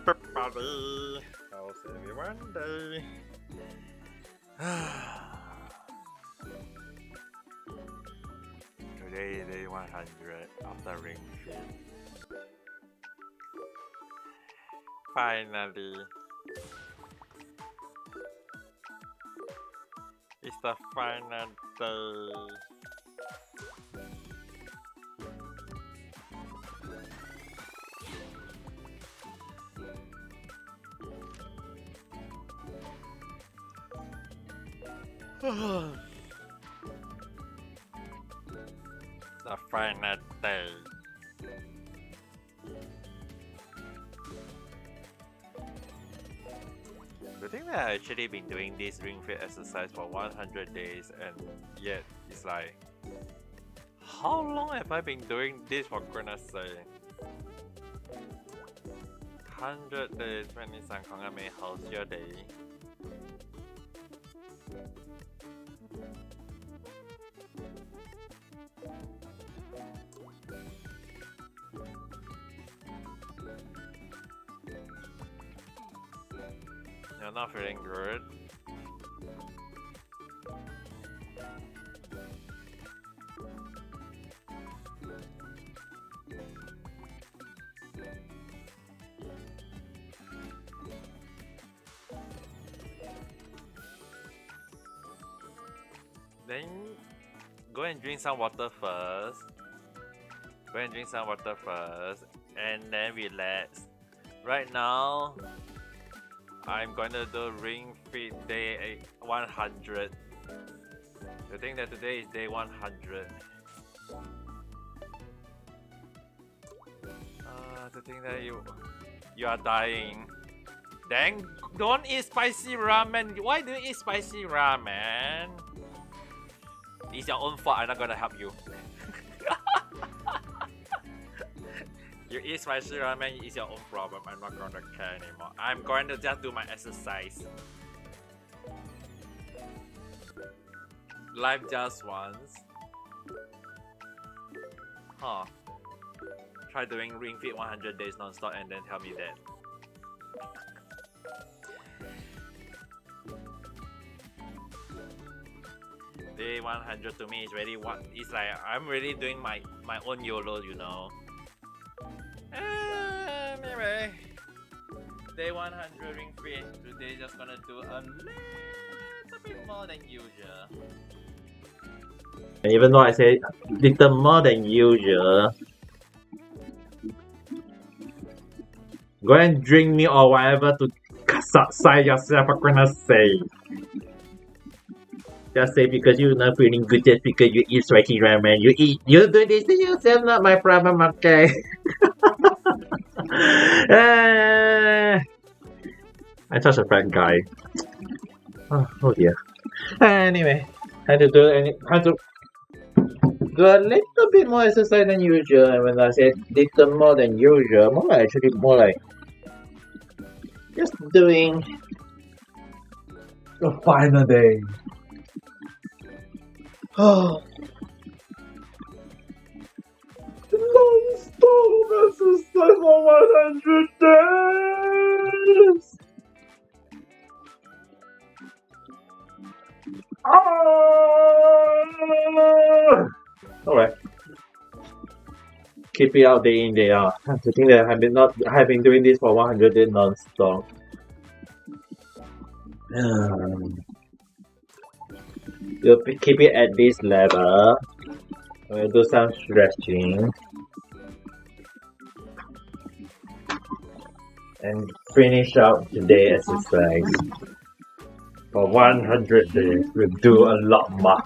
everybody. How's everyone day? Today is day 100 after Ring Fit. Finally, it's the final day. The final day. The thing that I actually been doing this Ring Fit exercise for 100 days, and yet it's like, how long have I been doing this, for goodness sake? 100 days 23講緊未好少地。You're not feeling good. Then go and drink some water first. And then relax. Right now, I'm going to do Ring Fit day 100. The thing that today is day 100. The thing that you are dying. Then don't eat spicy ramen. Why do you eat spicy ramen? It's your own fault. I'm not gonna help you. You eat spicy ramen, it's your own problem. I'm not gonna care anymore. I'm going to just do my exercise. Life just once. Huh. Try doing Ring Fit 100 days non-stop and then tell me that. Day 100 to me is really what it's like. I'm really doing my own YOLO, you know. Anyway, day 100 Ring Fit. Today just gonna do a little bit more than usual. Even though I say little more than usual, go and drink me or whatever to subside yourself, for goodness sake. Just say because you're not feeling good just because you eat spicy ramen. You do this to yourself, not my problem, okay? I touched a fat guy. Oh dear. Anyway, had to do a little bit more exercise than usual. And when I said little more than usual, more like just doing the final day. Non-stop exercise for 100 days! Alright. Keep it out day in, day out. The thing that I've been doing this for 100 days non-stop. We'll keep it at this level. We'll do some stretching. And finish up today's exercise. For 100 days, we'll do a lot more.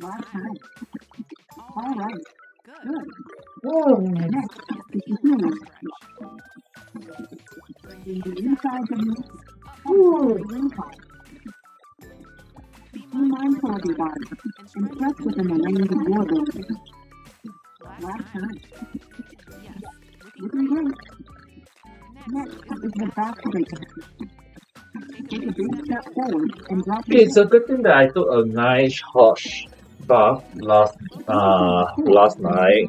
Last time. All right. Good. Next is the humor stretch. Bring the inside the mix forward the ring call. Be mindful of your body and stretch within the range of your ability. Last time. Looking great. Next is is the backbreaker. Take a big step forward and drop your It's a good thing that I took a nice hot bath last night.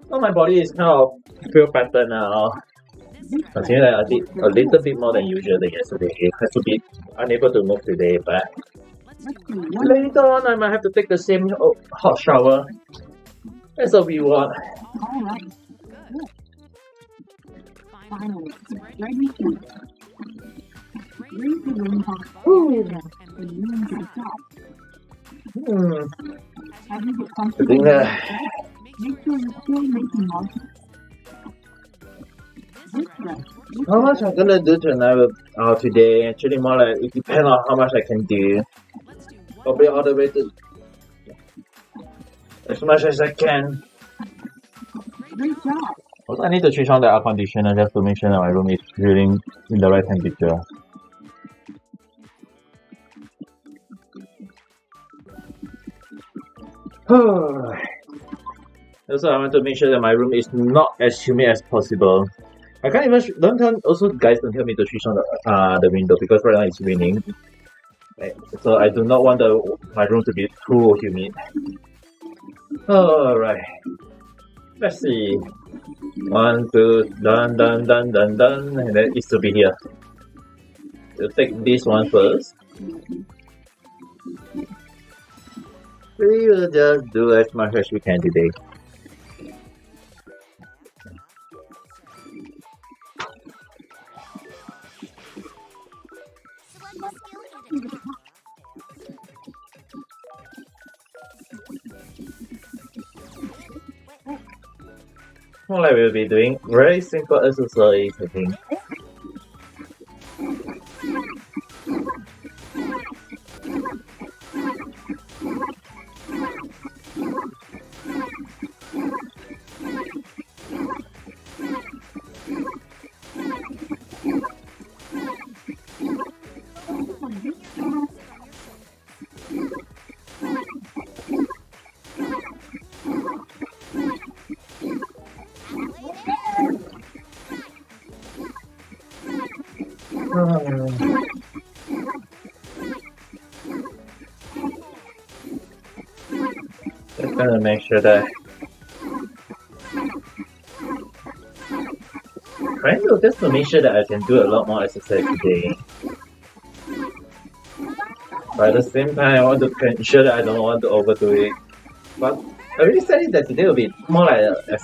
So my body is kind of feel better now. Considering that I did a little bit more than usual yesterday. I have to be unable to move today, but Let's see one later on I might have to take the same hot shower as a reward. all right. Finally, spread your feet. Raise the ring box and lean to the top. As you get I comfortable, think make sure you're still making marks. This breath, how much I'm gonna do tonight today actually more like it depends on how much I can do. Probably all the way to as much as I can. great job. Also, I need to switch on the air conditioner just to make sure that my room is really in the right temperature. Also, I want to make sure that my room is not as humid as possible. I can't even. Guys, don't tell me to switch on the window because right now it's raining. Right, so I do not want my room to be too humid. Alright. Let's see. 1, 2, done, and then it should be here. We'll take this one first. We will just do as much as we can today. More like we'll be doing very simple exercise, I think. Just gonna make sure that trying to just to make sure that I can do a lot more exercise today. But at the same time, I want to ensure that I don't want to overdo it. But I already said it that today will be more like an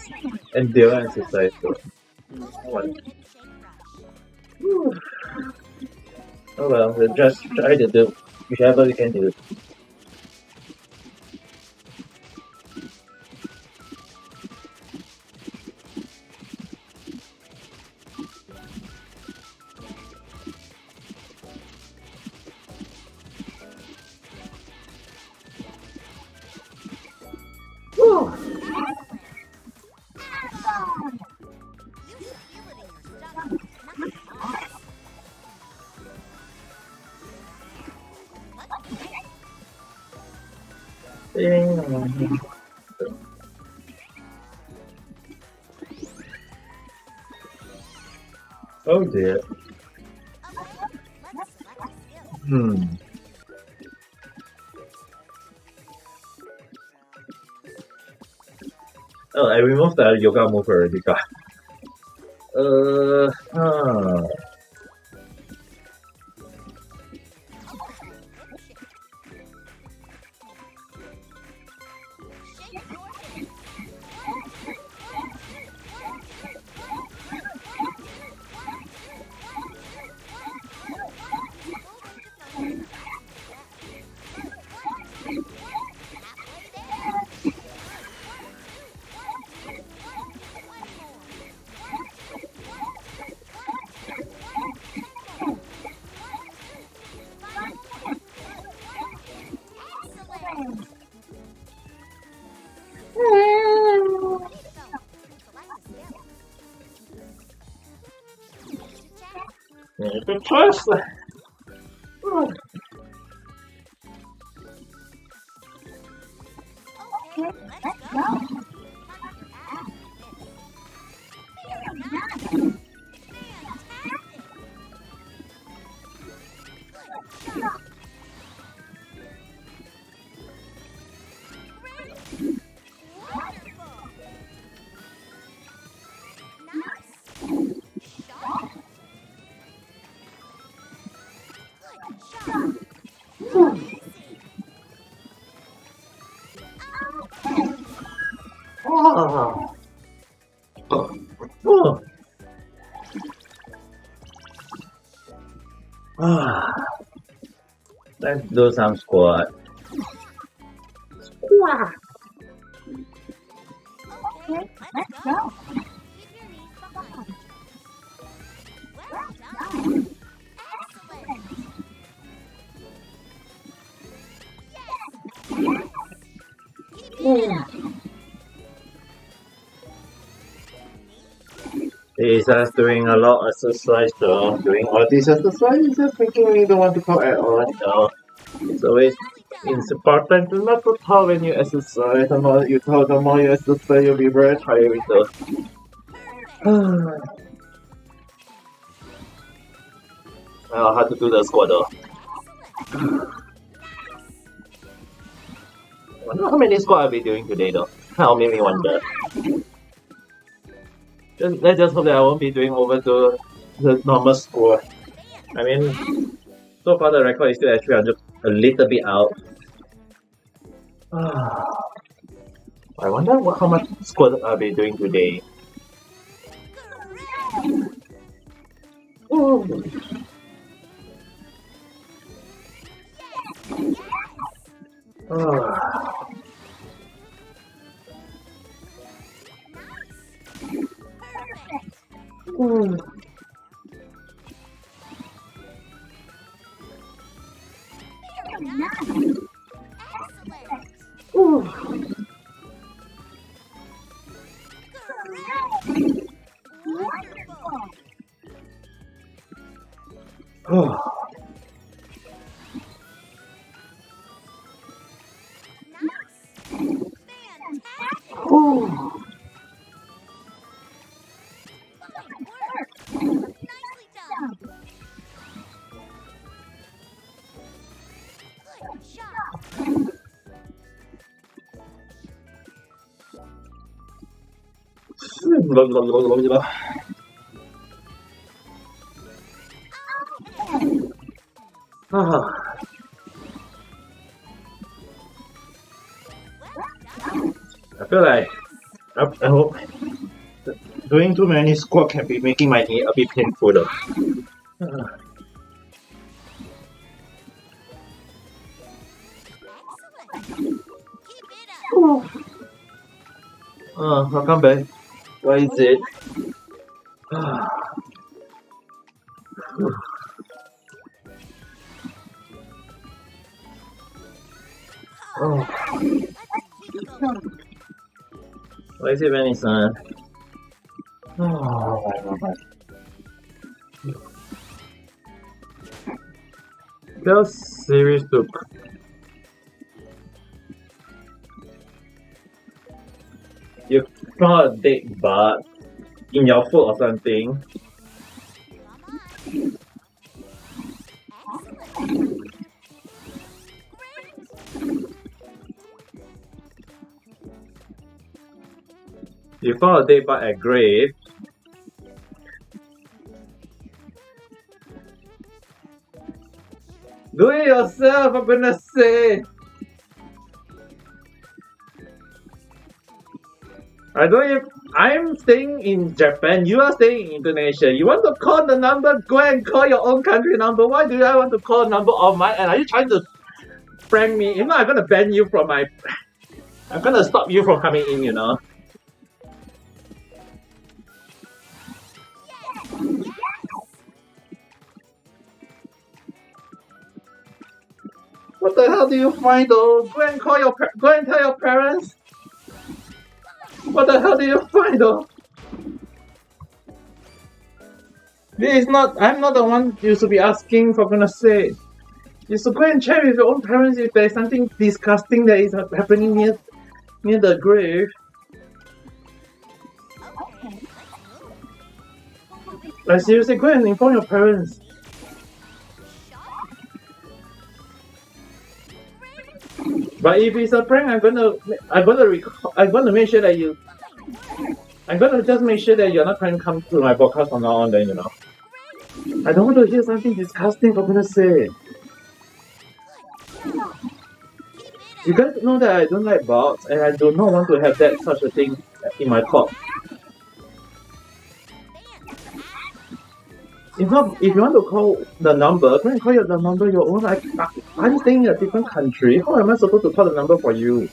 endurance exercise. So. Oh well, we'll just try to do whichever we can do. Whew. Oh dear. Oh, I removed the yoga move already. Good choice. Ah. Oh. Ah. Let's do some squat. Squat. Okay, let's go. He's just doing a lot of exercise though. Doing all this exercise is just making me don't want to talk at all. It's always important to not to talk when you exercise. The more you talk, the more you exercise, you'll be very tired though. Well, how to do the squat though. I wonder how many squats I'll be doing today though. How made me wonder. Let's just hope that I won't be doing over to the normal squat. I mean, so far the record is still at 300, a little bit out. I wonder how much squat I'll be doing today. Ooh. I feel like I hope doing too many squats can be making my knee a bit painful though. I'll come back. What is it? Why is it raining, son? Just serious look. You found a dead bug in your foot or something. You found a dead bug at grave. Do it yourself, for goodness sake! I'm staying in Japan, you are staying in Indonesia. You want to call the number, go and call your own country number. Why do I want to call a number of mine? And are you trying to prank me? If not, I'm gonna ban you from my... I'm gonna stop you from coming in, you know. What the hell do you find though? Go and tell your parents. What the hell do you find though? This is not. I'm not the one you should be asking, for goodness sake. You should go and check with your own parents if there's something disgusting that is happening near the grave. Like seriously, go and inform your parents. But if it's a prank, I'm gonna make sure that you. I'm gonna just make sure that you're not trying to come to my podcast from now on. Then you know. I don't want to hear something disgusting, for goodness sake. You guys know that I don't like bugs, and I do not want to have that such a thing in my top. If not, if you want to call the number, go and call the number your own. I'm staying in a different country. How am I supposed to call the number for you?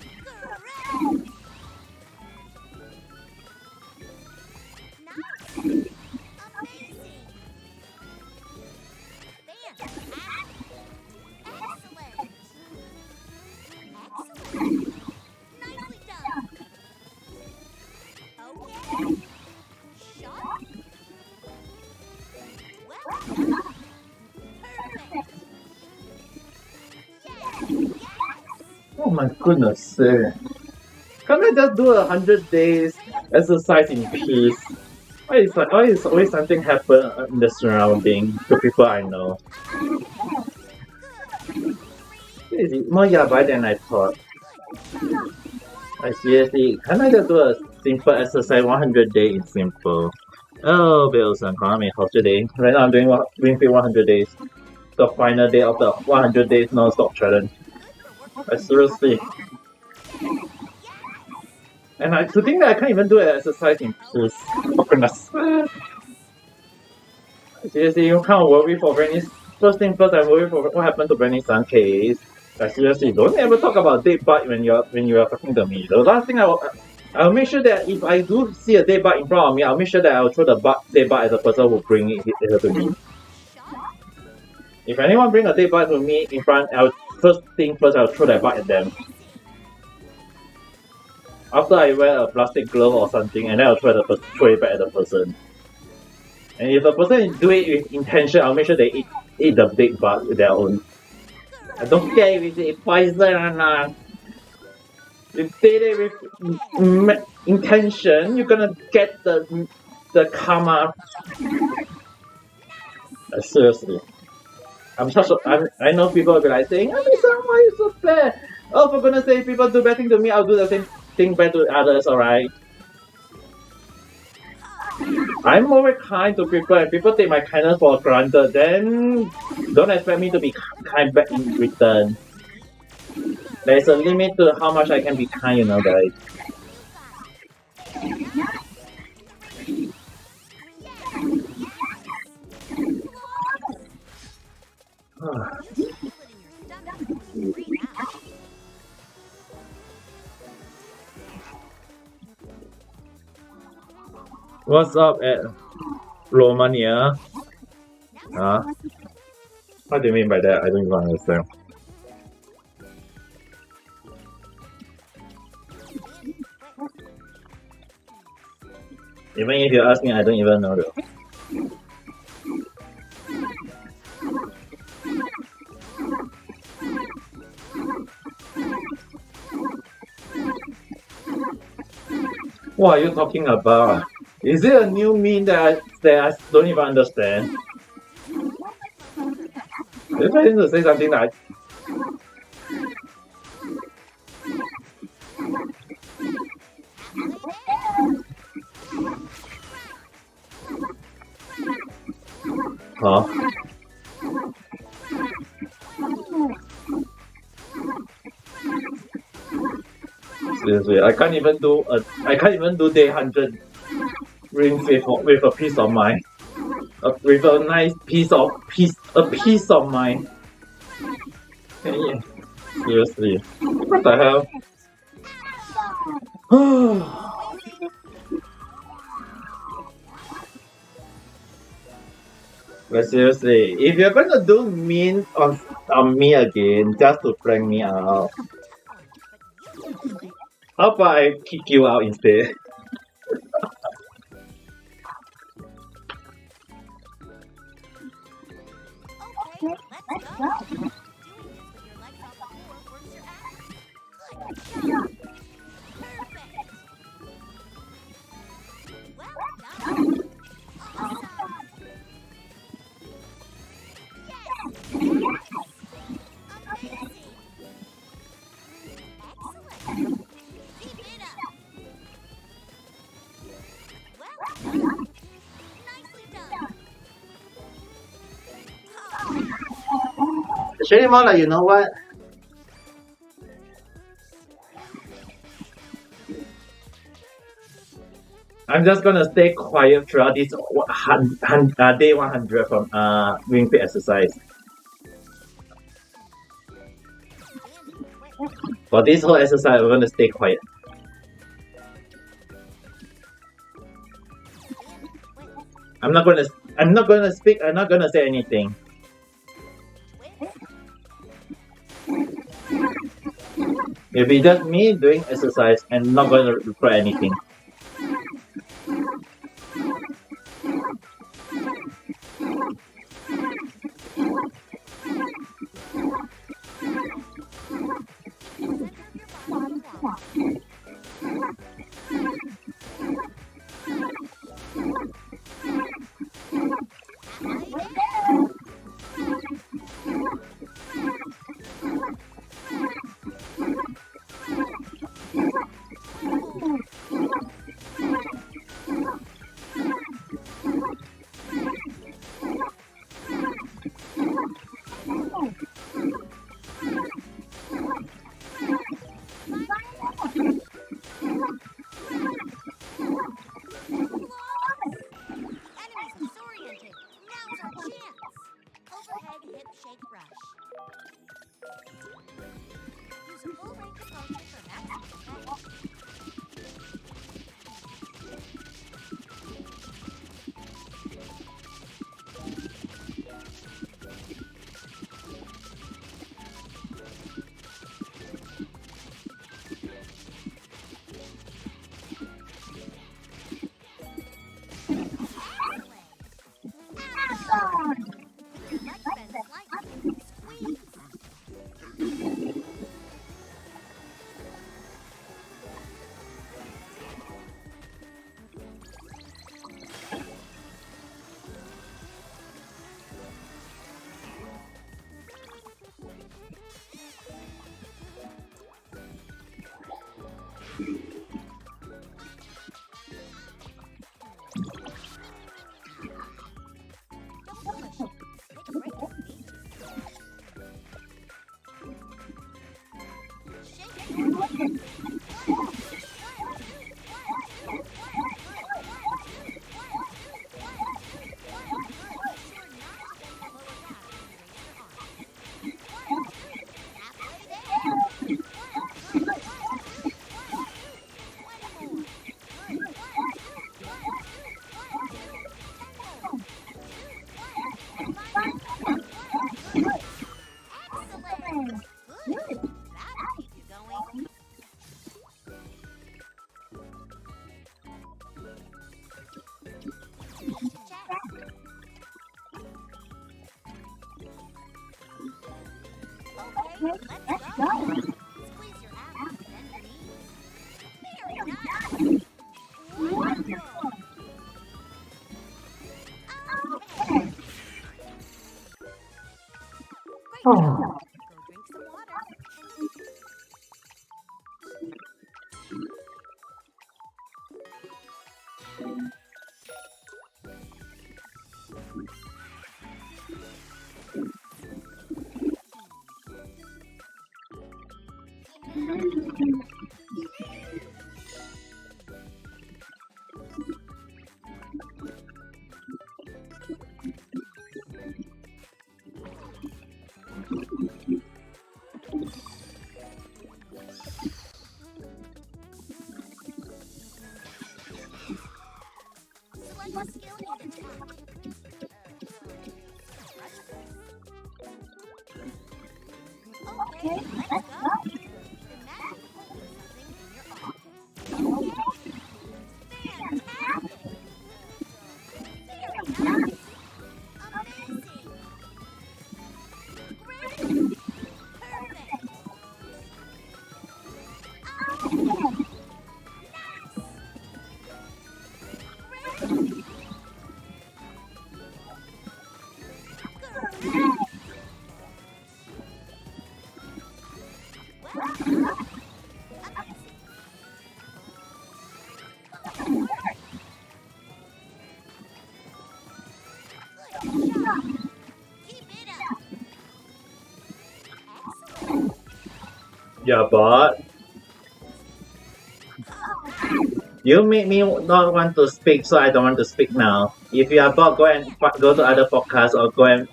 Oh my goodness. Can't I just do 100 days exercise in peace? Why is always something happen in the surrounding to people I know? This is more yabai than I thought. Seriously, can I just do a simple exercise 100 days in simple? Oh, Wilson, Konami, how's your day? Right now I'm doing Ring Fit 100 days. The final day of the 100 days non-stop challenge. Seriously. And to think that I can't even do an exercise in peace. Oh goodness. Seriously, you can't worry for Brandy's. First thing first, I worry for what happened to Brandy's son case. Seriously, don't ever talk about dead bug when you are talking to me. The last thing I'll make sure that if I do see a dead bug in front of me, I'll make sure that I'll throw the dead bug at the person who bring it to me. If anyone bring a dead bug to me in front, I'll throw that bug at them. After I wear a plastic glove or something, and then I'll throw it back at the person. And if the person do it with intention, I'll make sure they eat the big bug with their own. I don't care if it's poison or not. You did it with intention, you're gonna get the karma. Seriously. I know people will be like saying, Ami-san, why are you so bad? Oh, for goodness sake, if people do bad thing to me, I'll do the same thing back to others, alright? I'm more kind to people, and people take my kindness for granted, then don't expect me to be kind back in return. There's a limit to how much I can be kind, you know, guys. What's up at Romania? Huh? What do you mean by that? I don't even understand. Even if you ask me, I don't even know though. What are you talking about? Is it a new meme that I don't even understand? Are you trying to say something that Huh? Seriously, I can't even do day 100 Ring Fit with a peace of mind. With a nice peace of mind. Yeah. Seriously. What the hell? But seriously, if you're gonna do mean on me again just to prank me out, how about I kick you out instead? Actually, more like, you know what? I'm just gonna stay quiet throughout this day 100 from Ring Fit exercise. For this whole exercise, we're gonna stay quiet. I'm not gonna speak. I'm not gonna say anything. It'll be just me doing exercise and not gonna record anything. Go drink some water. Select a skill needed to attack. Okay, let's go. Imagine holding something in your arm. Fantastic! Very nice! Amazing! Great! Perfect! Oh! Nice! Great! Great! Yeah, but You make me not want to speak, so I don't want to speak now. If you are bored, go to other podcasts or go and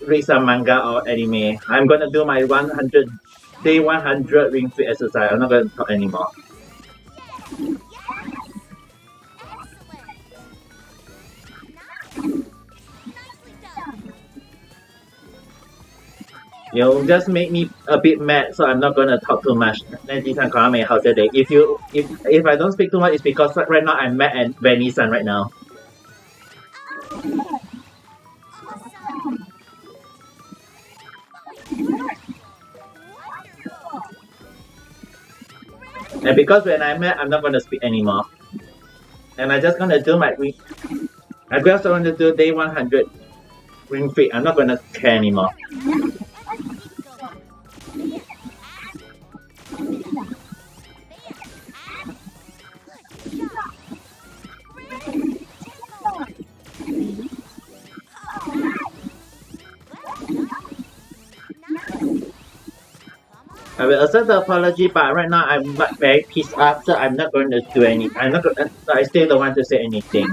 read some manga or anime. I'm gonna do my 100 ring fit exercise. I'm not gonna talk anymore. Excellent. Nicely done. You just make me a bit mad, so I'm not gonna talk too much. If I don't speak too much, it's because right now I'm mad at Benny-san right now. Awesome. And because when I'm mad, I'm not gonna speak anymore. And I'm just gonna do my ring. I'm just gonna do day 100 ring fit. I'm not gonna care anymore. I will accept the apology, but right now I'm not very pissed off, so I'm not going to do any. I'm not. I still don't want to say anything.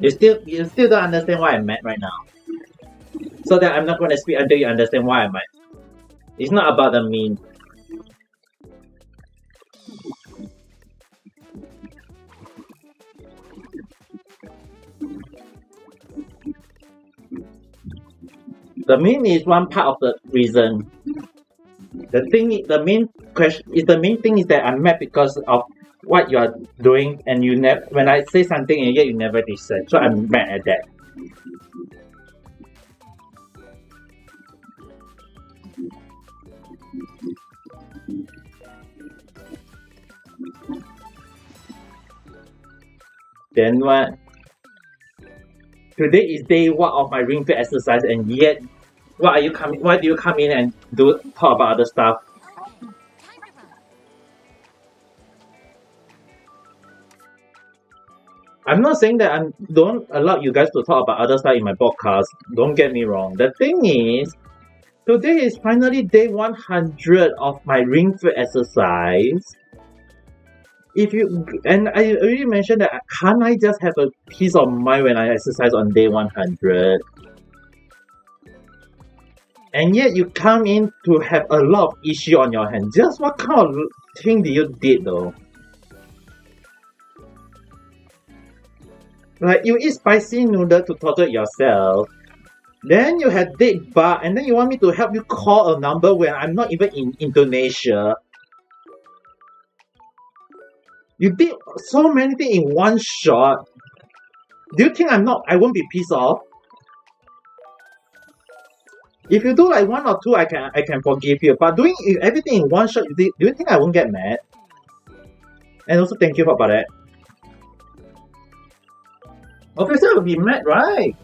You still don't understand why I'm mad right now. So that I'm not going to speak until you understand why I'm mad. It's not about the meme. The meme is one part of the reason. The main thing is that I'm mad because of what you are doing, and you never. When I say something and yet you never listen, so I'm mad at that. Then what? Today is day 1 of my ring fit exercise, and yet, why do you come in and talk about other stuff? I'm not saying that I don't allow you guys to talk about other stuff in my podcast. Don't get me wrong. The thing is, today is finally day 100 of my ring fit exercise. And I already mentioned that can't I just have a peace of mind when I exercise on day 100? And yet you come in to have a lot of issue on your hand. Just what kind of thing did you did though? Like you eat spicy noodle to torture yourself. Then you have dead bug, and then you want me to help you call a number when I'm not even in Indonesia. You did so many things in one shot. Do you think I won't be pissed off? If you do like 1 or 2, I can forgive you. But doing everything in one shot, do you think I won't get mad? And also thank you for that. Obviously, I will be mad, right?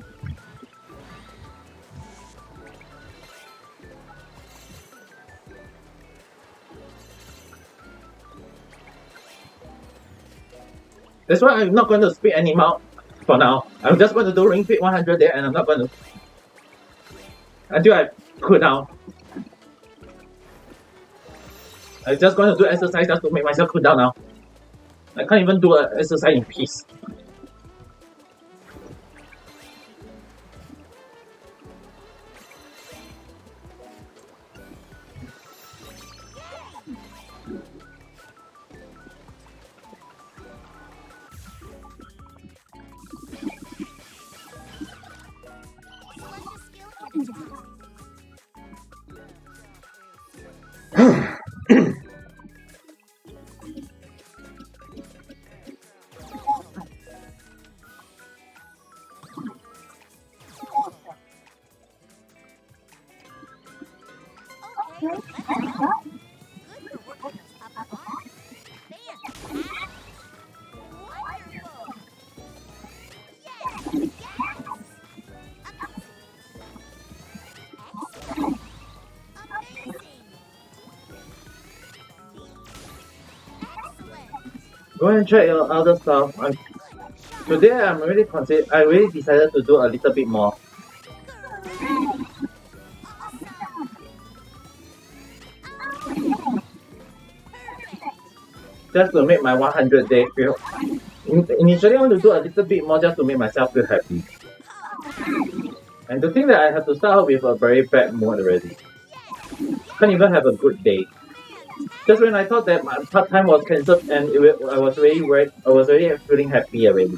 That's why I'm not going to speak anymore for now. I'm just going to do ring fit 100 there, and I'm not going to until I cool down. I'm just going to do exercise just to make myself cool down now. I can't even do an exercise in peace. Select a skill and attack. Okay, let's go. Good for working us up above. Fantastic. Wonderful. Yes, yes. Excellent. Amazing. Excellent. Go and check your other stuff. Today I really decided to do a little bit more. Just to make my 100-day feel. Initially, I want to do a little bit more just to make myself feel happy. And to think that I have to start out with a very bad mood already. Can't even have a good day. Just when I thought that my part-time was cancelled and I was already feeling happy already.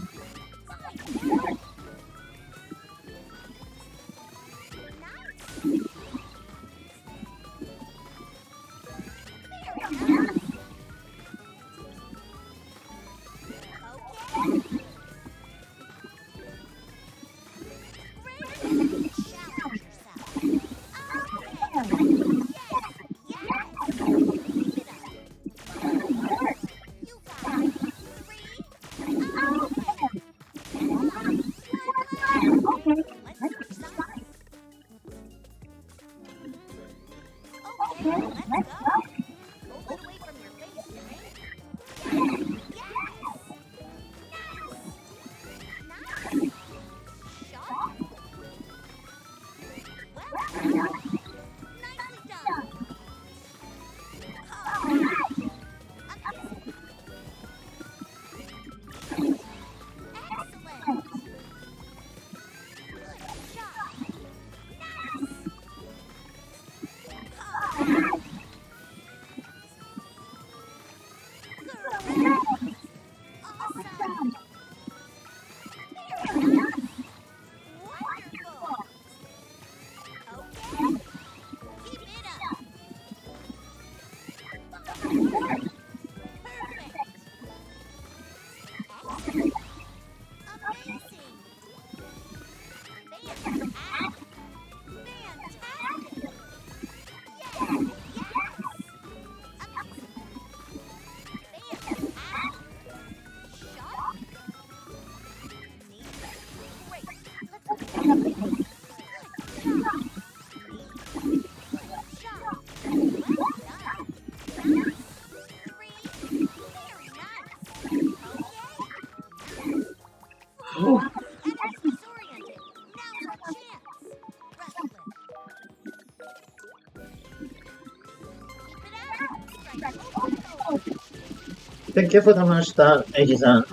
Thank you for the much stuff, Eiji-san.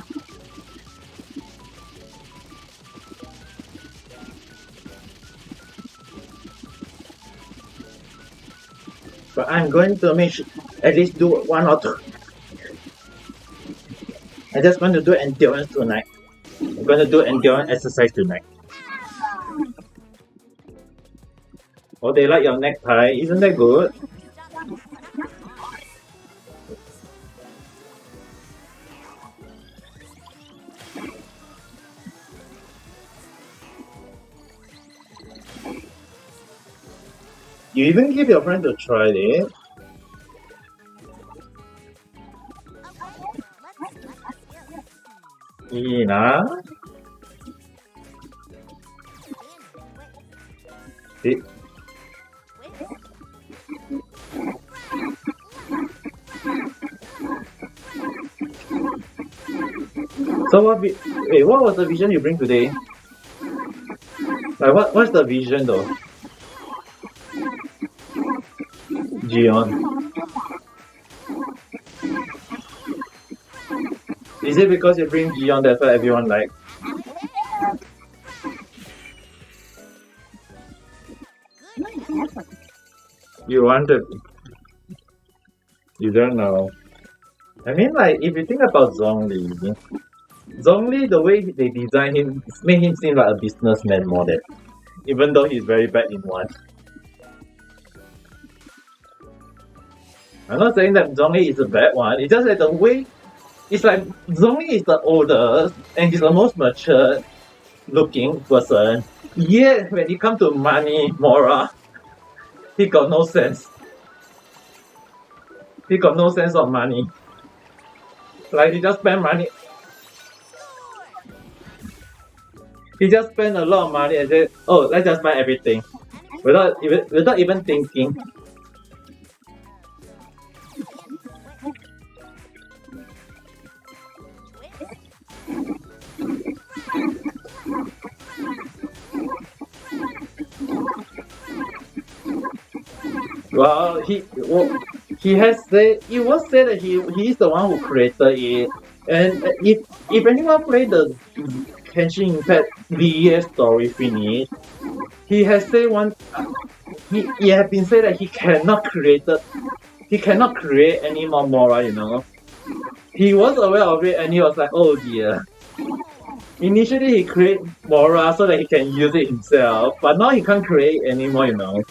But I'm going to at least do 1 or 2. I just want to do endurance tonight. I'm going to do endurance exercise tonight. Oh, they like your necktie. Isn't that good? You even give your friend to try it. Ina. See? So what was the vision you bring today? Like what's the vision though? Gion. Is it because you bring Gion that's why everyone like? You wanted. You don't know. I mean, like, if you think about Zhongli, the way they design him, made him seem like a businessman more than, even though he's very bad in one. I'm not saying that Zhongli is a bad one. It's just that the way, it's like Zhongli is the oldest and he's the most mature looking person. Yet when it comes to money, Mora, he got no sense. He got no sense of money. Like he just spend money. He just spend a lot of money and said, "Oh, let's just buy everything," without even thinking. Well, he has said, it was said that he is the one who created it, and if anyone played the Genshin Impact DES story finish, he has said he has been said that he cannot create any more Mora, you know. He was aware of it and he was like, oh dear. Initially he created Mora so that he can use it himself, but now he can't create anymore, you know.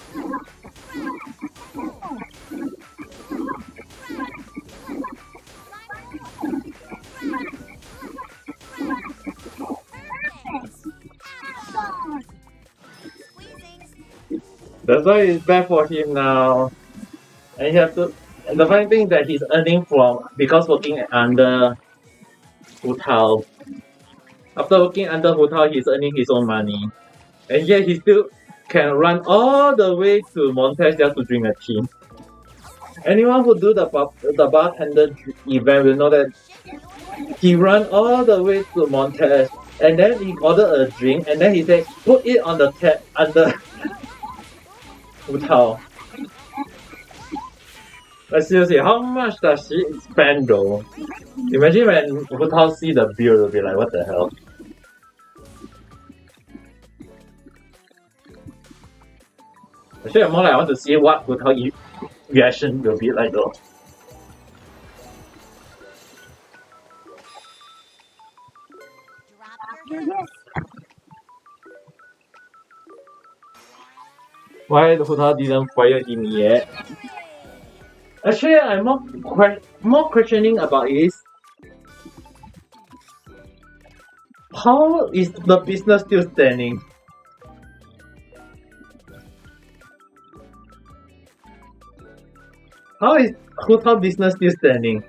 That's why it's bad for him now. And you have to. And the funny thing is that he's earning because working under Hu Tao. After working under Hu Tao, he's earning his own money, and yet he still can run all the way to Montes just to drink a tea. Anyone who do the bartender event will know that he ran all the way to Montes, and then he ordered a drink, and then he said, "Put it on the tap under." Hu Tao. But seriously, how much does she spend though? Imagine when Hu Tao see the bill, will be like, what the hell? Actually, more like I want to see what Hu Tao reaction will be like though. Why Hu Tao didn't fire him yet? Actually, I'm more questioning about is how is the business still standing? How is Hu Tao business still standing?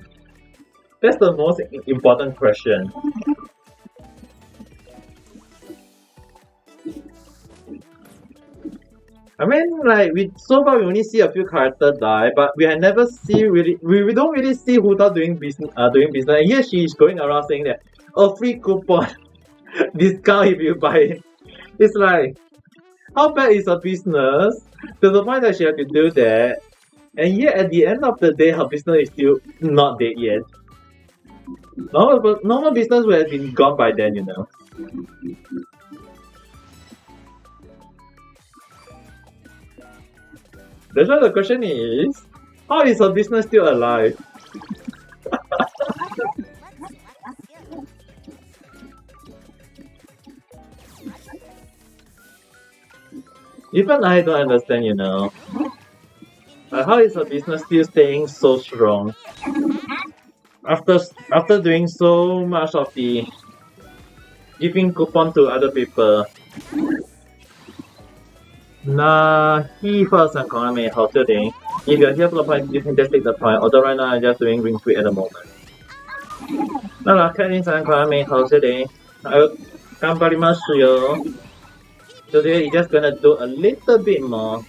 That's the most important question. I mean, like so far we only see a few characters die, but we have never see we don't really see Hu Tao doing business. And here she is going around saying that, oh, free coupon discount if you buy it. It's like, how bad is her business to the point that she had to do that, and yet at the end of the day her business is still not dead yet. Normal business would have been gone by then, you know. That's why the question is, how is her business still alive? Even I don't understand, you know. How is her business still staying so strong? After doing so much of the giving coupon to other people. Nah, he first and Konami how today. If you're here for the point, you can just take the point. Although right now I'm just doing ring fit at the moment. なら、ケニーさんからメインハウスで、頑張りますよ。Today, you're just gonna do a little bit more.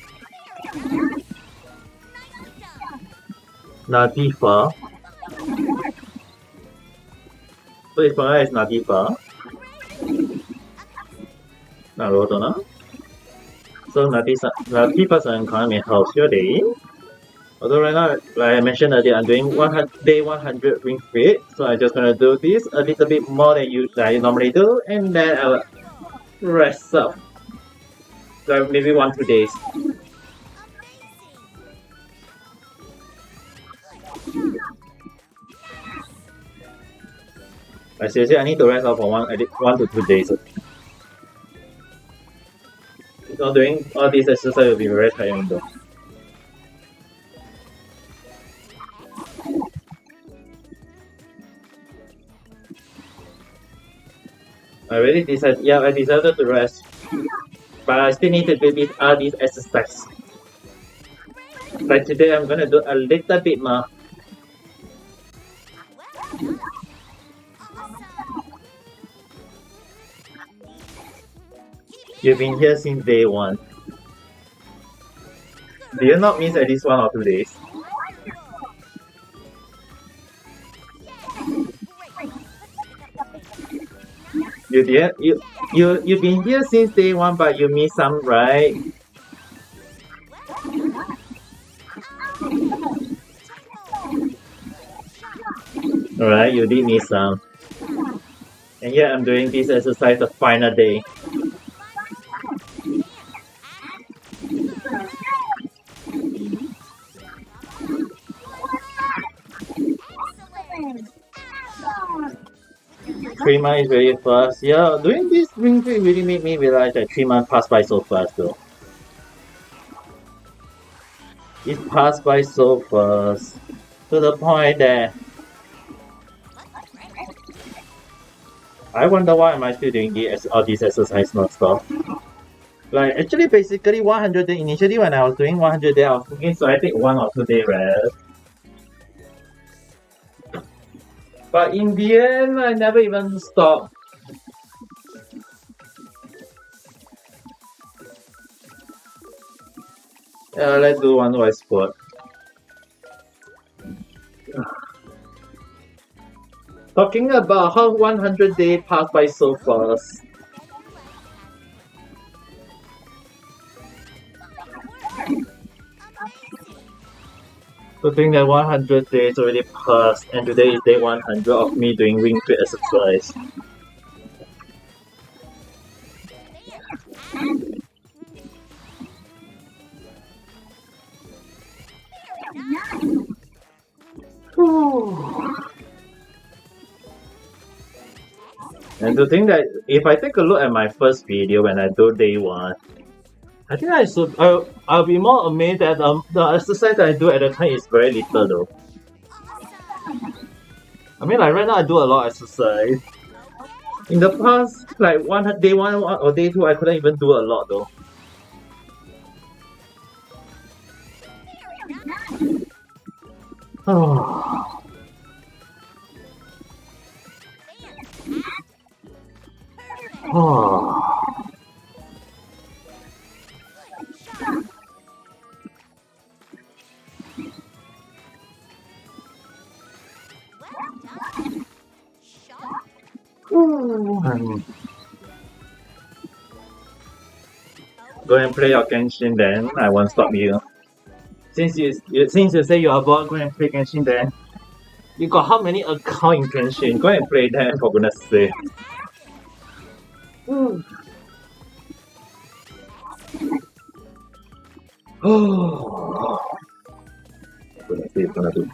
Nadifa. So his partner is Nadifa. なるほどな。So Nadifa さんからメインハウスより。Although right now, like I mentioned earlier, I'm doing day 100 ring fit, so I'm just gonna do this a little bit more than I normally do, and then I'll rest up. So maybe 1-2 days. Like seriously, I need to rest up for 1 to 2 days. So doing all this exercise will be very tiring though. I decided to rest. But I still need to do all these exercises. Like today, I'm gonna do a little bit more. You've been here since day 1. Do you not miss at least 1 or 2 days? You've been here since day 1, but you missed some, right? Alright, you did miss some. And yeah, I'm doing this exercise the final day. Three months is very fast. Yeah, doing this ring fit really made me realize that 3 months passed by so fast though. It passed by so fast. To the point that I wonder why am I still doing all these exercises non-stop. Like actually basically 100 days, initially when I was doing 100 days I was thinking so I take 1 or 2 day rest. But in the end, I never even stopped. Yeah, let's do one more squat. Talking about how 100 days passed by so fast. So think that 100 days already passed, and today is day 100 of me doing ring fit exercise. And to think that if I take a look at my first video when I do day 1, I think I'll be more amazed that the exercise that I do at the time is very little though. I mean like right now I do a lot of exercise. In the past, like day 1 or day 2, I couldn't even do a lot though. Go and play your Genshin then, I won't stop you. Since you say you are bored, go and play Genshin then. You got how many accounts in Genshin? Go and play them for goodness sake. Goodness sake, gonna do.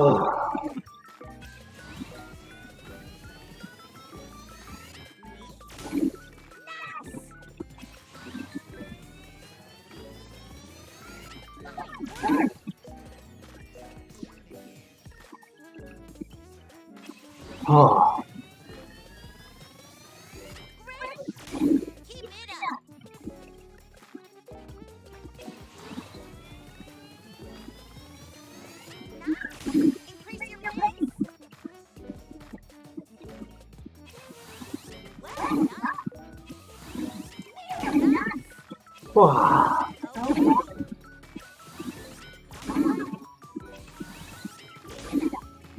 Oh. Keep it up. Increase your pace. Well done. Very nice. Wow. Okay.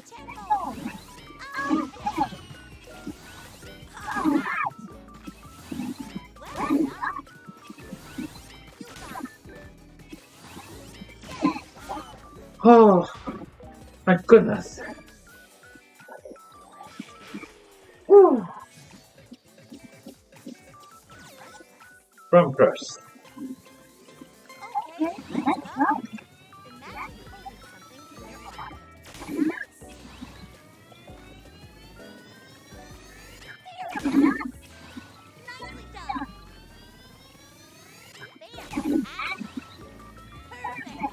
Tempo. Well done. Oh, my goodness. Whew. From first. Okay, let's go. Imagine holding something in your arm. Nice. Very nice. Nicely done. Fantastic.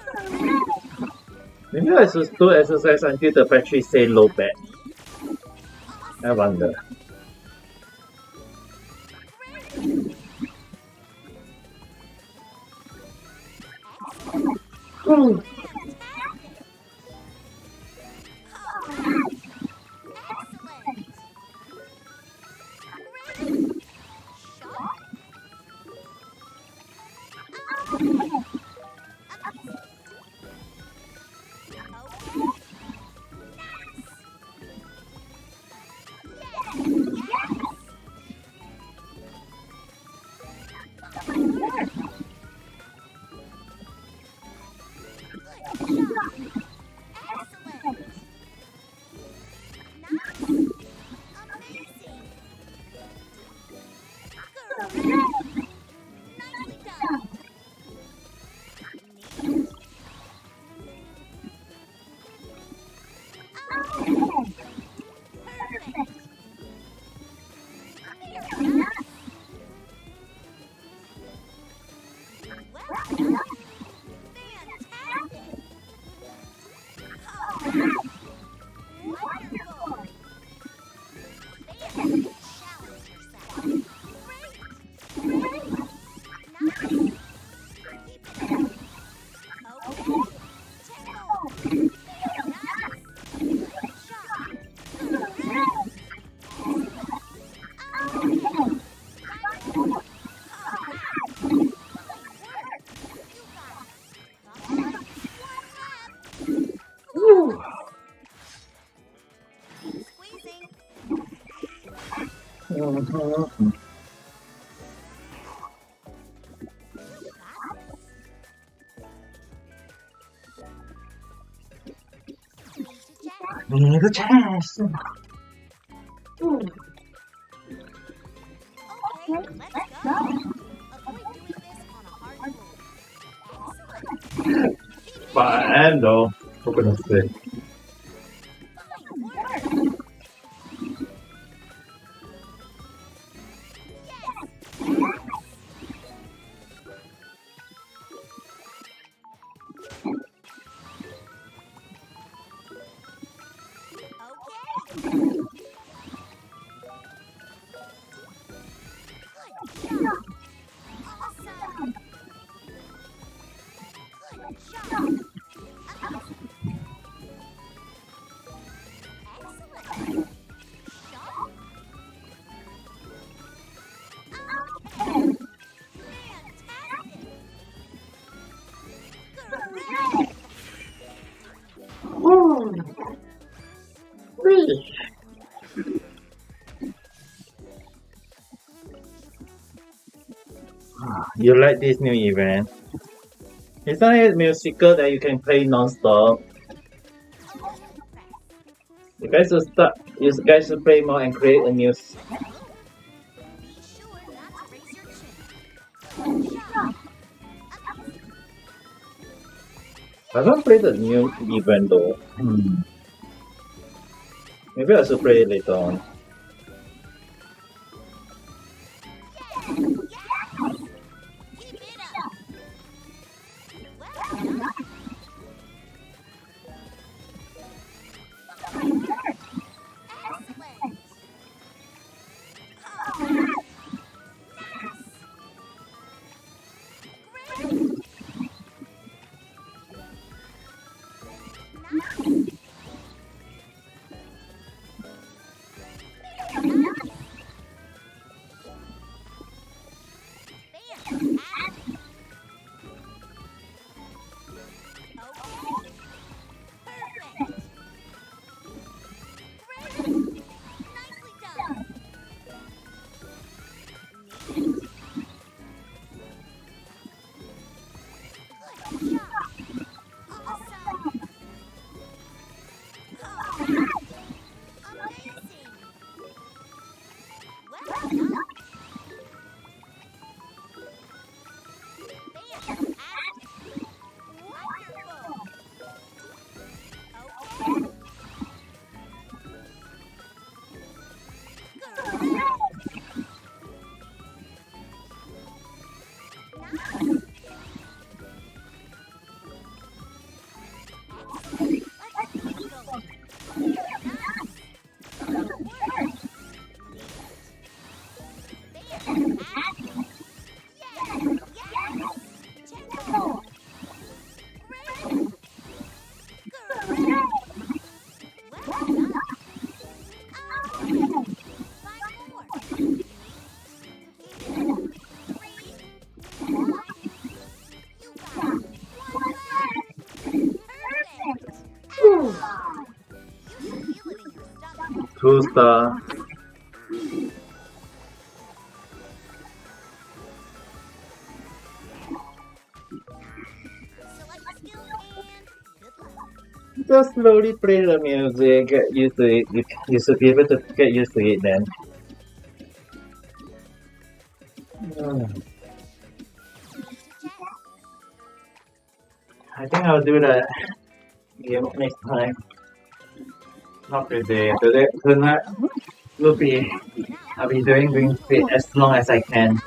Perfect. Maybe I should do exercise until the battery say low bat. I wonder. Hmm. Mhm. Need a chance. Okay, let's go. Avoid doing this on a hard move. Excellent. Fine though, for goodness sake. Fine work. Okay. Good job. Awesome. Good job. Excellent. Sharp. Okay. Fantastic. Great. You like this new event? Isn't it musical that you can play non-stop? You guys should start. You guys should play more and create a new. Be sure not to raise your chin. Good job. I haven't played the new event though. Maybe I should play it later on. Keep it up. Well done. Excellent. Two star. Just slowly play the music, get used to it. You should be able to get used to it then. I think I'll do that game next time. Not today. Tonight I'll be doing Ring Fit as long as I can.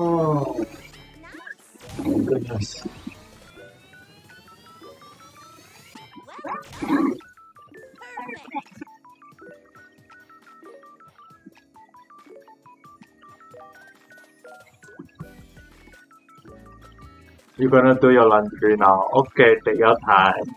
Oh, my goodness. You're gonna do your laundry now. Okay, take your time.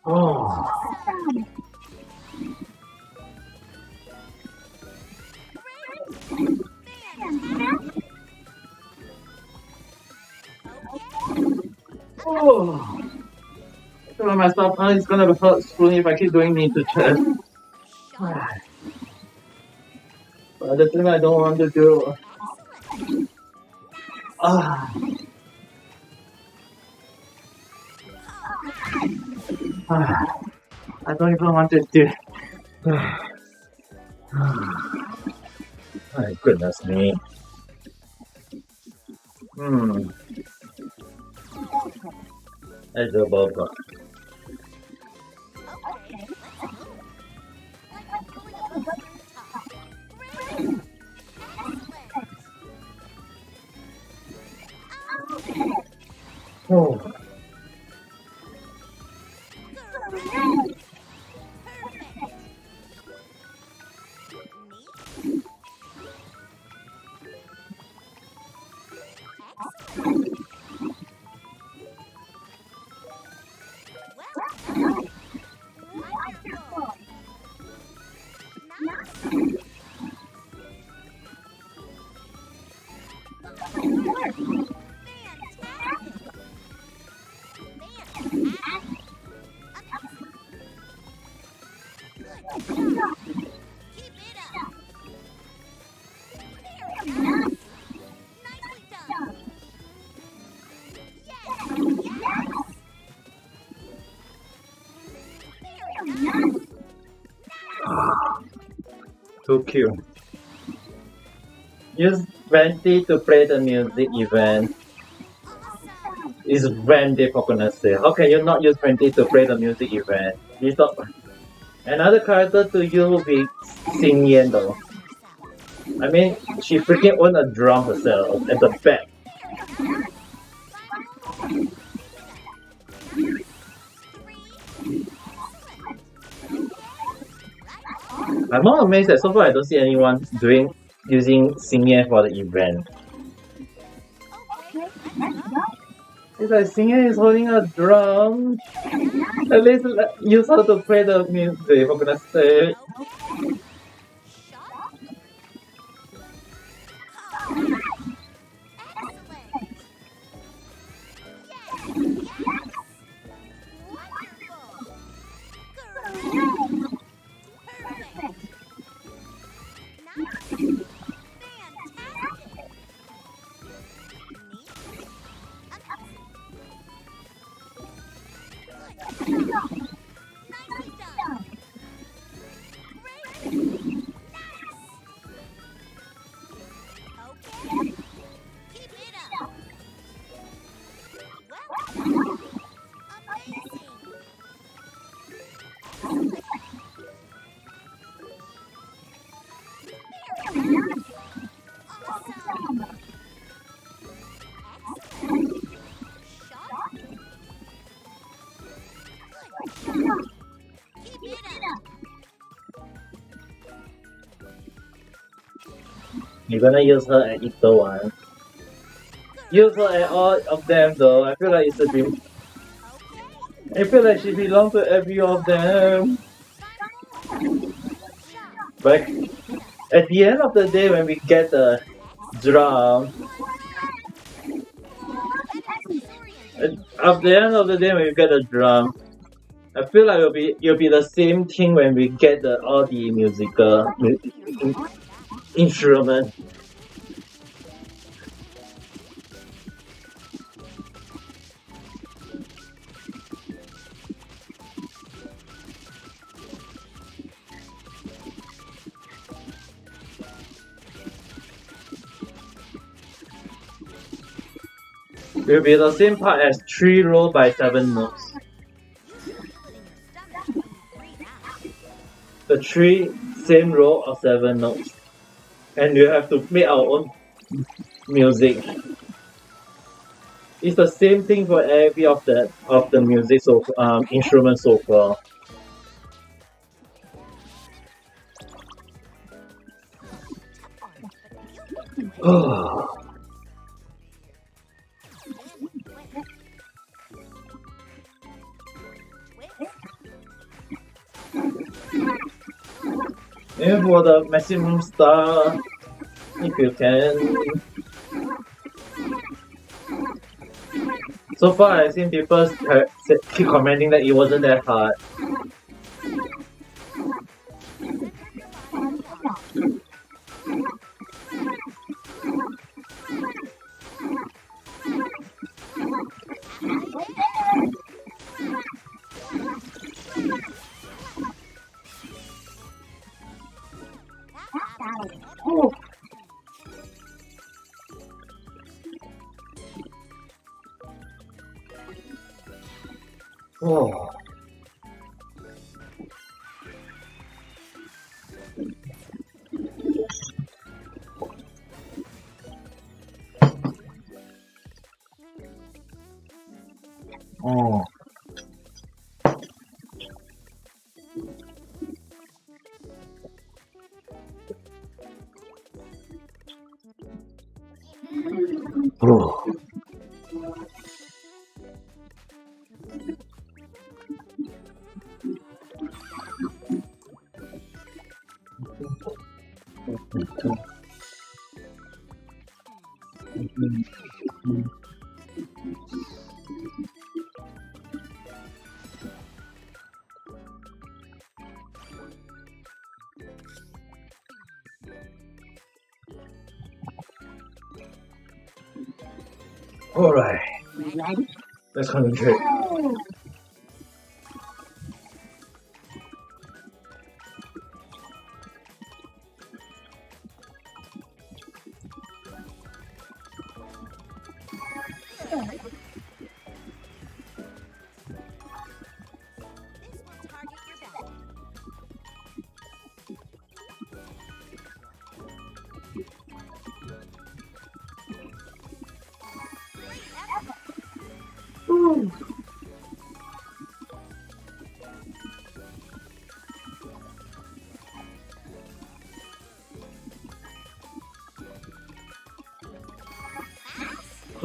Oh. Oh. I told myself, oh, it's gonna hurt soon if I keep doing knee to chest. But the thing I don't want to do. I don't even want to do. My goodness me. Let's do both. Okay, let's go. Like I'm going up a rooftop. Great! Excellent! Oh, Great! Perfect! Neat. Excellent! Well done! Wonderful! Nice! Fantastic! Fantastic! Good job! Keep it up! Very nice! Nicely done! Yes! Yes! Very nice! too cute. Use Venti to play the music event. Awesome! It's Venti for goodness sake. How can you not use Venti to play the music event? It's not... Another character to use would be Xing Yan though. I mean, she freaking owned a drum herself at the back. I'm not amazed that so far I don't see anyone using Xing Yan for the event. Okay, let's go. It's like Xing Yan is holding a drum. At least use her to play the music for goodness sake. Nicely done. Great. Nice. Okay. Keep it up. Well, amazing. Very nice. Awesome. Excellent. Sharp. Good job. Keep it up. You're gonna use her at Ito one. Use her at all of them though. I feel like it's a bit. Okay. I feel like she belongs to every of them. But at the end of the day, when we get the drum, at the end of the day, when we get the drum, I feel like it'll be the same thing when we get all the musical instrument. It will be the same part as 3 row by 7 notes. The 3 same row of 7 notes. And you have to make our own music. It's the same thing for every of the music instruments so far. And for the maximum star, if you can. So far, I've seen people keep commenting that it wasn't that hard. Oh. Oh. Oh. Alright, Ready? let's concentrate. This will target your back. Great effort.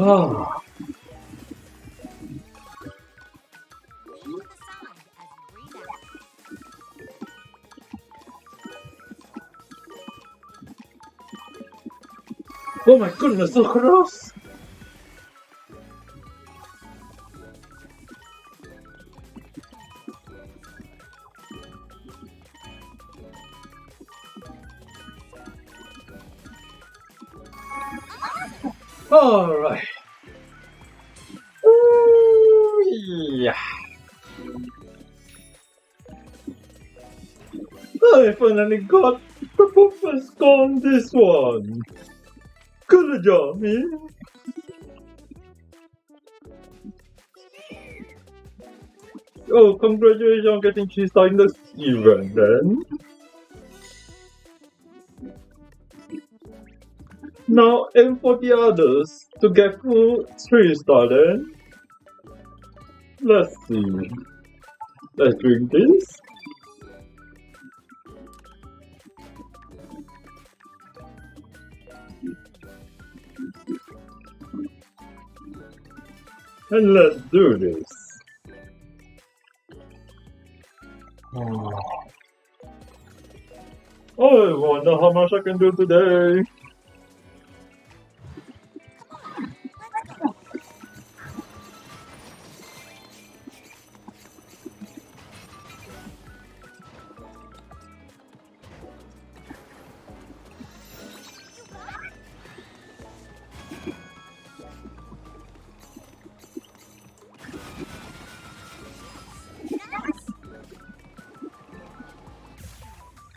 Oh. Leave the side as you breathe out. Oh my goodness, so close! Alright. Yeah. I finally got the performance on this one. Good job, man. Oh, congratulations on getting cheese in this event then. Now aim for the others to get full 3-star then. Let's see. Let's drink this. And let's do this. I wonder how much I can do today.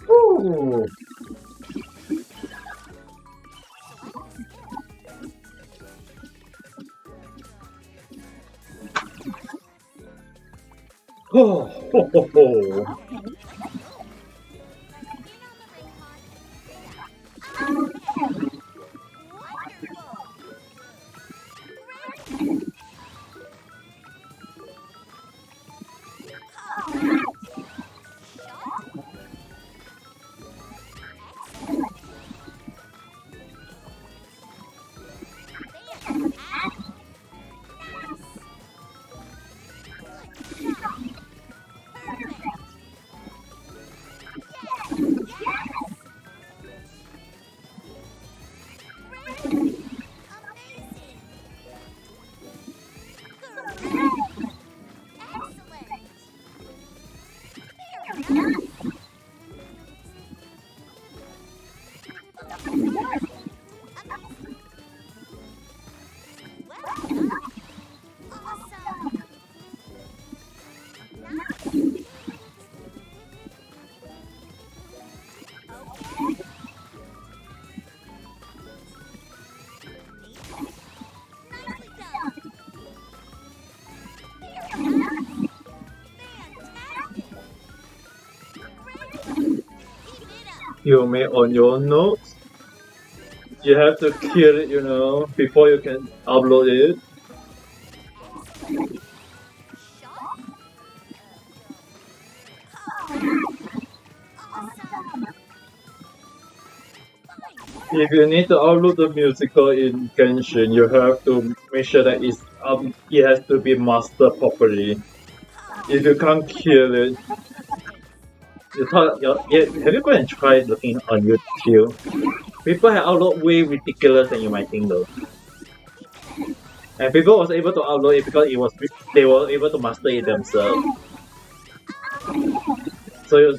Ooh. Oh, ho, ho, ho. you may on your notes. You have to kill it, you know, before you can upload it. If you need to upload the musical in Genshin, you have to make sure that it has to be mastered properly. If you can't kill it, have you gone and tried looking on YouTube? People have uploaded way ridiculous than you might think though. And people was able to upload it because they were able to master it themselves. So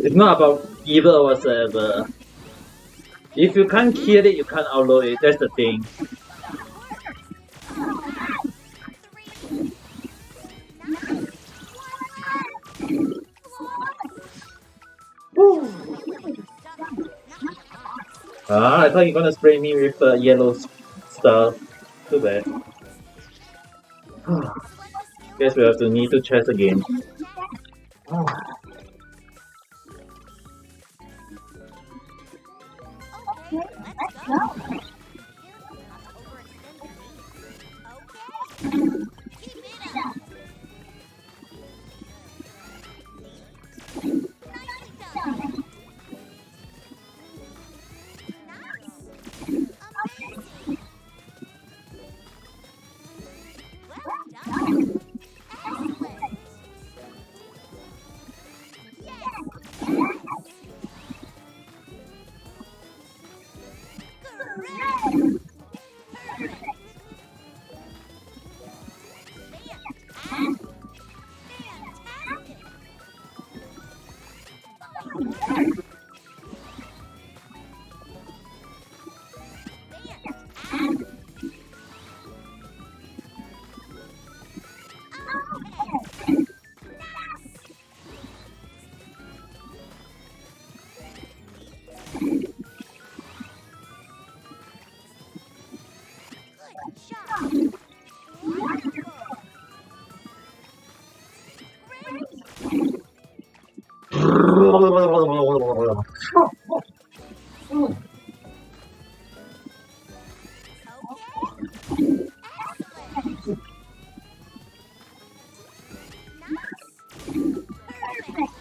it's not about evil or whatsoever. If you can't kill it, you can't upload it. That's the thing. I thought you were gonna spray me with yellow stuff. Too bad. Guess we have to need to chest again. Okay, let's go. Okay. Keep it up. Nicely done. Nice. Amazing. Well done. Excellent. Yes. Correct. Perfect. Fantastic. Good job. Wonderful. Great. Okay. Excellent. Nice. Perfect.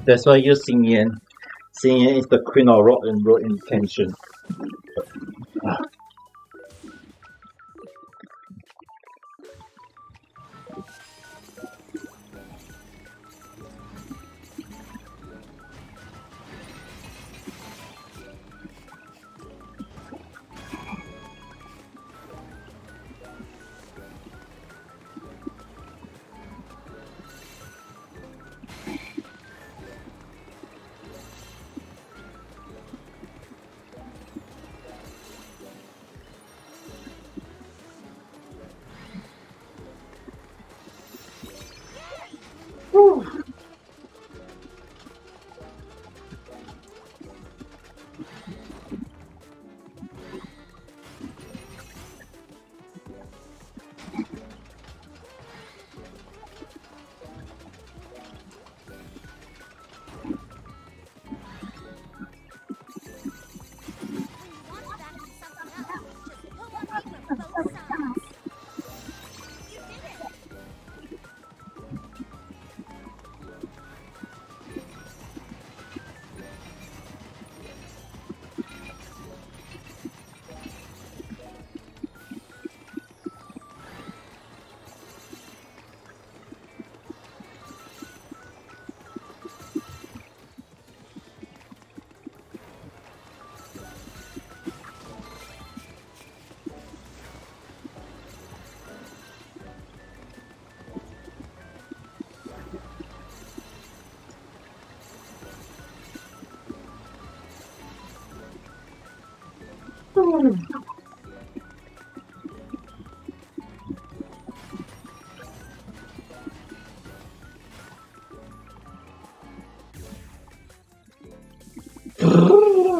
That's why you Xingyan. Xingyan is the queen of rock and roll intention.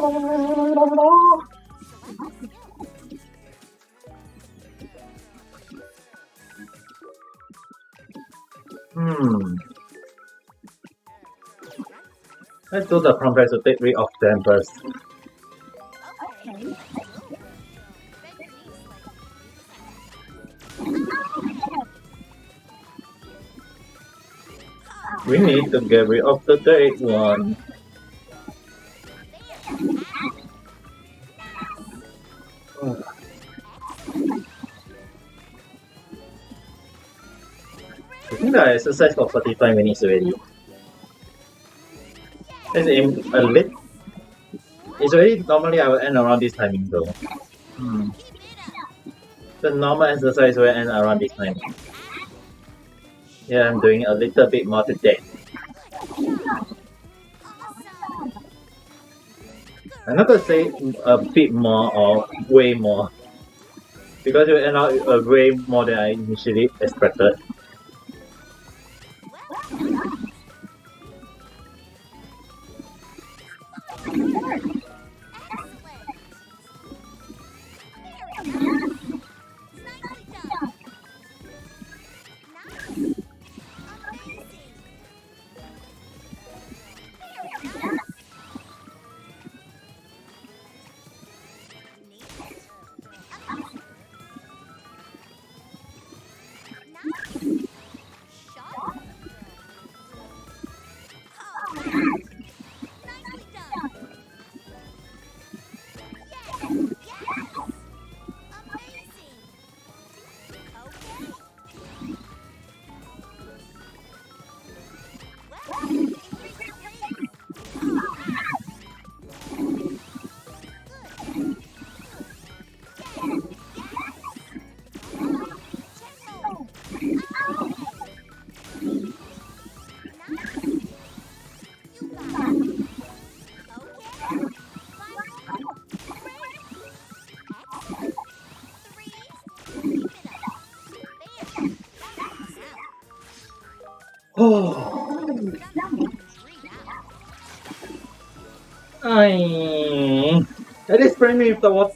Hmm. Let's do the progress to take rid of them first. Okay. We need to get rid of the dead one. I think I exercised for 45 minutes already. It's already normally I will end around this timing though. The normal exercise will end around this time. Yeah, I'm doing a little bit more today. I'm not gonna say a bit more or way more. Because it will end up way more than I initially expected. At least spray me with the water,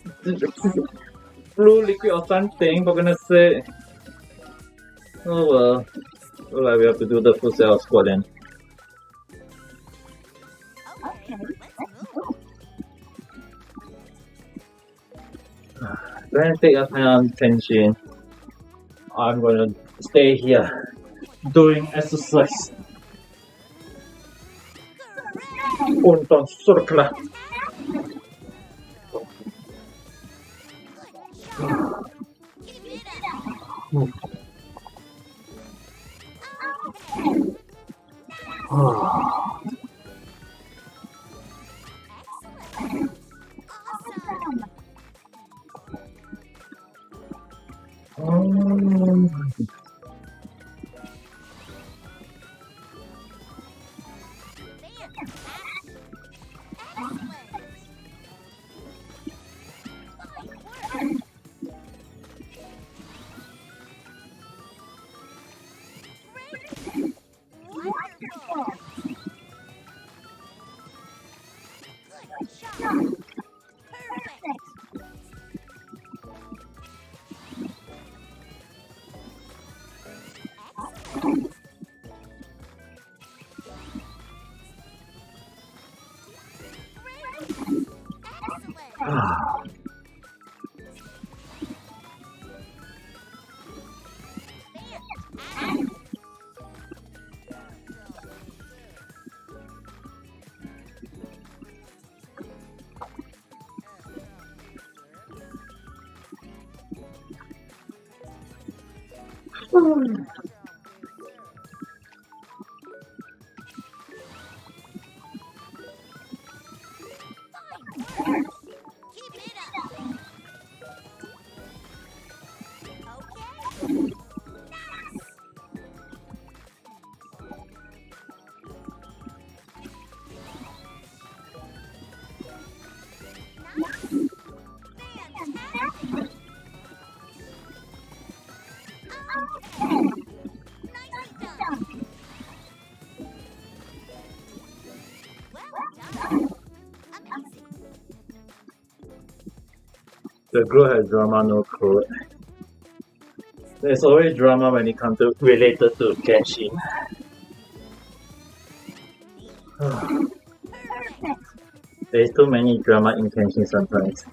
blue liquid or something, for goodness sake. Oh well. Well, we have to do the full set of squad then. Okay. Don't take your time on tension. I'm gonna stay here doing exercise. Untuk surga. The group has drama, no code. There's always drama when it comes to related to Genshin. There's too many drama in Genshin sometimes.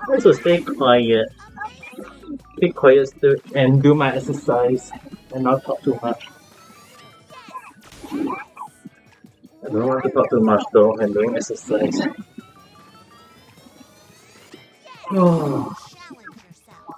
Also stay quiet. Be quiet still and do my exercise and not talk too much. I don't want to talk too much though when doing exercise. Oh. Challenge yourself.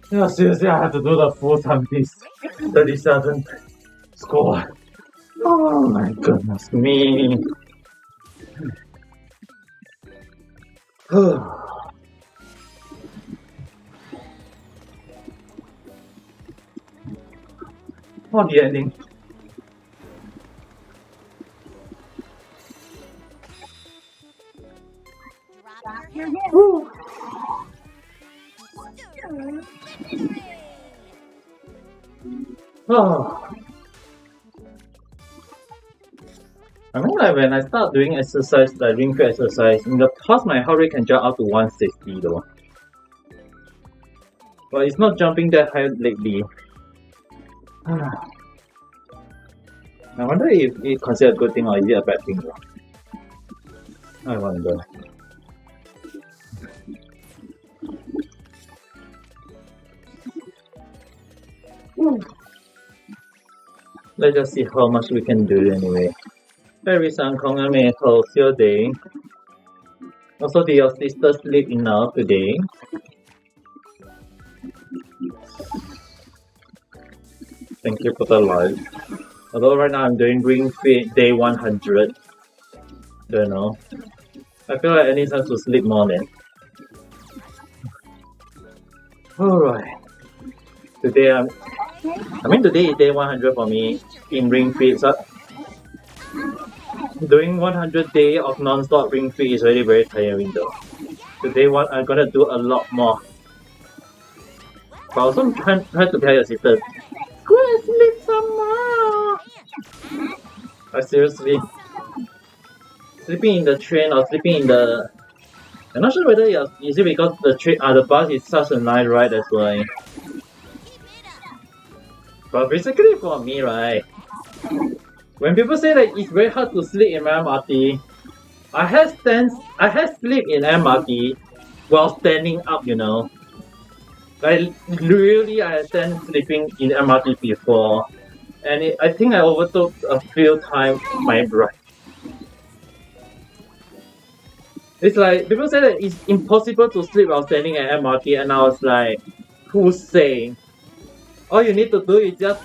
Yeah, seriously, I have to do the full time piece. 37 score. Oh my goodness me. What the ending? Drop your Your hip. hip. Oh. I mean, like when I start doing exercise, like ring fit exercise, in the past my heart rate can jump up to 160 though. But it's not jumping that high lately. I wonder if it's considered a good thing or is it a bad thing though. I wonder. Let's just see how much we can do anyway. Very Sankong and how's your day? Also, did your sister sleep enough today? Thank you for the live. Although right now I'm doing Ring Fit day 100. Don't know. I feel like I need time to sleep more then. Alright. Today today is day 100 for me in Ring Fit. So doing 100 days of non-stop Ring Fit is already very tiring though. Today I'm gonna do a lot more. But also try to tell your sister, go and sleep some more. Seriously, sleeping in the train or sleeping in the, I'm not sure whether is it because the bus is such a nice ride, that's why. But basically for me, right, when people say that it's very hard to sleep in MRT, I have sleep in MRT while standing up, you know. Like really, I had sleeping in MRT before, and I think I overtook a few times my ride. It's like people say that it's impossible to sleep while standing at MRT, and I was like, who's saying? All you need to do is just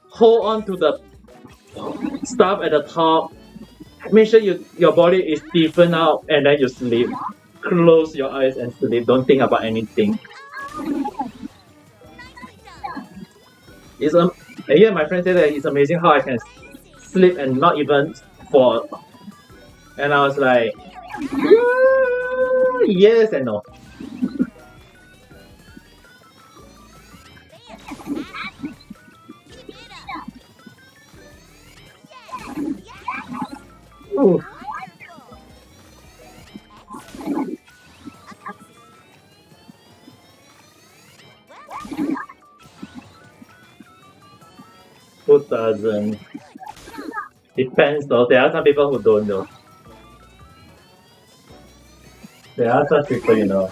hold on to the stuff at the top. Make sure your body is stiffened out, and then you sleep. Close your eyes and sleep. Don't think about anything. I hear my friend say that it's amazing how I can sleep and not even fall. And I was like, yeah, yes and no. Ooh. doesn't. Depends though. There are some people who don't though. There are such people, you know.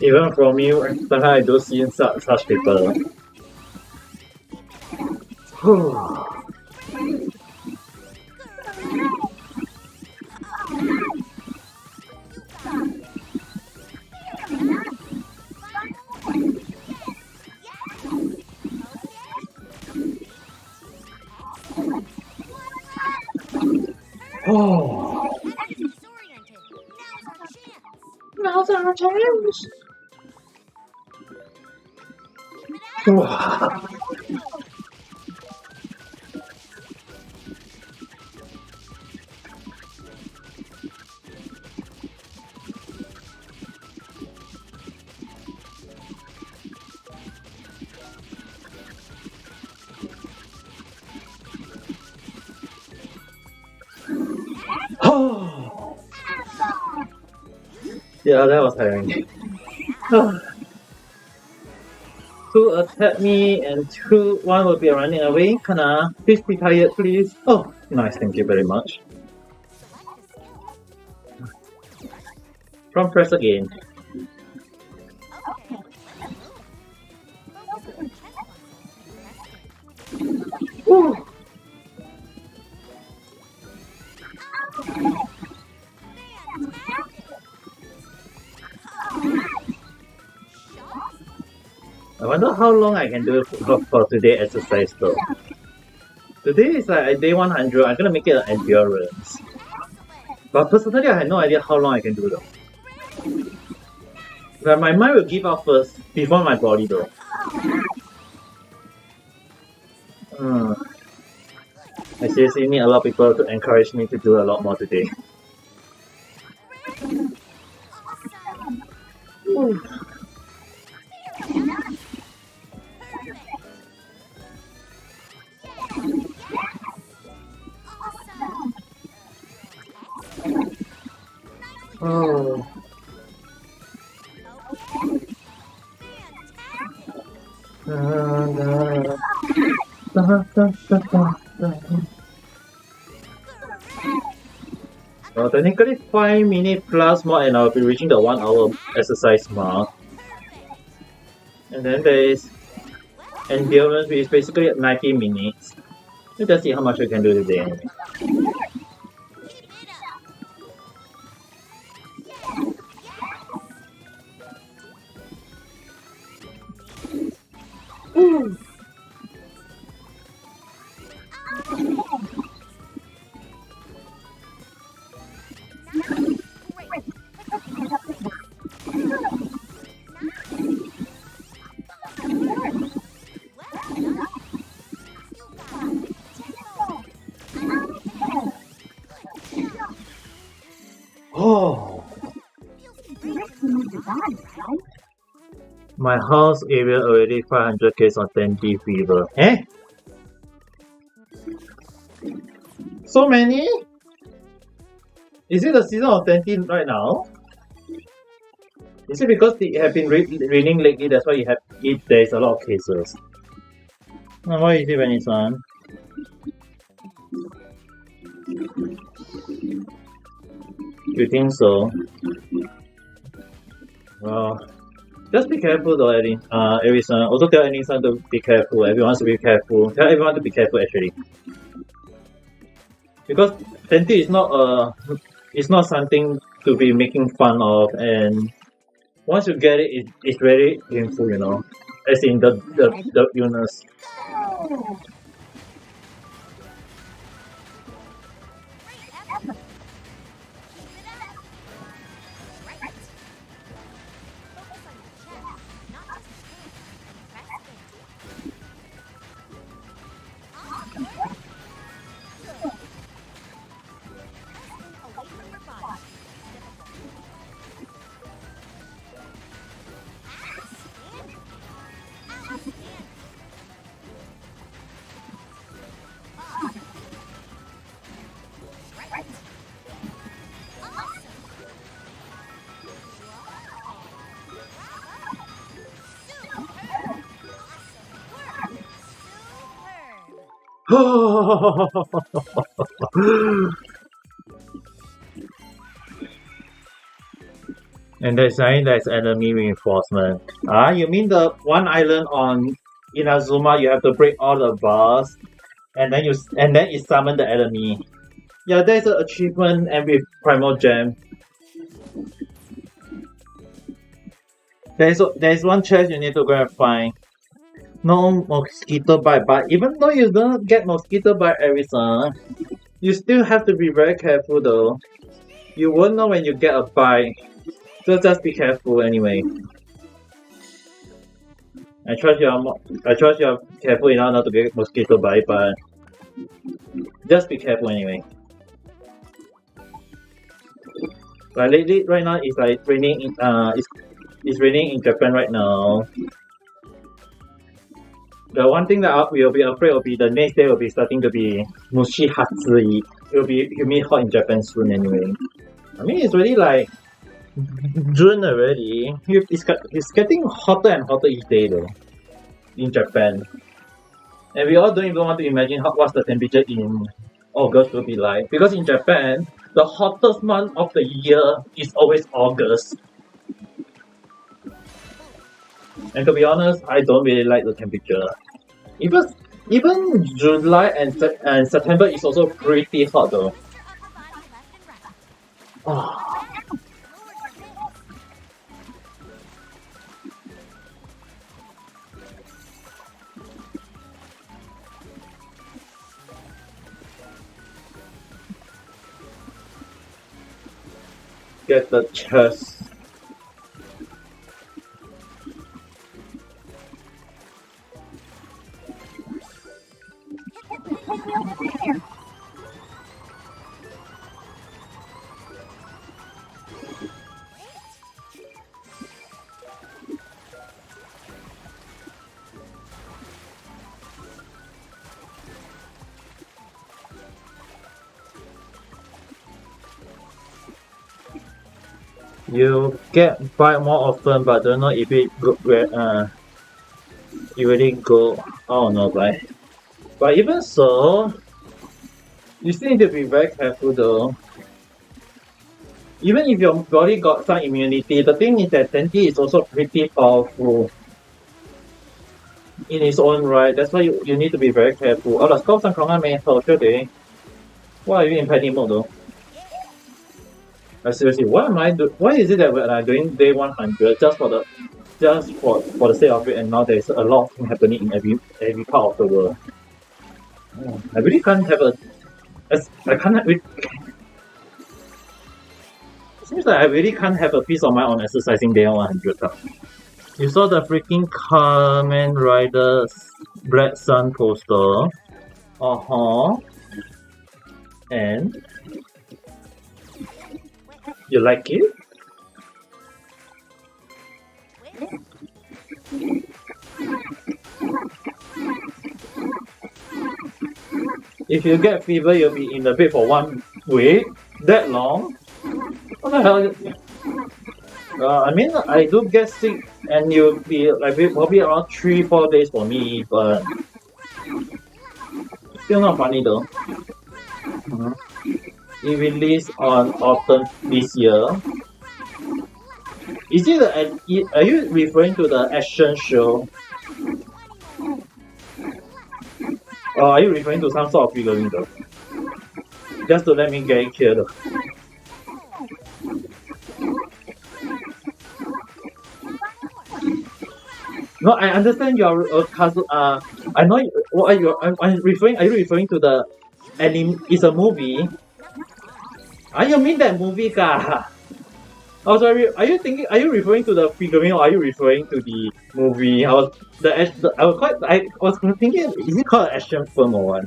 Even from me, sometimes I do see such people. Oh, Disoriented. Now's our chance. Now's our chance. Oh. Yeah, that was tiring. Two attack me and one will be running away. Kana, please be tired, please. Oh, nice, thank you very much. From press again. Woo. I wonder how long I can do it for today exercise though. Today is like day 100, I'm gonna make it an endurance. But personally I have no idea how long I can do though. But my mind will give up first, before my body though. I seriously need a lot of people to encourage me to do a lot more today. Oh. Well, technically 5 minutes plus more and I'll be reaching the 1 hour exercise mark. And then there is endurance, which is basically 90 minutes. Let's just see how much I can do today anyway. Oh, my house area already 500 case of dengue fever. Eh? So many? Is it the season of dengue right now? Is it because it have been raining lately, that's why there is a lot of cases? Now, why is it when it's on? You think so? Well, just be careful though, everyone. Also tell anyone to be careful. Everyone to be careful. Tell everyone to be careful actually. Because dengue is it's not something to be making fun of, and once you get it, it's very painful, you know. As in the illness. And they're saying there's enemy reinforcement. Ah, you mean the one island on Inazuma? You have to break all the bars, and then it summon the enemy. Yeah, there's an achievement and with Primal Gem. There's one chest you need to go and find. No mosquito bite, but even though you don't get mosquito bite every time, you still have to be very careful though. You won't know when you get a bite. So just be careful anyway. I trust you're careful enough not to get mosquito bite, but just be careful anyway. Like lately, right now it's like raining in it's raining in Japan right now. The one thing that I will be afraid will be the next day will be starting to be mushi hatsui. It will be humid hot in Japan soon anyway. I mean it's really like June already. It's getting hotter and hotter each day though in Japan. And we all don't even want to imagine what's the temperature in August will be like. Because in Japan, the hottest month of the year is always August. And to be honest, I don't really like the temperature. Even July and September is also pretty hot though. Oh. Get the chest. You get bite more often, but don't know if it you really go. Oh no, bite. But even so, you still need to be very careful though. Even if your body got some immunity, the thing is that Tenti is also pretty powerful in its own right. That's why you need to be very careful. Oh, let's go some Kongan May today. Why are you in panic mode though? Seriously, why is it that when I'm doing day 100 just for the sake of it, and now there's a lot of things happening in every part of the world? I really can't have it seems like I really can't have a peace of mind on exercising day 100. You saw the freaking Kamen Rider Black Sun poster. And you like it? If you get fever, you'll be in the bed for 1 week. That long? What the hell? I mean, I do get sick, and you'll be like probably around 3-4 days for me, but still not funny though. It released on autumn this year. Is it are you referring to the action show? Or are you referring to some sort of figurine though? Just to let me get it clear though. No, I understand your I know what are you. I'm referring. Are you referring to the anime? It's a movie. You mean that movie ka? Oh sorry. Are you referring to the figurine or are you referring to the movie? I was thinking. Is it called action film or what?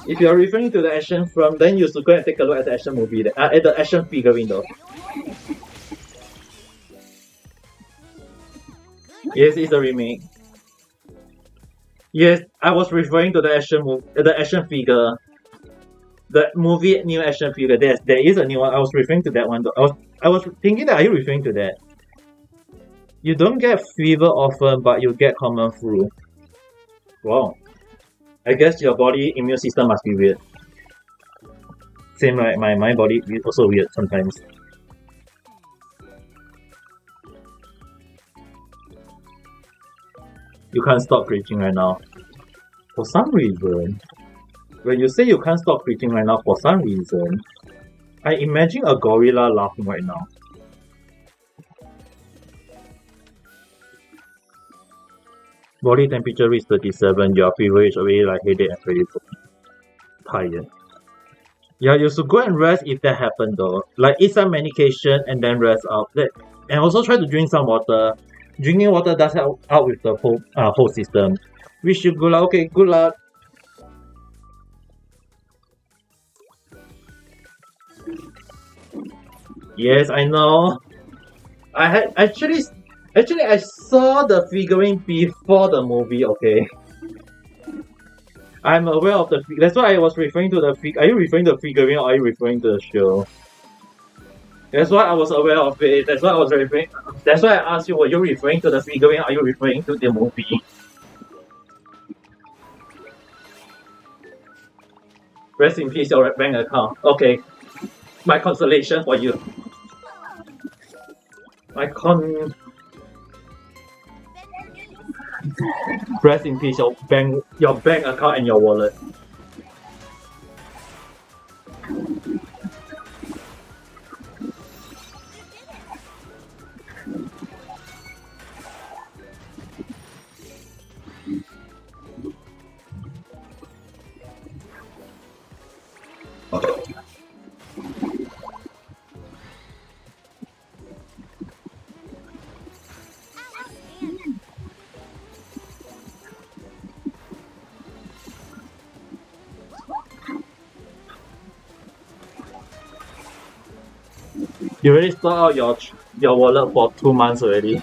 If you're referring to the action film, then you should go and take a look at the action movie. At the action figurine though. Yes, it's a remake. Yes, I was referring to the action figure. The movie new action figure. There is a new one. I was referring to that one though. I was thinking that are you referring to that? You don't get fever often, but you get common flu. Wow. I guess your body immune system must be weird. Same like my body is also weird sometimes. You can't stop preaching right now. For some reason, when you say you can't stop preaching right now, for some reason, I imagine a gorilla laughing right now. Body temperature is 37, your fever is already like headache and very tired. Yeah, you should go and rest if that happened though. Like eat some medication and then rest up. And also try to drink some water. Drinking water does help out with the whole system. Wish you good luck. Okay, good luck. Yes, I know. I had actually I saw the figurine before the movie. Okay. I'm aware of the. That's why I was referring to the fig. Are you referring to the figurine or are you referring to the show? That's why I was aware of it. That's why I was referring. That's why I asked you. Were you referring to the figurine? Or are you referring to the movie? Rest in peace, your bank account. Okay, my consolation for you. Rest in peace, your bank account and your wallet. You already stored out your wallet for 2 months already.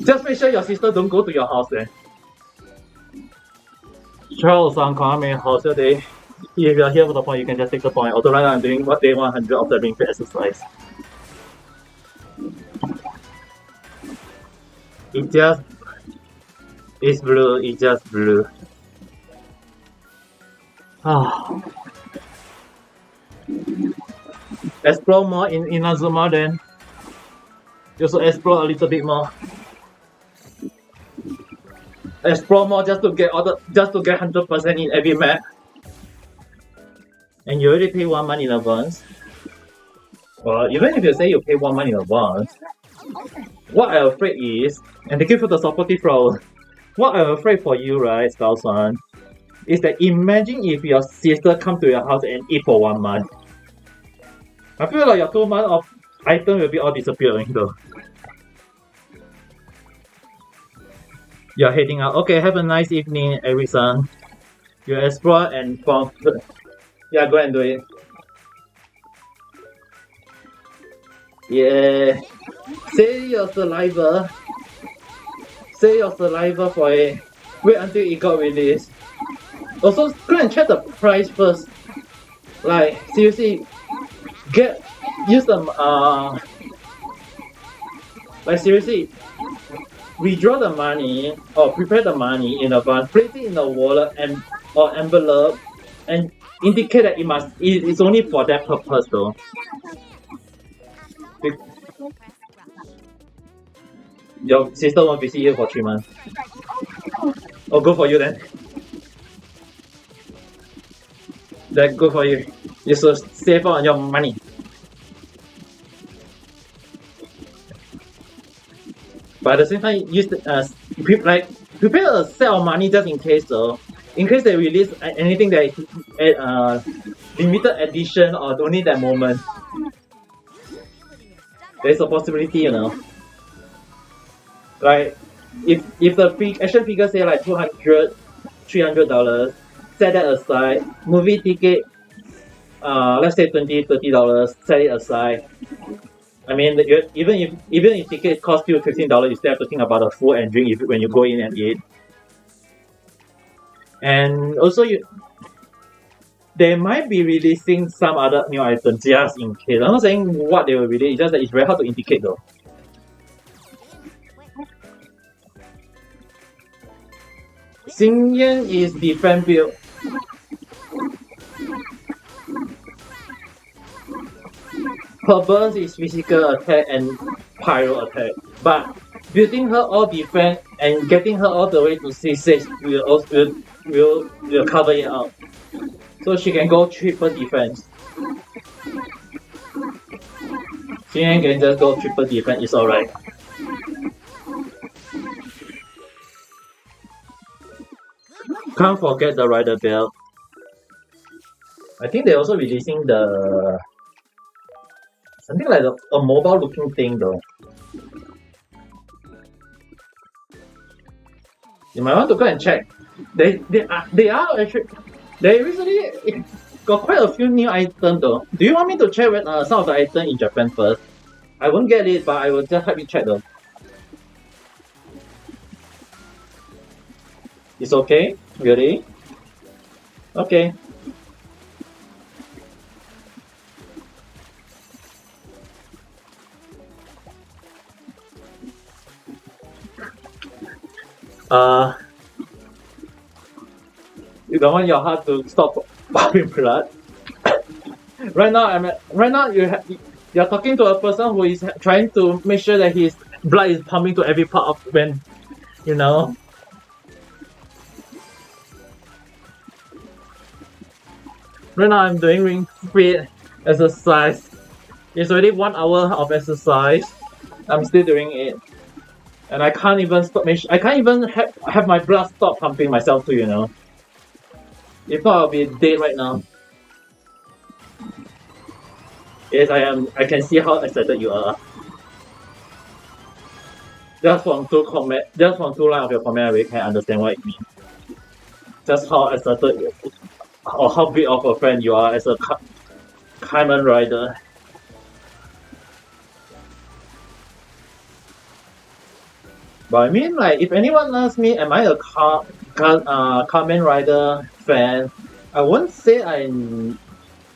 Just make sure your sister don't go to your house then. Charles on comment, how's your day? If you're here for the point, you can just take the point. Although right now I'm doing day 100 of the ring fit exercise. It's blue, it's just blue. Explore more in Inazuma then. You also explore a little bit more. Explore more just to get 100% in every map. And you already pay 1 month in advance. Well, even if you say you pay 1 month in advance, what I'm afraid is, and thank you for the supportive flower. What I'm afraid for you, right, Scoutson, is that imagine if your sister come to your house and eat for 1 month. I feel like your 2 months of item will be all disappearing though. You're heading out. Okay, have a nice evening, Erickson. You explore and found. Yeah, go and do it. Yeah. Save your saliva. Save your saliva for it. Wait until it got released. Also, go and check the price first. Like, seriously, use them, like seriously, withdraw the money or prepare the money in advance, place it in the wallet and or envelope and indicate that it's only for that purpose though. Your sister won't visit you for 3 months. Oh, good for you then. That's good for you. You should save on your money. But at the same time, use prepare a set of money just in case though. In case they release anything that is limited edition or only that moment. There's a possibility, you know. Like if the action figure say like $200, $300, set that aside. Movie ticket, let's say $20-$30, set it aside. I mean, even if tickets cost you $15, you still have to think about the food and drink when you go in and eat. And also they might be releasing some other new items just in case. I'm not saying what they will release, it's just that it's very hard to indicate though. Xingyan is defense build. Her burst is physical attack and pyro attack, but building her all defense and getting her all the way to C6 will cover it out. So she can go triple defense. Xingyan can just go triple defense, it's alright. Can't forget the rider belt. I think they're also releasing the something like a mobile looking thing though. You might want to go and check. They are actually they recently got quite a few new items though. Do you want me to check with some of the items in Japan first? I won't get it, but I will just help you check though. It's okay? Really? Okay. You don't want your heart to stop pumping blood. Right now you're talking to a person who is trying to make sure that his blood is pumping to every part of when, you know. Right now I'm doing ring fit exercise. It's already 1 hour of exercise. I'm still doing it. And I can't even stop. I can't even have my blood stop pumping myself too, you know. If not, I'll be dead right now. Yes, I am. I can see how excited you are. Just from two lines of your comment, I really can understand what it means. Just how excited or how big of a fan you are as a Kamen Rider. But I mean, like, if anyone asks me, am I a Kamen Rider fan? I won't say I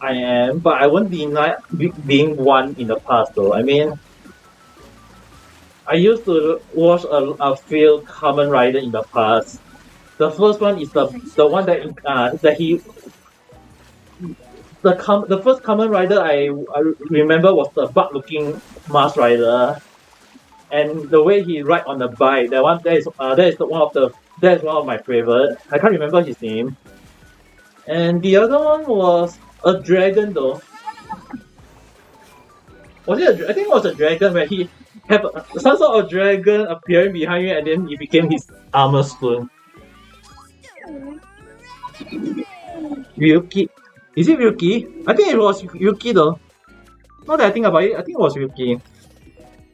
am, but I won't deny being one in the past though. I mean, I used to watch a few Kamen Rider in the past. The first one is the one that the first Kamen Rider I remember was the bug-looking Mars Rider. And the way he ride on the bike, that is one of my favorite. I can't remember his name. And the other one was a dragon though. Was it I think it was a dragon where he had some sort of dragon appearing behind you and then he became his armor spoon. Ryuki. Is it Ryuki? I think it was Ryuki though. Now that I think about it, I think it was Ryuki.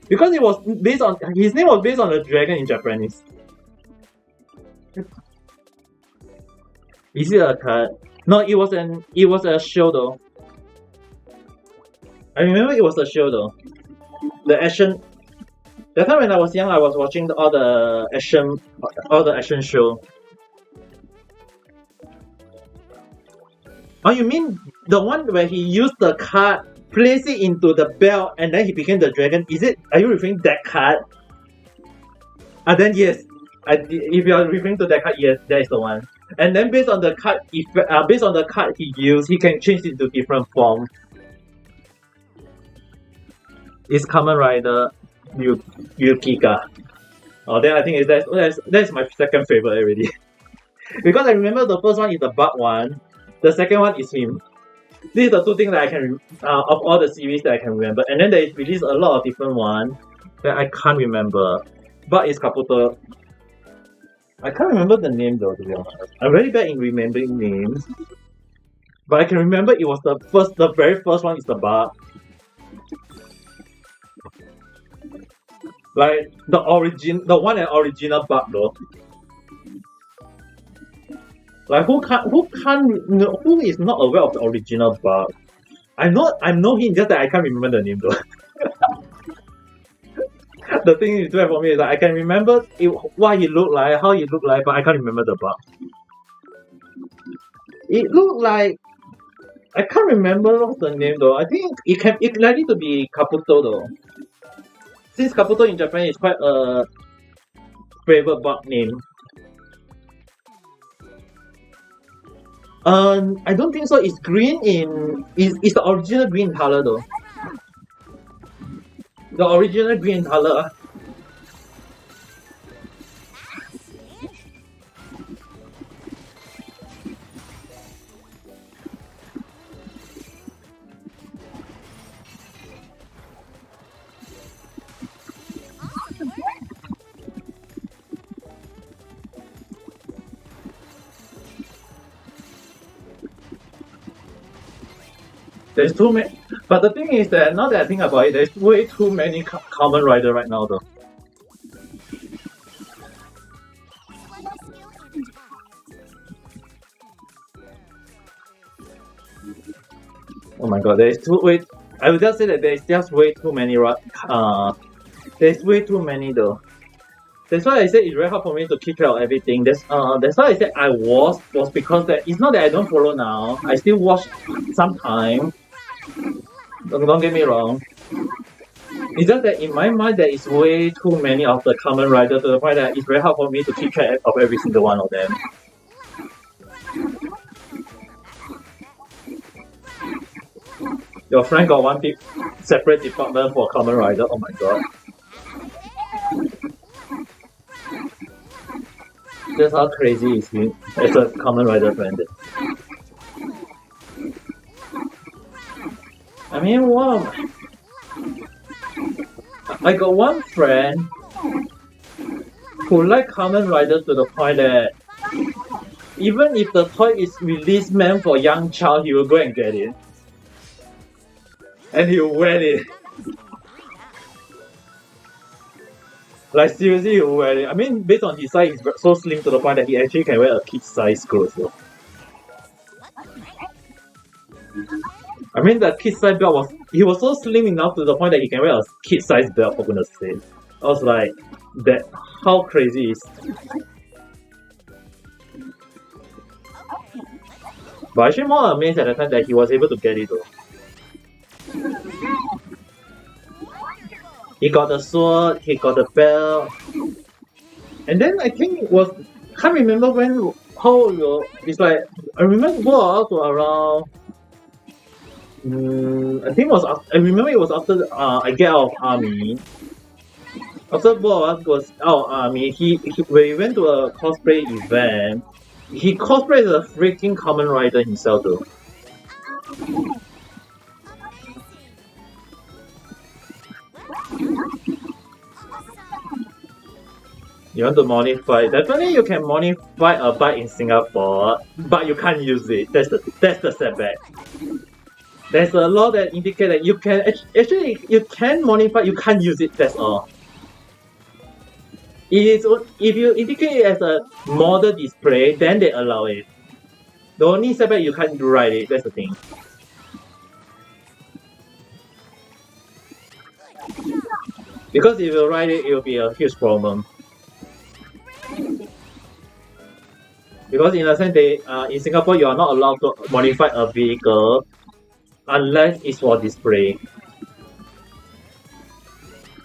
Because it was based on his name was based on a dragon in Japanese. Is it a card? No, it was a show though. I remember it was a show though. The action. That time when I was young, I was watching all the action show. Oh, you mean the one where he used the card, place it into the belt, and then he became the dragon? Are you referring to that card? Then yes. If you are referring to that card, yes, that is the one. And then based on the card, he used, he can change it to different forms. It's Kamen Rider Yukika. Oh, then I think that's my second favorite already. Because I remember the first one is the bug one. The second one is him. These are the two things that I can of all the series that I can remember. And then they released a lot of different ones that I can't remember. But it's Kabuto. I can't remember the name though, to be honest. I'm very bad in remembering names. But I can remember it was the very first one is the bug. Like the original bug though. Like who is not aware of the original bug? I know him, just that I can't remember the name though. The thing is for me is that I can remember what he looked like, how he looked like, but I can't remember the bug. It looked like I can't remember what's the name though. I think it likely to be Kabuto though. Since Kabuto in Japan is quite a favorite bug name. I don't think so. It's green in it's the original green color though. The original green color. There's too many, but the thing is that now that I think about it, there's way too many Kamen Rider right now though. Oh my god, there's too wait. I would just say that there's just way too many. There's way too many though. That's why I said it's very hard for me to keep track of everything. That's why I said I was because that it's not that I don't follow now. I still watch sometime. Don't get me wrong. It's just that in my mind there is way too many of the Kamen Rider to the point that it's very hard for me to keep track of every single one of them. Your friend got one separate department for Kamen Rider. Oh my god. That's how crazy is he as a Kamen Rider friend. I mean, wow. I got one friend who like Kamen Rider to the point that even if the toy is released meant for young child, he will go and get it. And he will wear it. Like seriously, he will wear it. I mean, based on his size, he's so slim to the point that he actually can wear a kid-size clothes though. I mean, the kid-size belt he was so slim enough to the point that he can wear a kid-size belt, for goodness sake. I was like, how crazy is. But actually more amazed at the time that he was able to get it though. He got the sword, he got the belt. And then I think it was, can't remember when, how it's like, I remember War was around, I think it was, I remember it was after I get out of army. After War was out of army, when he went to a cosplay event, he cosplayed as a freaking Kamen Rider himself though. You want to modify? Definitely you can modify a bike in Singapore, but you can't use it. That's the setback. There's a law that indicates that you can actually you can modify, you can't use it. That's all. It is if you indicate it as a model display, then they allow it. The only setback you can't ride it. That's the thing. Because if you ride it, it will be a huge problem. Because in a sense, in Singapore, you are not allowed to modify a vehicle unless it's for display.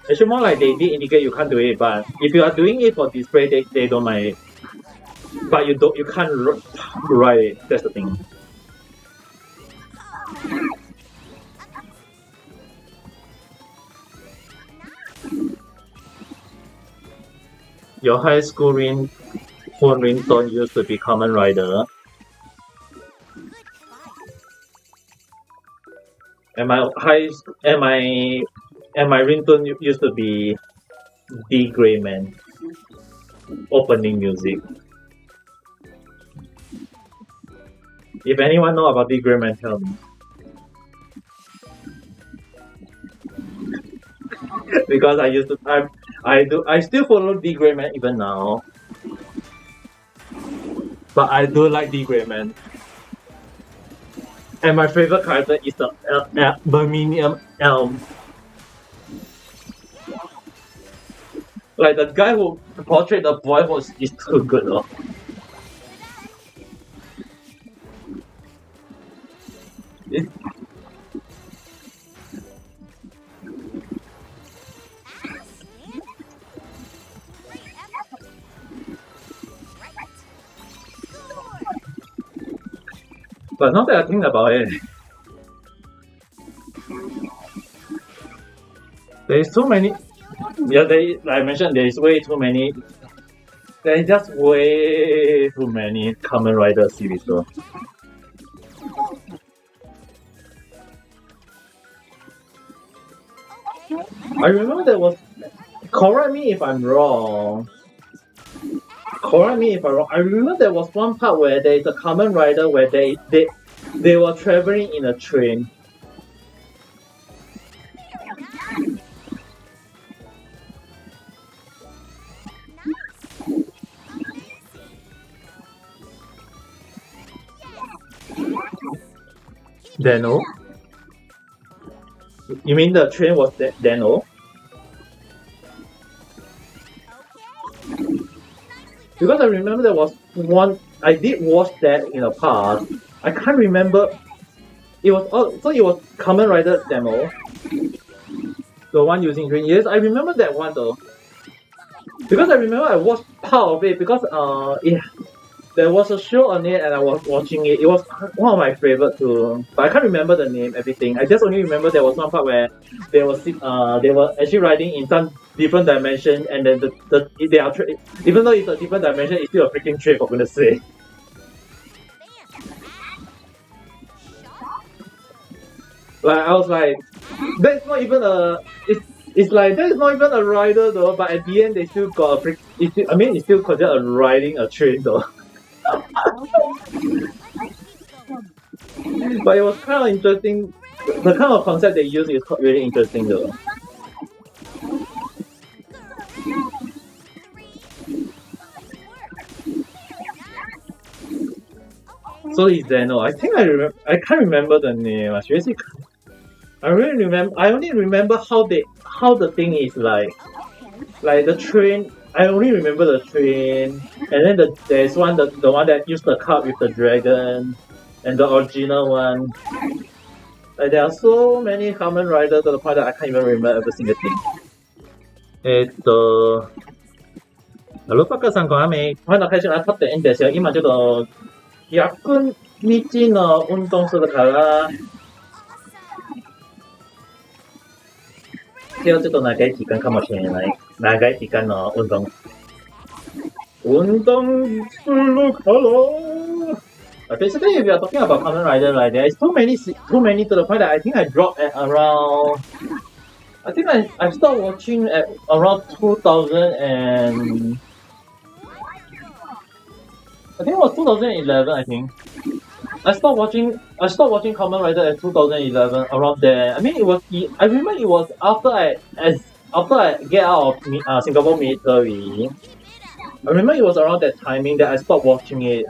Actually, more like they did indicate you can't do it, but if you are doing it for display, they don't mind it. But you can't ride it. That's the thing. Your high school phone ringtone used to be Kamen Rider. And my ringtone used to be D Grey Man opening music. If anyone know about D Grey Man, tell me. Because I used to I still follow D Grey Man even now. But I do like D Grey Man. And my favorite character is the Birmingham Elm. Like the guy who portrayed the boy is too good though. But now that I think about it, there's so many. Yeah, like I mentioned, there's way too many. There's just way too many Kamen Rider series though. I remember there was. Correct me if I'm wrong. Correct me if I'm wrong. I remember there was one part where there is a Kamen Rider where they were traveling in a train. Deno? You mean the train was Deno? Because I remember there was one, I did watch that in the past. I can't remember. It was so it was Kamen Rider demo. The one using train. Yes, I remember that one though. Because I remember I watched part of it because there was a show on it and I was watching it. It was one of my favorite too. But I can't remember the name, everything. I just only remember there was one part where they were actually riding in some different dimension and then they are even though it's a different dimension, it's still a freaking train for goodness sake. Like I was like, that's not even a it's like that is not even a rider though, but at the end they still got a freak it's still considered riding a train though. But it was kind of interesting. The kind of concept they use is really interesting though. So it's Zeno. I think I can't remember the name. I seriously can't. I really remember. I only remember how the thing is like the train. I only remember the train, and then there's one the one that used the card with the dragon, and the original one. Like there are so many Kamen Rider to the point that I can't even remember every single thing. ルパカさんこの雨、まだ会社が立っていいんですよ。今ちょっと100日の運動するから、今日ちょっと長い時間かもしれない。長い時間の運動。運動するから。Basically, if you are talking about Kamen Rider, like there is too many to the point that I think I dropped at around. I think I stopped watching at around 2000 and I think it was 2011. I think I stopped watching Kamen Rider at 2011 around there. I mean, I remember it was after I get out of Singapore military. I remember it was around that timing that I stopped watching it.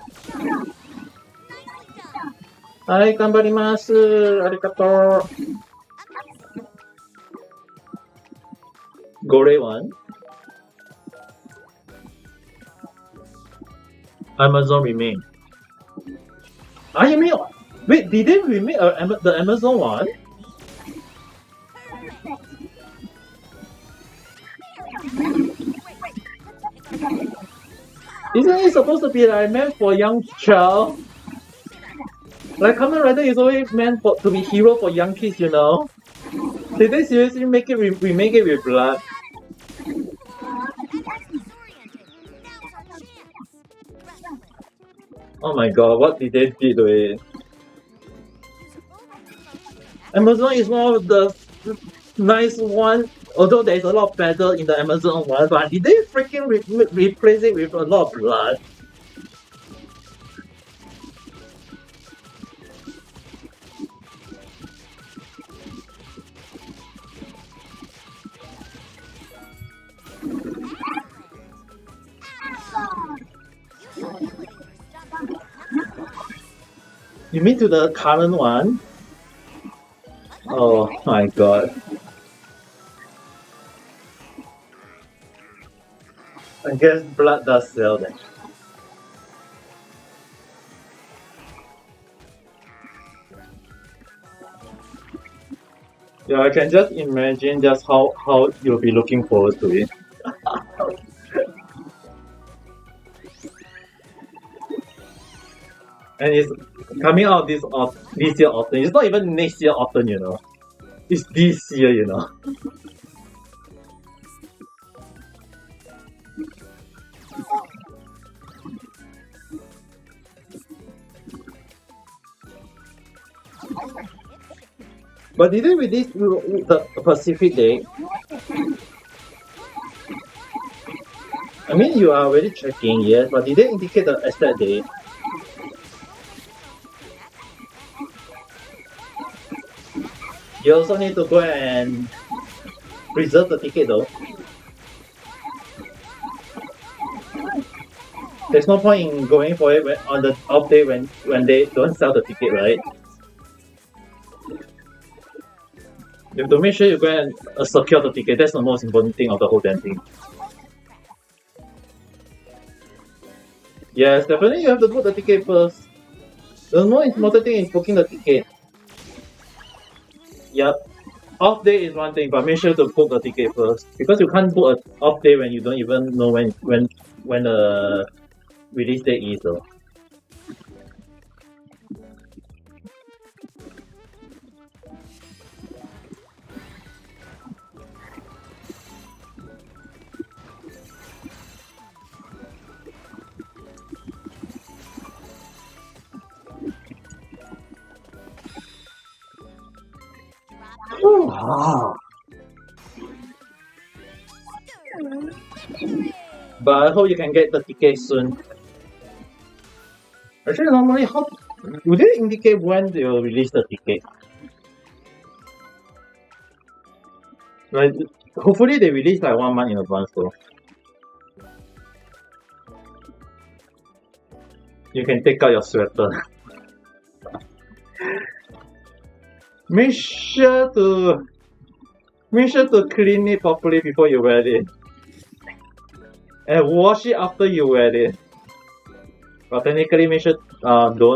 はい、頑張ります。ありがとう。Gore one. Amazon remake. You mean wait? Did they remake the Amazon one? Isn't it supposed to be like meant for young child? Like Kamen Rider is always meant to be hero for young kids, you know. Did they seriously make it remake it with blood? Oh my god, what did they do to it? Amazon is one of the nice one, although there's a lot better in the Amazon one, but did they freaking replace it with a lot of blood? You mean to the current one? Oh my god. I guess blood does sell then. Yeah, I can just imagine just how you'll be looking forward to it. And coming out this year autumn. It's not even next year autumn, you know. It's this year, you know. But did they release the Pacific Day? I mean, you are already checking, yes, but did they indicate the exact date? You also need to go and reserve the ticket though. There's no point in going for it on the off day when they don't sell the ticket, right? You have to make sure you go and secure the ticket. That's the most important thing of the whole damn thing. Yes, definitely you have to book the ticket first. The most important thing is booking the ticket. Yep. Off day is one thing, but make sure to book the ticket first. Because you can't book an off day when you don't even know when the release date is though. Ah. But I hope you can get the ticket soon. Actually, normally, how would they indicate when they will release the ticket? Like, hopefully they release like 1 month in advance though. You can take out your sweater. Make sure to clean it properly before you wear it. And wash it after you wear it. But technically make sure to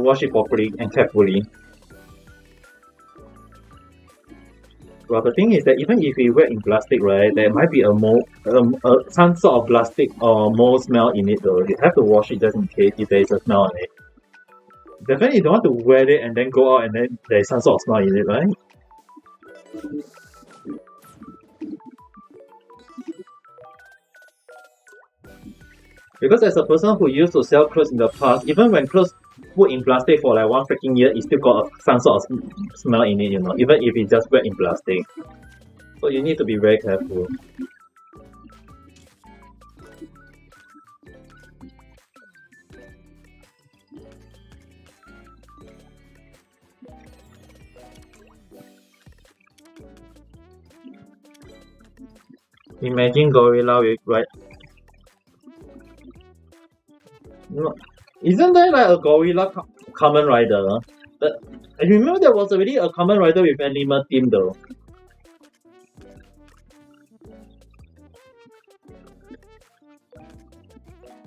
wash it properly and carefully. But the thing is that even if you wear in plastic, right, there might be some sort of plastic or mold smell in it though. You have to wash it just in case if there is a smell on it. Definitely you don't want to wear it and then go out and then there is some sort of smell in it, right? Because as a person who used to sell clothes in the past, even when clothes put in plastic for like 1 freaking year, it still got some sort of smell in it, you know, even if it's just wet in plastic. So you need to be very careful. Imagine gorilla with right. No, isn't there like a gorilla Kamen Rider? I remember there was already a Kamen Rider with animal theme though.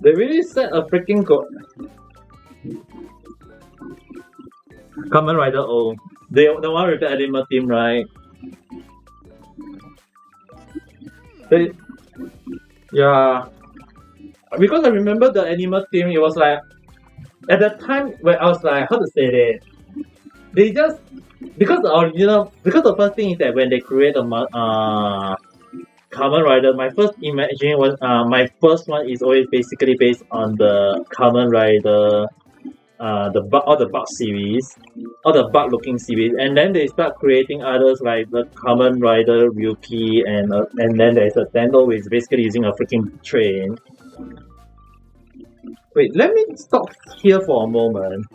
They really set a freaking Kamen Rider. Oh, the one with the animal theme, right? Yeah, because I remember the animal theme. It was like at that time when I was like, how to say that? They just because the first thing is that when they create a Kamen Rider, my first imagining was my first one is always basically based on the Kamen Rider, all the bug series, all the bug looking series, and then they start creating others like the Kamen Rider Ryuki, and then there's a Dendo which is basically using a freaking train. Wait, let me stop here for a moment.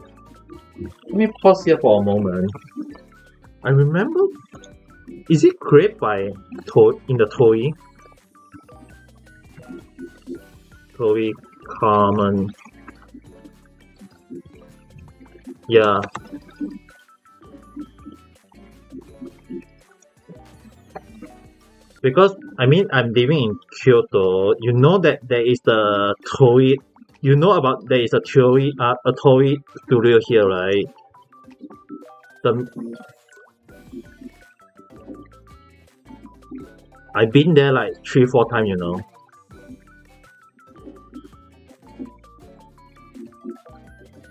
Let me pause here for a moment. I remember, is it created by in the Toei? Toei Kamen. Yeah. Because I mean I'm living in Kyoto, you know that there is the Toei. You know about there is a Toei studio here, right? I've been there like 3-4 times, you know.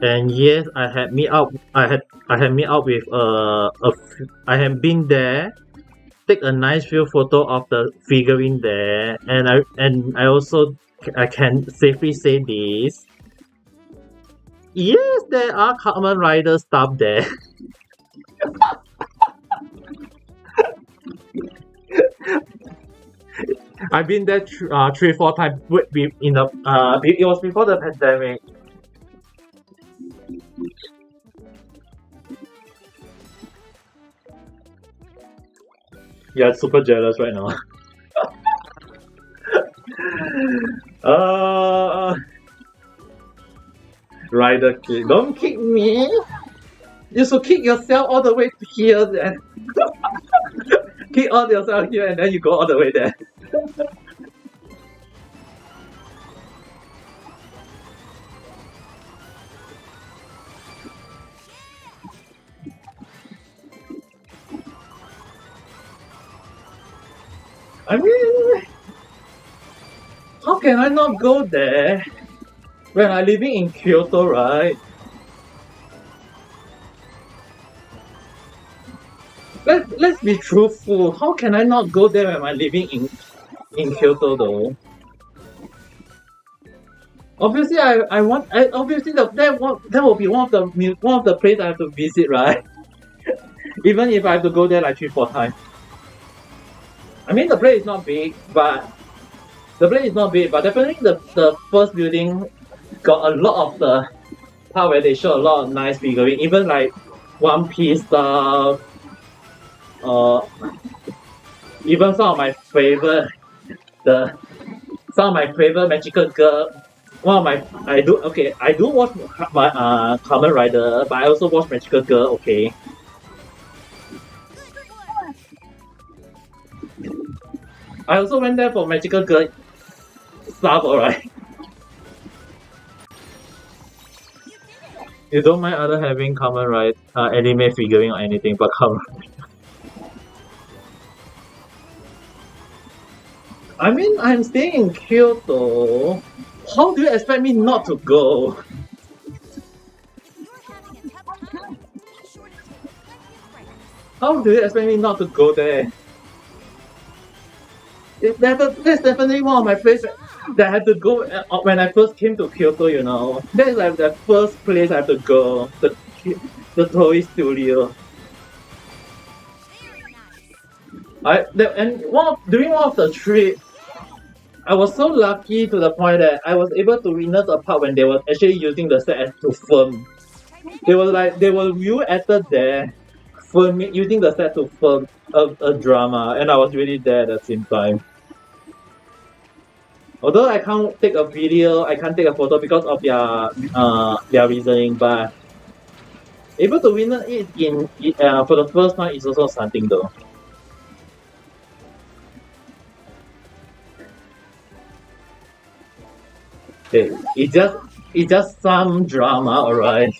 And yes, I had meet up. I had meet up with I had been there, take a nice few photo of the figurine there, and I also I can safely say this. Yes, there are Kamen Rider stuff there. I've been there 3-4 times in the it was before the pandemic. Yeah, super jealous right now. Rider kick. Don't kick me! You should kick yourself all the way to here then. Kick all yourself here and then you go all the way there. I mean, how can I not go there when I'm living in Kyoto, right? Let's be truthful. How can I not go there when I'm living in Kyoto though? Obviously, obviously that will be one of the places I have to visit, right? Even if I have to go there like 3-4 times. I mean, the place is not big, but definitely the first building got a lot of the part where they show a lot of nice figurine, even like One Piece stuff. Even some of my favorite magical girl. I do watch my Kamen Rider, but I also watch Magical Girl. Okay. I also went there for Magical Girl stuff, alright. You don't mind other having Kamen Rider anime figurine or anything, but Kamen Rider. I mean, I'm staying in Kyoto. How do you expect me not to go? How do you expect me not to go there? That's definitely one of my places that I had to go when I first came to Kyoto, you know. That's like the first place I have to go, the Toei Studio. During one of the trips, I was so lucky to the point that I was able to witness a part when they were actually using the set to film. There were real actors there filming, using the set to film a drama, and I was really there at the same time. Although I can't take a video, I can't take a photo because of their reasoning, but able to witness it for the first time is also something though. It's just some drama, alright.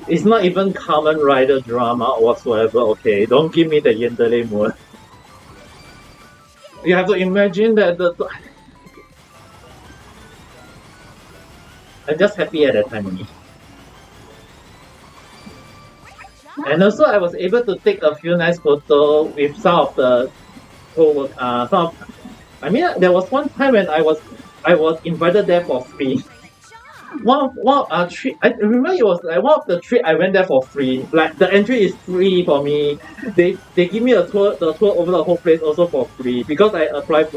It's not even Kamen Rider drama whatsoever. Okay, don't give me the Yandere mood. You have to imagine that I'm just happy at that time only. And also, I was able to take a few nice photos with some of the I mean, there was one time when I was invited there for free. I remember it was like one of the trip I went there for free. Like the entry is free for me. They give me the tour over the whole place also for free because I applied.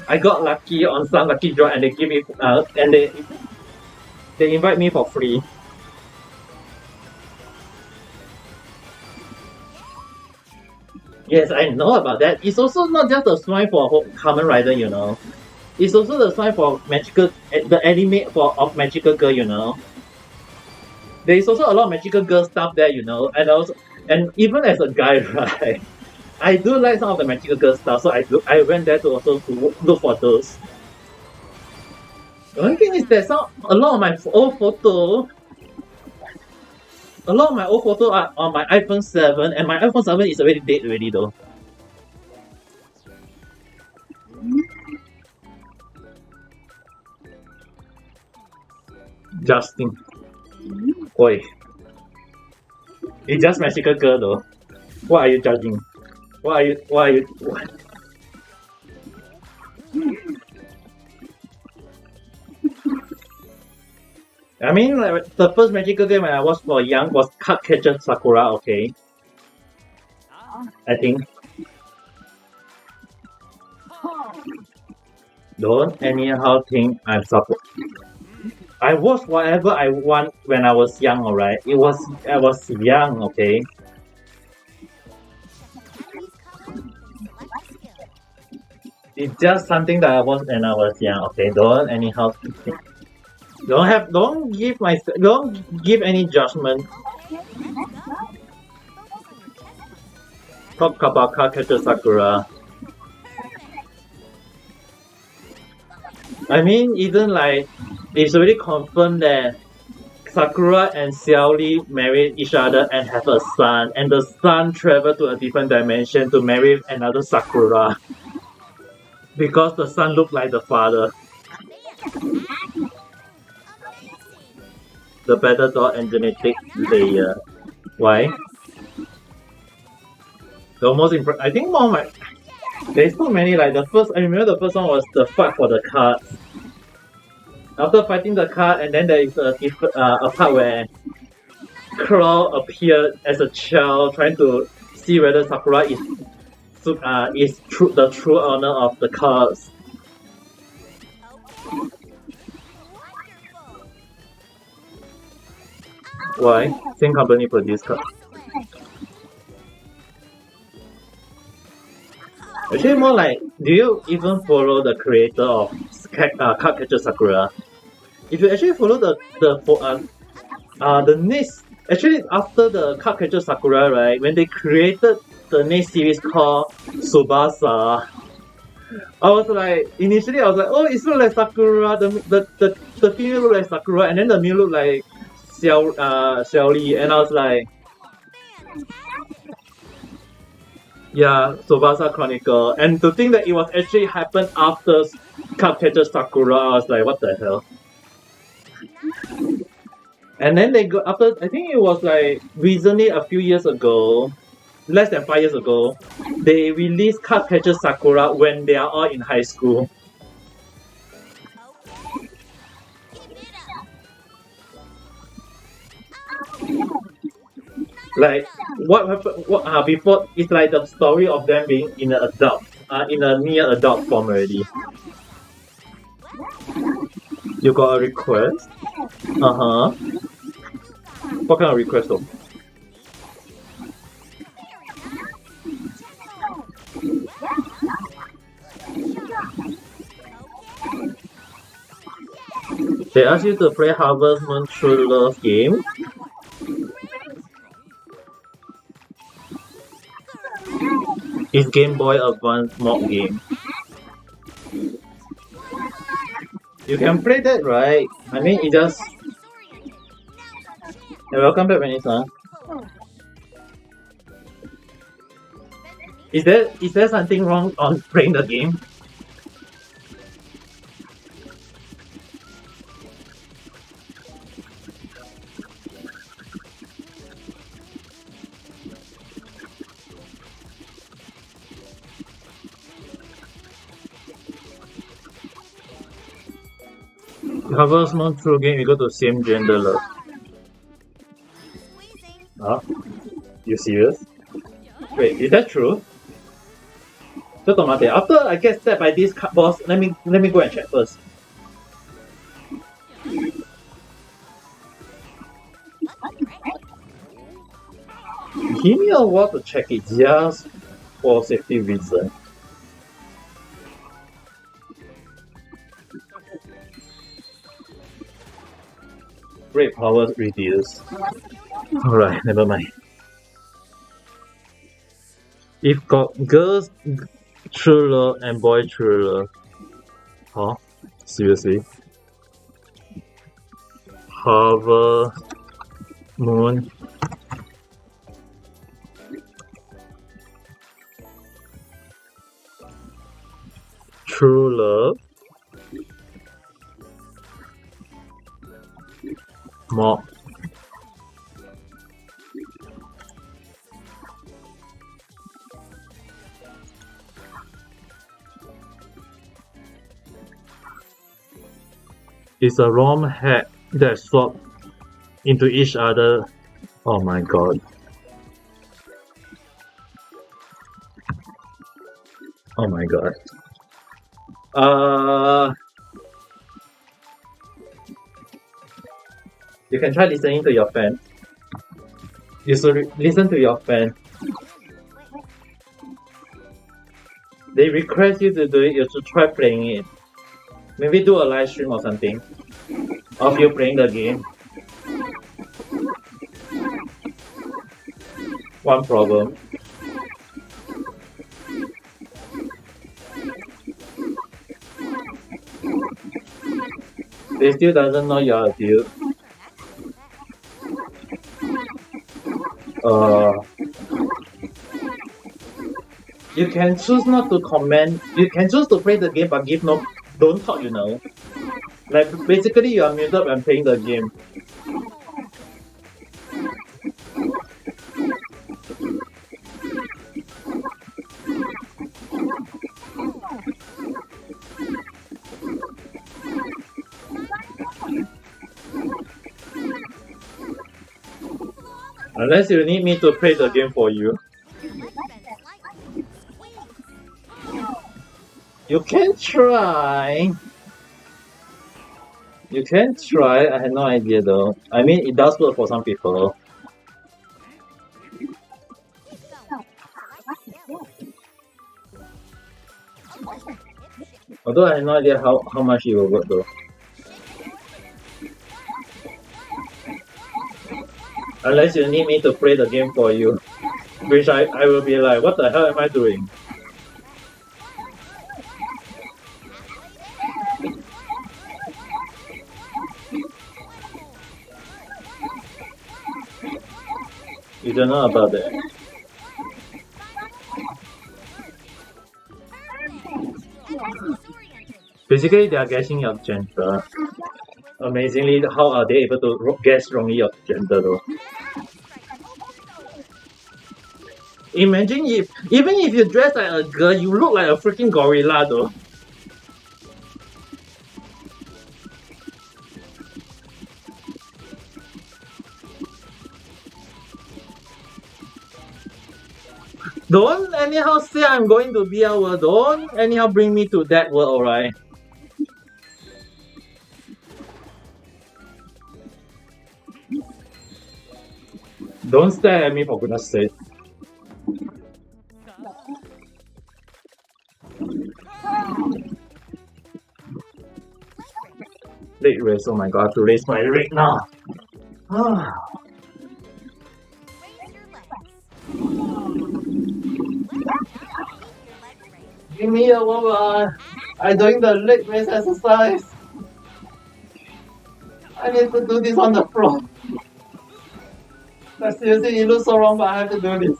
I got lucky on some lucky draw and they give me and they invite me for free. Yes, I know about that. It's also not just a sign for Kamen Rider, you know. It's also the sign for the anime of Magical Girl, you know. There is also a lot of Magical Girl stuff there, you know, and even as a guy, right, I do like some of the Magical Girl stuff, so I went there to look for those. The only thing is that a lot of my old photos are on my iPhone 7, and my iPhone 7 is already dead already though. Justin. Oi. It's just magical girl though. What are you judging? What are you what? I mean, like, the first magical girl when I was for young was Cardcaptor Sakura, okay? I think. Don't anyhow think I'm support. I watched whatever I want when I was young, alright? I was young, okay? It's just something that I watched when I was young, okay? Don't anyhow think. Don't give any judgment. Talk about Cardcaptor Sakura. I mean, even like, it's already confirmed that Sakura and Xiao Li married each other and have a son, and the son traveled to a different dimension to marry another Sakura. Because the son looked like the father. The better dog and genetic layer. Why? The most I think more like there's so many like the first I remember the first one was the fight for the cards. After fighting the card and then there is a part where Claw appeared as a child trying to see whether Sakura is the true owner of the cards. Why? Same company produced cards. Actually, more like, do you even follow the creator of Cardcaptor Sakura? If you actually follow the next, actually after the Cardcaptor Sakura, right, when they created the next series called Tsubasa, I was like, initially I was like, oh, it looks like Sakura, the female look like Sakura, and then the male look like Xiao Li, and I was like, yeah, Tsubasa Chronicle. And to think that it was actually happened after Cardcaptor Sakura, I was like, what the hell? And then they go after, I think it was like recently a few years ago, less than 5 years ago, they released Cardcaptor Sakura when they are all in high school. Like what happened? Before it's like the story of them being in an adult, in a near adult form already. You got a request? What kind of request though? They asked you to play Harvest Moon True Love game. It's Game Boy Advance mod game. You can play that, right? I mean, it just. Hey, welcome back, Vanessa. Is there something wrong on playing the game? Harvest Moon True game, you go to same gender love. Huh? You serious? Wait, is that true? After I get stabbed by this boss, let me go and check first. Give me a while to check it just for safety reason. Great power reduced. Alright, never mind. If got girls true love and boy true love. Huh? Seriously? Harvest Moon. True love. Mod. is a ROM hack that swap into each other. Oh my god. Oh my god. You can try listening to your fan. You should listen to your fan. They request you to do it, you should try playing it. Maybe do a live stream or something of you playing the game. One problem. They still doesn't know you're a dude. You can choose not to comment. You can choose to play the game, but don't talk. You know, like basically you are muted when playing the game. Unless you need me to play the game for you. You can try. You can try. I had no idea though. I mean, it does work for some people. Although I had no idea how much it will work though. Unless you need me to play the game for you. Which I will be like, what the hell am I doing? You don't know about that. Basically, they are guessing your gender. Amazingly, how are they able to guess wrongly your gender though? Imagine even if you dress like a girl, you look like a freaking gorilla though. Don't anyhow say I'm going to be a world. Don't anyhow bring me to that world, alright? Don't stare at me for goodness sake. Leg raise, oh my god, I have to raise my leg now. Give me a moment. I'm doing the leg raise exercise. I need to do this on the floor. But seriously, it looks so wrong, but I have to do this.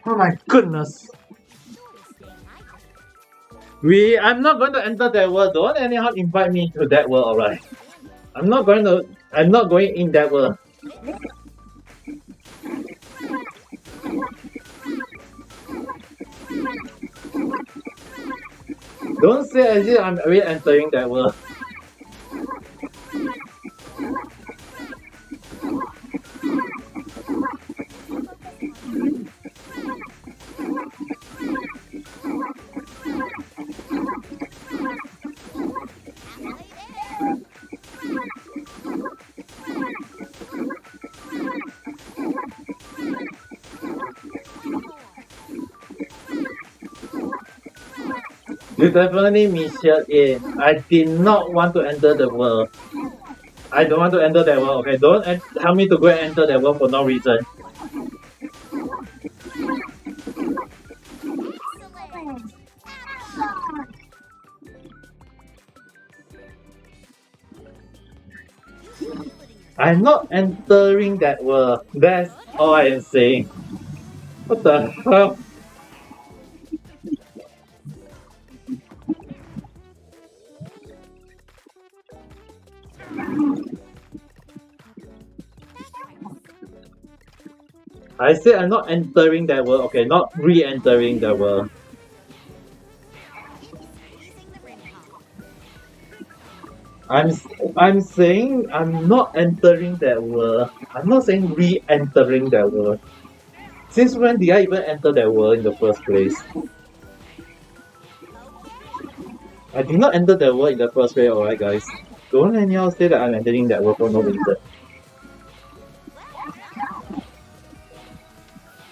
Oh my goodness. I'm not going to enter that world. Don't anyhow invite me to that world, alright? I'm not going in that world. Don't say as if I'm really entering that world. You definitely misheard it. I did not want to enter the world. I don't want to enter that world, okay? Don't tell me to go and enter that world for no reason. I'm not entering that world. That's all I am saying. What the hell? I said I'm not entering that world, okay, not re-entering that world. Using the ring pop. I'm saying I'm not entering that world. I'm not saying re-entering that world. Since when did I even enter that world in the first place? I did not enter that world in the first place, alright guys. Don't anyhow say that I'm entering that world for no reason.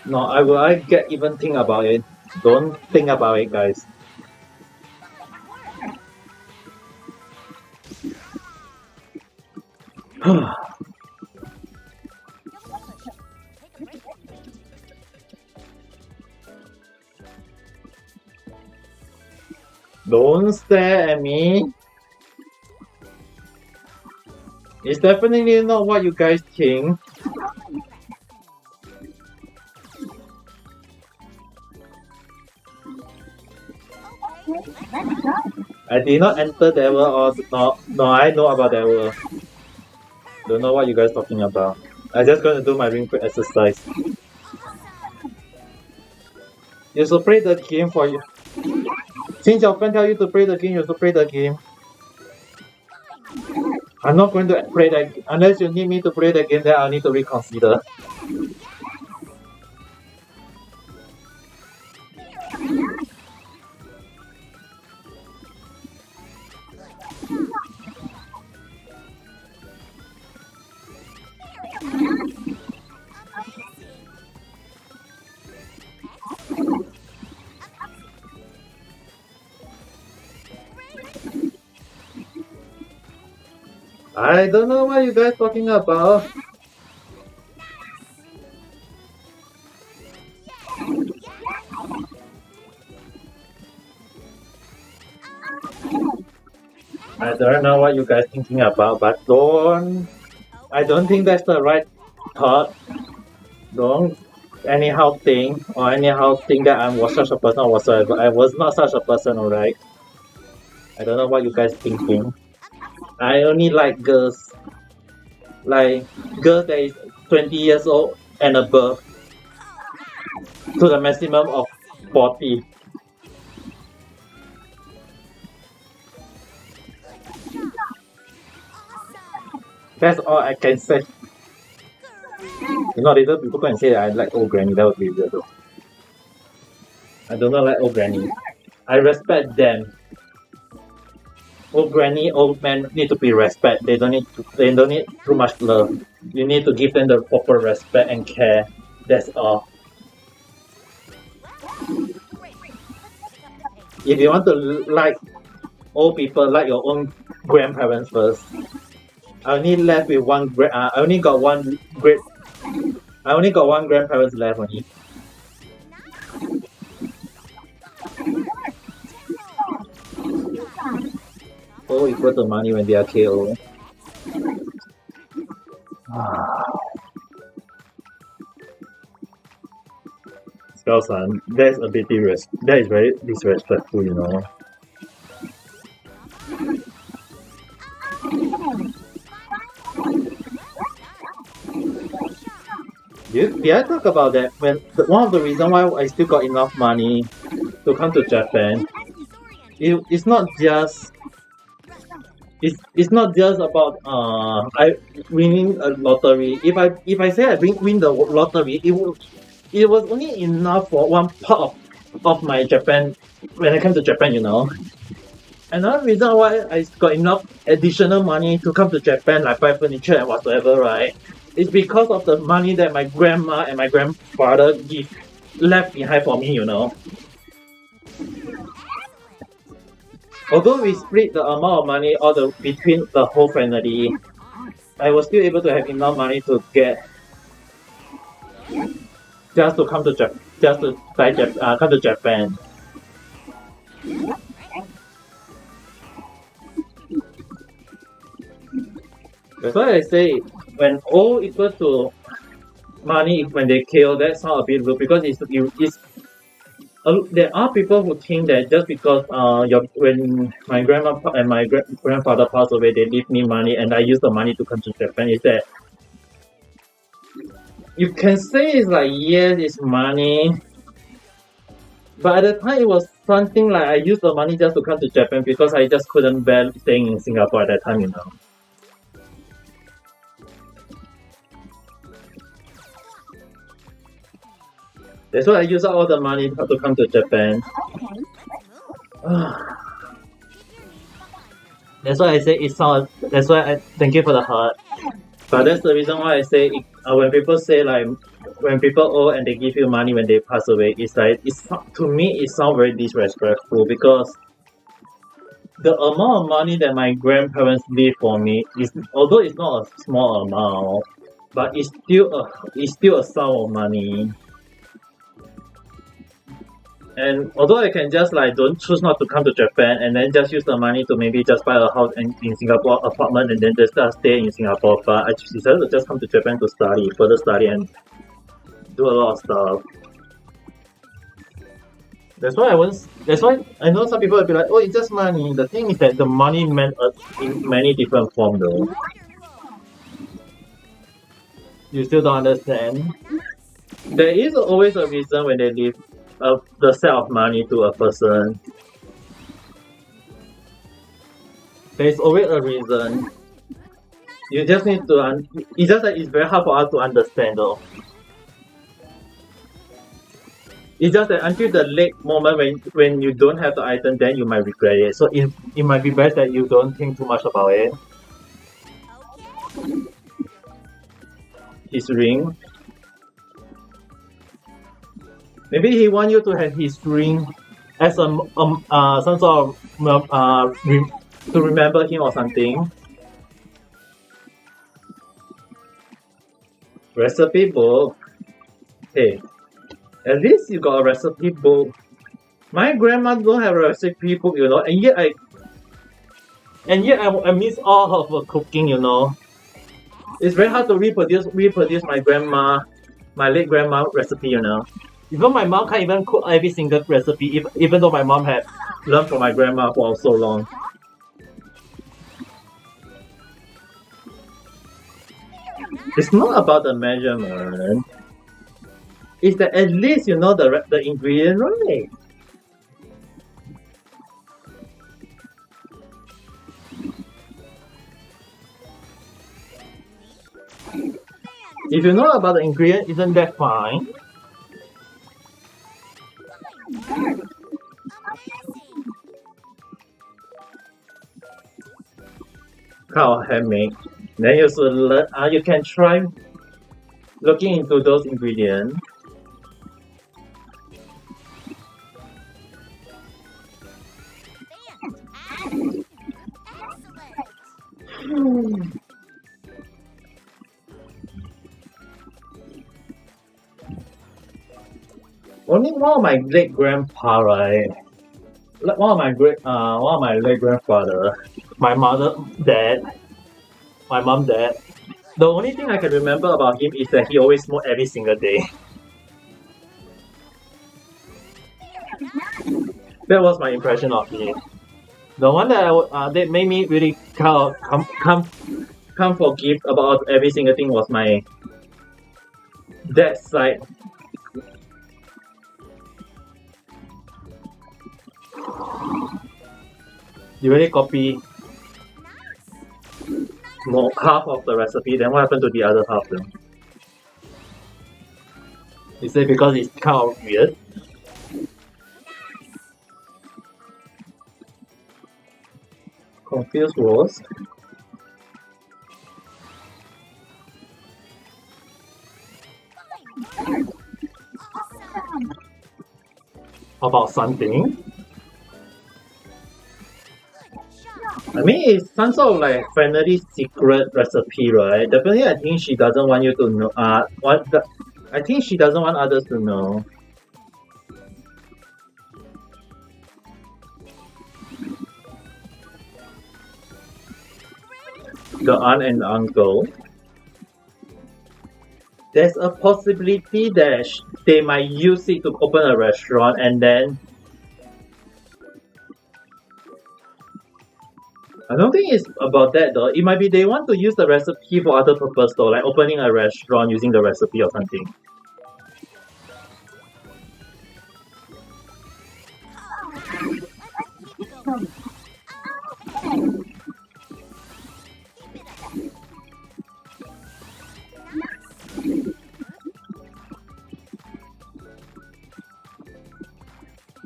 No, I get even think about it. Don't think about it, guys. Don't stare at me. It's definitely not what you guys think. I did not enter that world or no, I know about that world. Don't know what you guys talking about. I just gonna do my ring fit exercise. You should play the game for you. Since your friend tell you to play the game, you should play the game. I'm not going to play that unless you need me to play the game. Then I'll need to reconsider. I don't know what you guys talking about. I don't know what you guys thinking about, but I don't think that's the right thought. Don't anyhow think or anyhow think that I was such a person or whatsoever. I was not such a person, alright? I don't know what you guys thinking. I only like girls. Like girls that is 20 years old and above. To the maximum of 40. That's all I can say. You know, later people go and say that I like old granny. That would be weird though. I do not like old granny. I respect them. Old granny, old man need to be respect. They don't need too much love. You need to give them the proper respect and care. That's all. If you want to like old people, like your own grandparents first. I only left with one. I only got one grandparents left only. Oh, equal to money when they are KO. Spell-son, that's a bit that is very disrespectful, you know. Did I talk about that? When one of the reasons why I still got enough money to come to Japan, it's not just about I winning a lottery. If I say I win the lottery, it was only enough for one part of my Japan when I came to Japan, you know. Another reason why I got enough additional money to come to Japan, like buy furniture and whatsoever, right? It's because of the money that my grandma and my grandfather left behind for me, you know. Although we split the amount of money between the whole family, I was still able to have enough money to get just to come to come to Japan. That's why I say when O equals to money when they kill. That sounds a bit rude because there are people who think that just because when my grandma and my grandfather passed away, they leave me money and I use the money to come to Japan. Is that you can say it's like yes, it's money, but at the time it was something like I used the money just to come to Japan because I just couldn't bear staying in Singapore at that time, you know. That's why I use all the money to come to Japan. That's why I say it sounds. That's why I thank you for the heart. But that's the reason why I say when people say like when people owe and they give you money when they pass away, it's like to me it sounds very disrespectful because the amount of money that my grandparents leave for me is although it's not a small amount, but it's still a sum of money. And although I can just like don't choose not to come to Japan and then just use the money to maybe just buy a house in Singapore apartment and then just stay in Singapore, but I decided to just come to Japan to further study and do a lot of stuff. That's why I know some people will be like, oh, it's just money. The thing is that the money meant in many different forms though. You still don't understand? There is always a reason when they leave the set of money to a person. There's always a reason. You just need to it's just that it's very hard for us to understand though. It's just that until the late moment when you don't have the item, then you might regret it. So it might be best that you don't think too much about it. His ring. Maybe he want you to have his ring as some sort of to remember him or something. Recipe book. Hey, at least you got a recipe book. My grandma don't have a recipe book, you know, and yet I miss all of her cooking, you know. It's very hard to reproduce my late grandma recipe, you know. Even my mom can't even cook every single recipe, even though my mom had learned from my grandma for so long. It's not about the measurement. It's that at least you know the ingredient, right? If you know about the ingredient, isn't that fine? Kind of handmade. Then you should learn. You can try looking into those ingredients. Only one of my late grandpa, right? One of my late grandfather, my mom, dad. The only thing I can remember about him is that he always smoked every single day. That was my impression of him. The one that made me really come forgive about every single thing was my dad's side. You really copy half of the recipe, then what happened to the other half then? You say because it's kind of weird? Confused was? About something? I mean, it's some sort of like family secret recipe, right? Definitely, I think she doesn't want you to know. I think she doesn't want others to know. The aunt and uncle. there's a possibility that they might use it to open a restaurant and then I don't think it's about that though. It might be they want to use the recipe for other purpose though, like opening a restaurant using the recipe or something.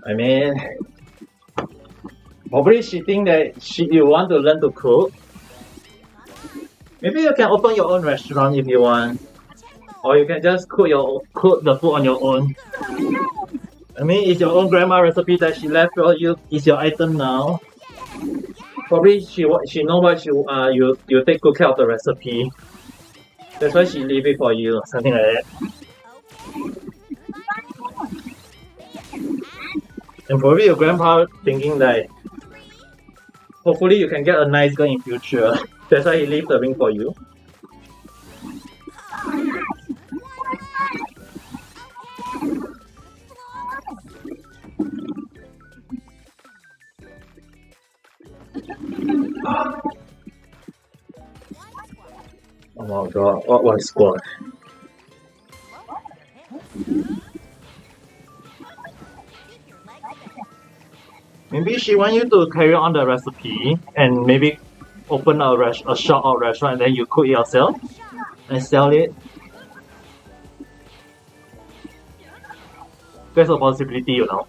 I mean, probably she think that you want to learn to cook. Maybe you can open your own restaurant if you want, or you can just cook the food on your own. I mean, it's your own grandma recipe that she left for you. It's your item now. Probably she know what you take good care of the recipe. That's why she leave it for you, something like that. And probably your grandpa thinking that hopefully you can get a nice girl in future. That's why he leave the ring for you. Oh my god, what was squad? Maybe she want you to carry on the recipe and maybe open a shop or restaurant and then you cook it yourself and sell it. There's a possibility, you know.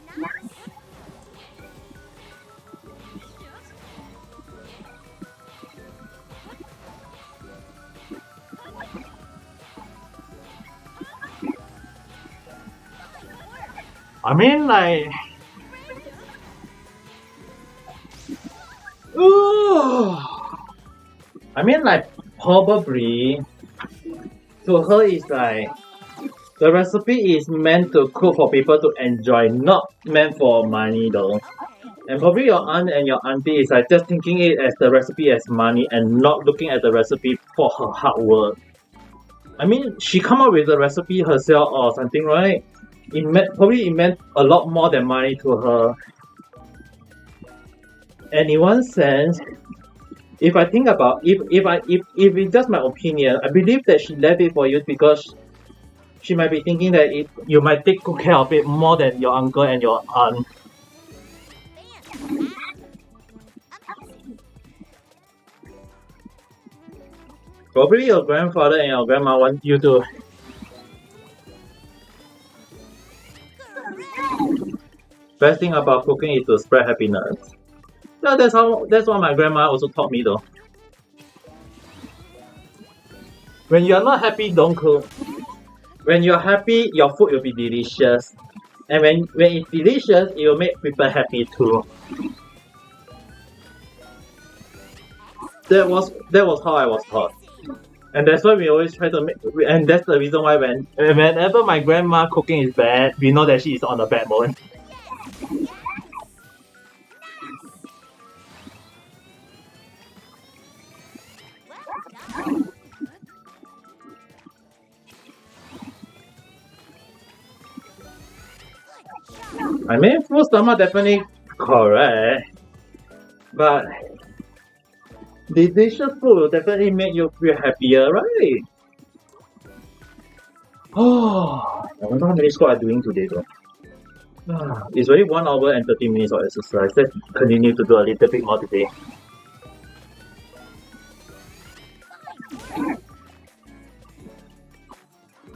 I mean, like, probably to her it's like the recipe is meant to cook for people to enjoy, not meant for money though. And probably your aunt and your auntie is like just thinking it as the recipe as money and not looking at the recipe for her hard work. I mean, she come up with the recipe herself or something, right? It meant a lot more than money to her. And in one sense, if I think about if it's just my opinion, I believe that she left it for you because she might be thinking that you might take good care of it more than your uncle and your aunt. Probably your grandfather and your grandma want you to best thing about cooking is to spread happiness. No, that's what my grandma also taught me though. When you're not happy, don't cook. When you're happy, your food will be delicious. And when it's delicious, it will make people happy too. That was how I was taught. And that's why we always try to make, and that's the reason why whenever my grandma cooking is bad, we know that she is on a bad mode. I mean, full stomach definitely correct, but delicious food will definitely make you feel happier, right? Oh, I wonder how many squats I'm doing today though. It's already 1 hour and 30 minutes of exercise. Let's continue to do a little bit more today.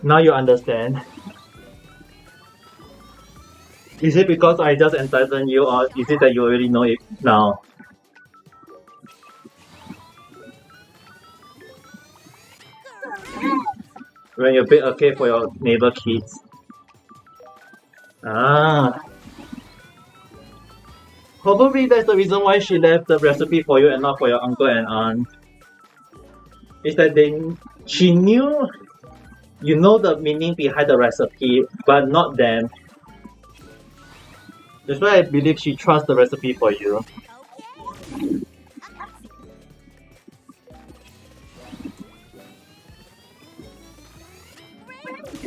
Now you understand. Is it because I just enlightened you, or is it that you already know it now? When you bake a cake for your neighbor kids. Probably that's the reason why she left the recipe for you and not for your uncle and aunt. It's that she knew you know the meaning behind the recipe, but not them. That's why I believe she trusts the recipe for you.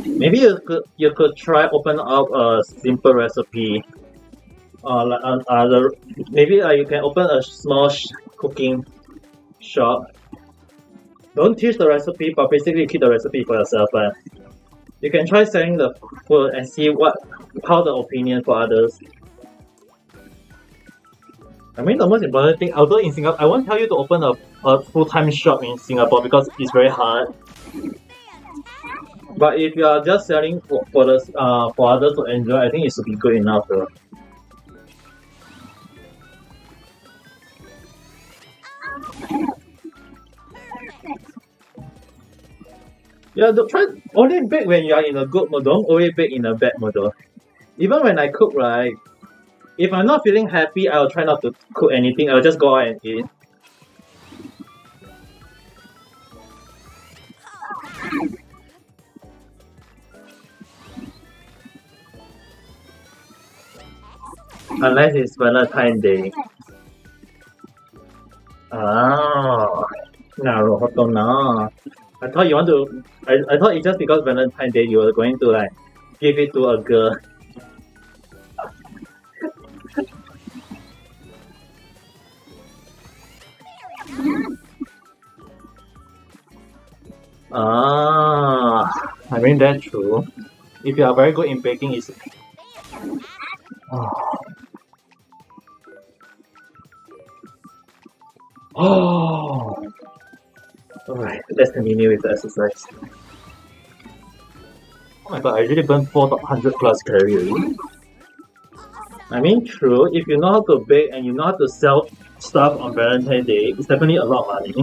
Maybe you could try open up a simple recipe. Like other maybe you can open a small cooking shop. Don't teach the recipe, but basically keep the recipe for yourself. But you can try selling the food and see how the opinion for others. I mean, the most important thing, although in Singapore, I won't tell you to open a full-time shop in Singapore because it's very hard. But if you are just selling for others to enjoy, I think it should be good enough. Though. Yeah, try only bake when you are in a good mood. Don't always bake in a bad mood. Though. Even when I cook, right, if I'm not feeling happy, I'll try not to cook anything. I'll just go out and eat. Unless it's Valentine's Day. Ah, naruhodo na. I thought you want to. I thought it's just because Valentine's Day you were going to like give it to a girl. Ah, I mean that's true. If you are very good in baking, it's. Oh. Alright, let's continue with the exercise. Oh my god, I really burned 400 plus calories. I mean, true, if you know how to bake and you know how to sell stuff on Valentine's Day, it's definitely a lot of money.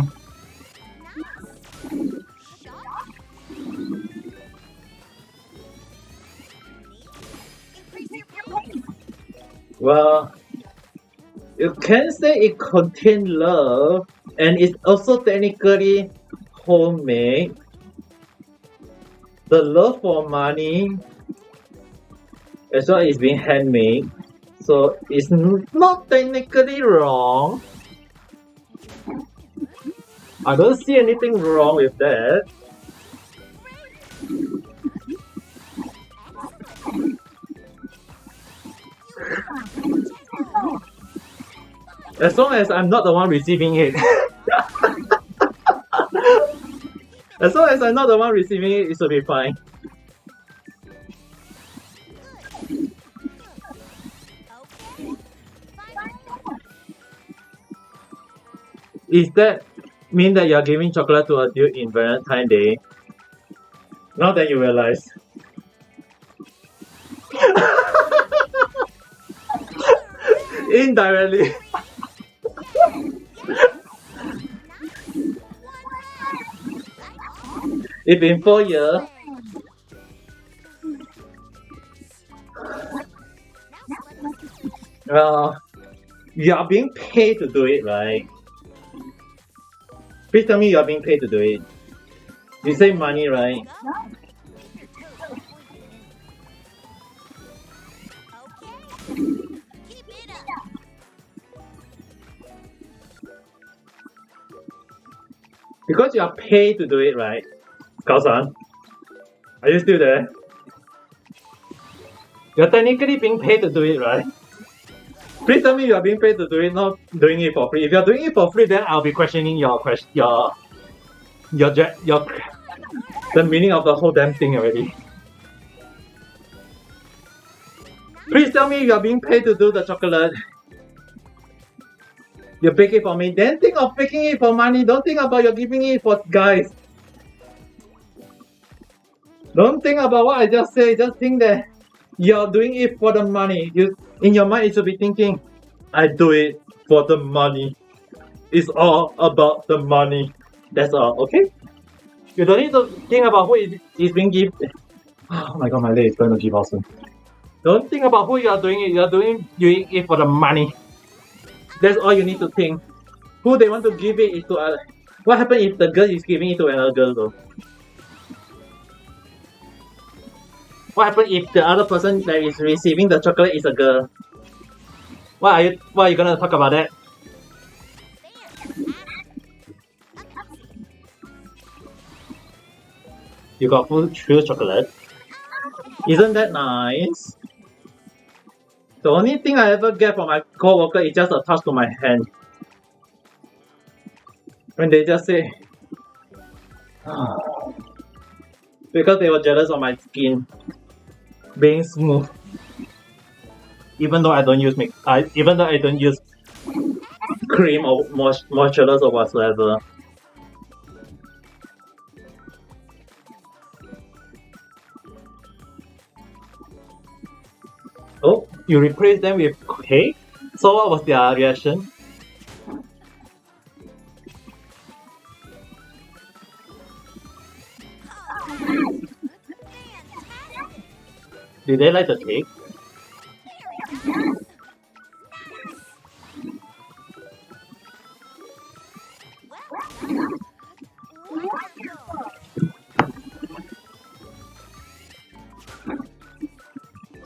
Well, you can say it contains love, and it's also technically homemade. The love for money, as well as being handmade, so it's not technically wrong. I don't see anything wrong with that. As long as I'm not the one receiving it. As long as I'm not the one receiving it, it should be fine. Is that mean that you're giving chocolate to a dude in Valentine's Day? Now that you realize. Indirectly. It's been 4 years. You are being paid to do it, right? Please tell me you are being paid to do it. You say money, right? Because you are paid to do it, right? Kao-san, are you still there? You're technically being paid to do it, right? Please tell me you are being paid to do it, not doing it for free. If you're doing it for free, then I'll be questioning the meaning of the whole damn thing already. Please tell me you are being paid to do the chocolate. You bake it for me, then think of baking it for money. Don't think about you're giving it for guys. Don't think about what I just said. Just think that you're doing it for the money. In your mind, you should be thinking, I do it for the money. It's all about the money. That's all, okay? You don't need to think about who is being given. Oh my god, my leg is going to give out soon. Don't think about who you are doing it. You're doing it for the money. That's all you need to think. Who they want to give it is to what happens if the girl is giving it to another girl though? What happens if the other person that is receiving the chocolate is a girl? What are you gonna talk about that? You got full true chocolate. Isn't that nice? The only thing I ever get from my coworker is just a touch to my hand. When they just say, because they were jealous of my skin being smooth. Even though I don't use cream or moisturizer or whatsoever. Oh, you replace them with cake? So what was their reaction? Did they like the cake?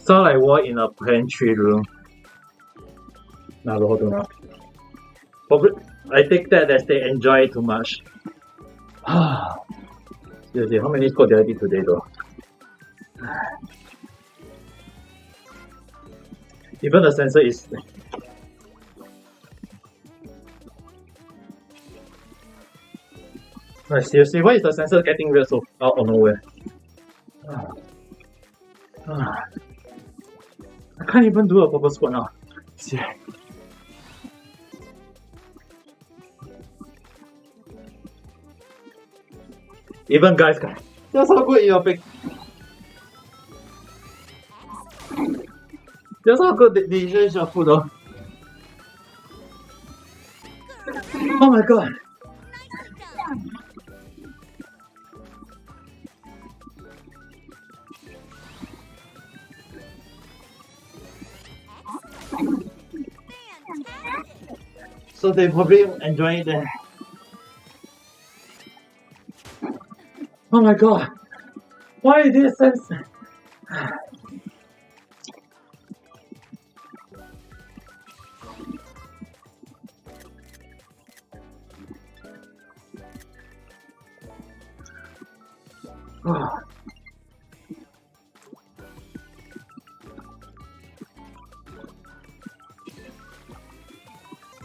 Sound like war in a pantry room. Probably, I take that as they enjoy it too much. Seriously, how many scores did I do today though? Even the sensor is... Like, seriously, why is the sensor getting weird so out of nowhere? I can't even do a proper squat now. Even guys can. That's how good you're big. That's how good the decisions are food though. Oh my god. So they probably enjoy it there. Oh my god. Why is this sense?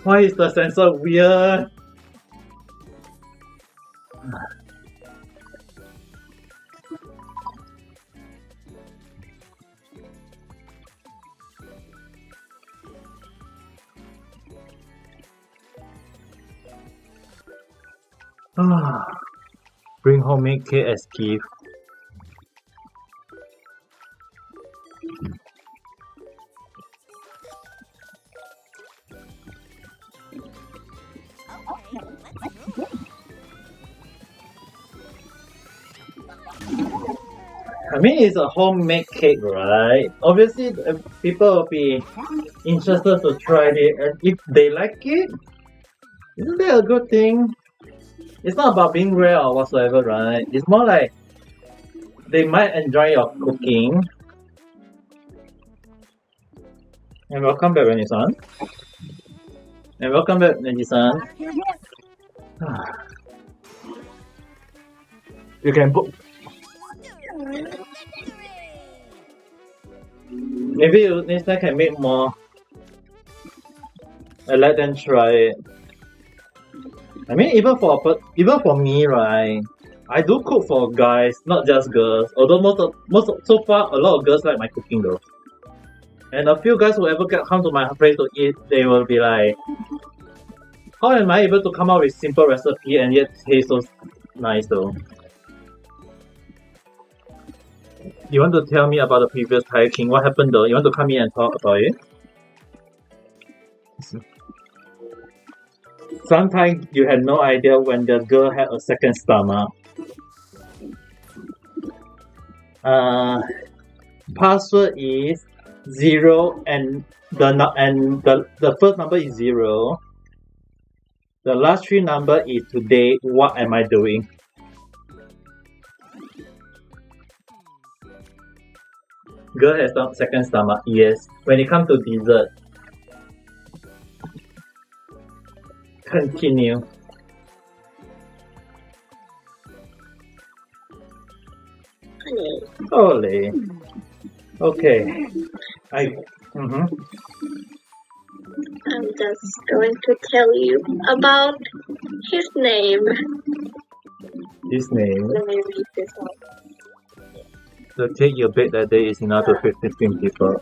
Why is the sensor weird? Bring homemade cake as gift. I mean, it's a homemade cake, right? Obviously, people will be interested to try it, and if they like it, isn't that a good thing? It's not about being rare or whatsoever, right? It's more like they might enjoy your cooking. And welcome back, Renny-san. And welcome back, Renny-san. You can put... Maybe you next time can make more and let them try it. I mean, even for me, right? I do cook for guys, not just girls. Although so far a lot of girls like my cooking though. And a few guys who ever come to my place to eat, they will be like, how am I able to come up with simple recipe and yet taste so nice though? You want to tell me about the previous Thai King? What happened though? You want to come in and talk about it? Sometimes you had no idea when the girl had a second stomach. Password is 0 and the first number is 0. The last 3 number is today. What am I doing? Girl has a second stomach. Yes. When it comes to dessert. Continue. Holy. Okay. Mm-hmm. I'm just going to tell you about his name. His name. Let me read this one. The cake you bake that day is enough to feed 15 people.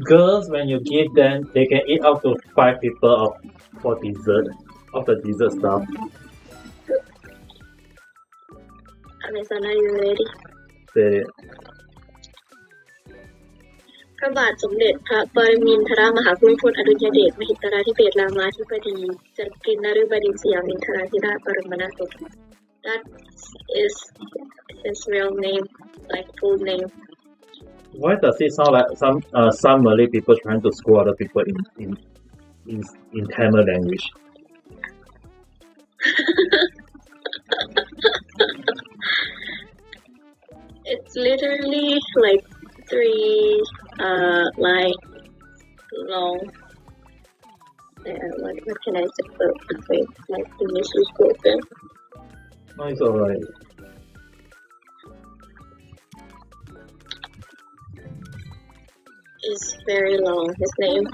Girls, when you give them, they can eat up to 5 people for dessert, of the dessert stuff. Amazon, are you ready? Say it. พระบาทสมเด็จพระปรมินทรมหาภูมิพลอดุลยเดชมหิดลธิเบศรามาธิบดีจักรินทร์นฤบดินทร์สยามินทราธิราชบรมนาถบพิตร That is his real name, like full name. Why does it sound like some Malay people trying to school other people in Tamil language? It's literally like 3 lines long. What can I say? Wait, my English is broken. No, it's alright. It's very long, his name.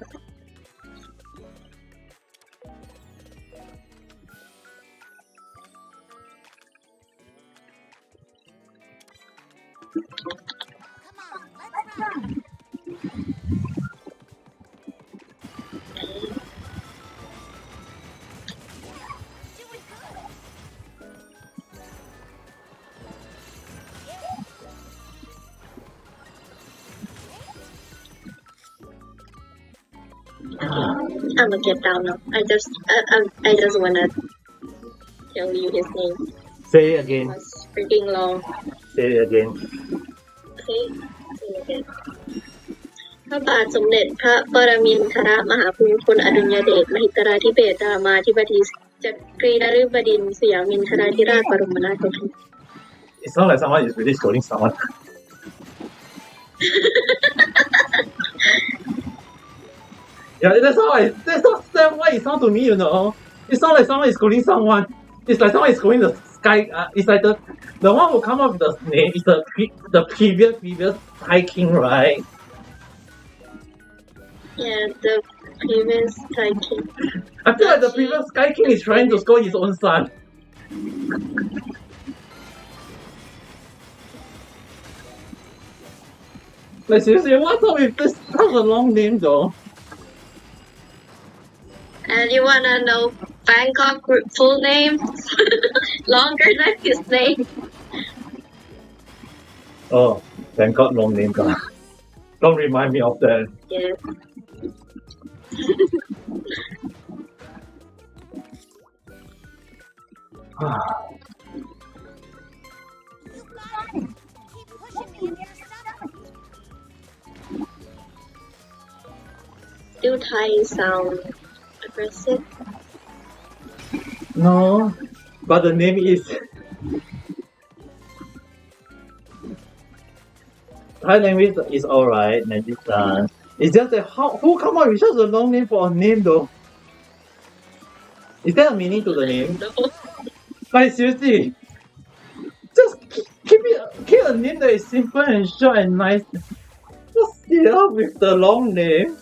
I'm gonna get down now. I just wanna tell you his name. Say it again. It's freaking long. Say it again. Say it again. พระบาทสมเด็จพระปรมินทรมหาภูมิพลอดุลยเดชมหิดลธิเบศรามาธิบดีจักรีนฤบดินทร์สยามินทราธิราชบรมนาถบพิตร It sounds like someone is really scolding someone. Yeah, that's why it sounds to me, you know. It sounds like someone is scolding someone. It's like someone is scolding the sky. It's like the one who come up with the name is the previous Thai king, right? Yeah, the previous Thai king. I feel like the previous Sky King is trying to scold his own son. Like seriously, what's up with this? That's a long name though. And you wanna know Bangkok full name? Longer than his name. Oh, Bangkok long name, God. Don't remind me of that. Yeah. You got it. Keep pushing me in your stomach. Do Thai sound aggressive? No, but the name is. Thai language is alright, Najis. It's just that who come up with such a long name for a name though? Is there a meaning to the name? No. Like seriously, just keep a name that is simple and short and nice. Just get up with the long name.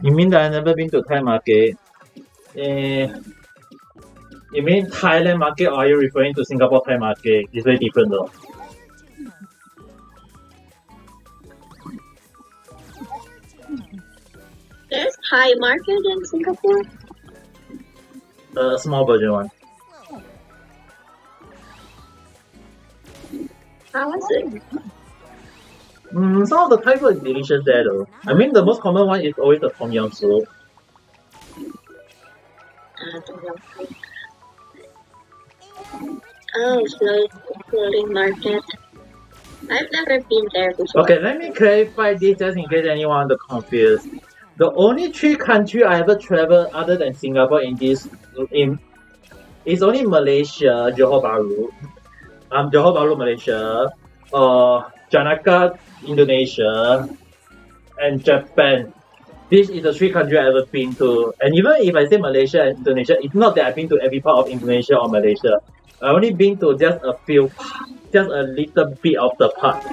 You mean that I've never been to Thai market? You mean Thailand market or are you referring to Singapore Thai market? It's very different though. There's Thai market in Singapore? The small version one. How is it? Some of the Thai food is delicious there though. I mean the most common one is always the Tom Yum soup. Oh, floating market. I've never been there before. Okay, let me clarify this just in case anyone is confused. The only 3 countries I ever traveled other than Singapore is only Malaysia, Johor Bahru, Malaysia, Janaka, Indonesia, and Japan. This is the 3 countries I've ever been to. And even if I say Malaysia and Indonesia, it's not that I've been to every part of Indonesia or Malaysia. I only been to just a few, just a little bit of the part.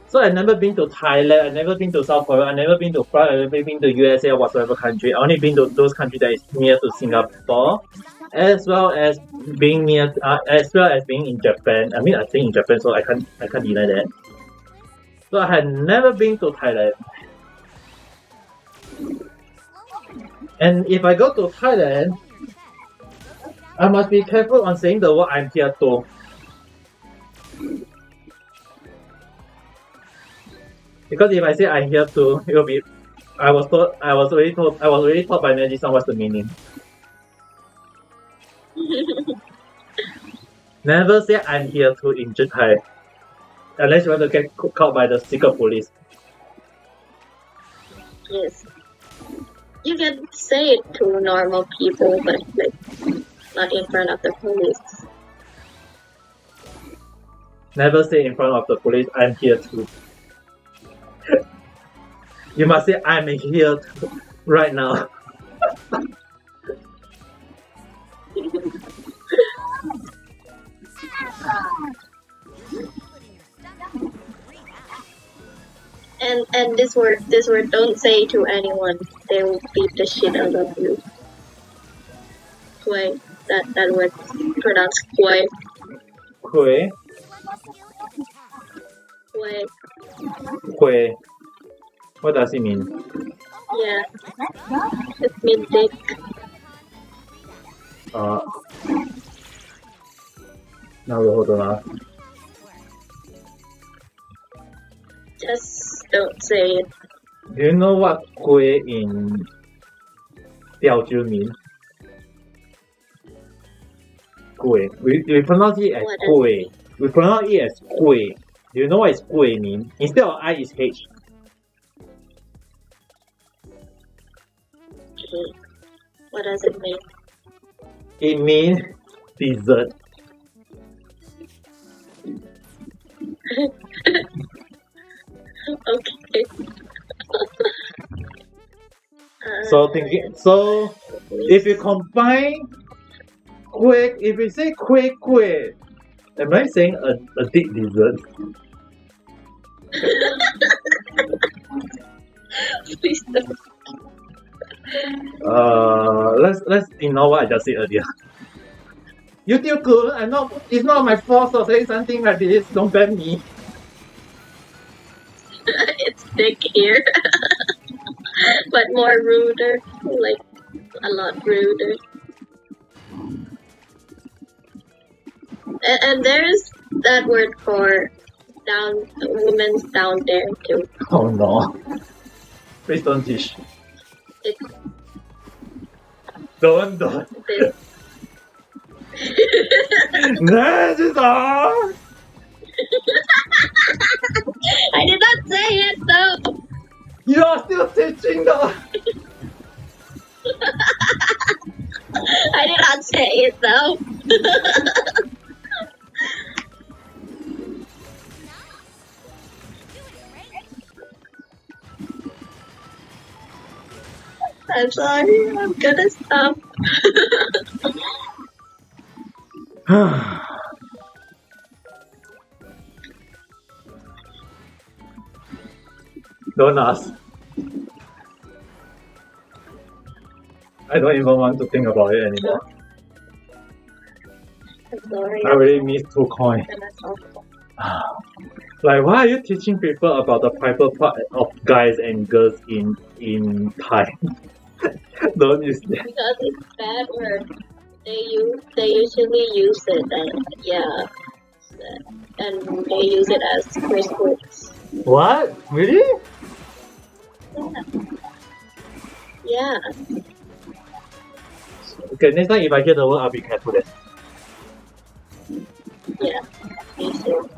So I never been to Thailand, I never been to South Korea, I never been to France, I never been to USA or whatsoever country. I only been to those countries that is near to Singapore, as well as being near, as well as being in Japan. I mean, I think in Japan, so I can't deny that. So I had never been to Thailand. And if I go to Thailand, I must be careful on saying the word I'm here to. Because if I say I'm here to, it will be I was already taught by Magic-san what's the meaning. Never say I'm here to in Thai. Unless you want to get caught by the secret police. Yes. You can say it to normal people, but like not in front of the police. Never say in front of the police, I'm here to. You must say I'm here to, right now. And this word don't say to anyone. They will beat the shit out of you. Kuai. That word pronounced kuai. Kue, Kuai. kue. What does it mean? Yeah. It means dick. Now hold on. Just don't say it. Do you know what kue in Teochew means? Kue. We pronounce it as What does kue. We pronounce it as kue. Do you know what is kue mean? Instead of I is H. Okay. What does it mean? It means dessert. Okay. So if you combine kue, if you say kue, am I saying a deep dessert? Please don't. Let's ignore what I just said earlier. YouTube good. It's not my fault for saying something like this. Don't ban me. It's dick here. But more ruder. Like a lot ruder. And there's that word for women's down there too. Oh no. Please don't teach. It's Don't. this. Magic-san! I did not say it though. You are still teaching though. I did not say it though. I'm sorry, I'm gonna stop. Don't ask. I don't even want to think about it anymore. I'm sorry. I really miss 2 coins. I'm gonna stop. Like, why are you teaching people about the private part of guys and girls in Thai? Don't use that. Because it's bad word. They usually use it and yeah. And they use it as curse words. What? Really? Yeah. Okay, next time if I hear the word, I'll be careful then. Yeah. Me too.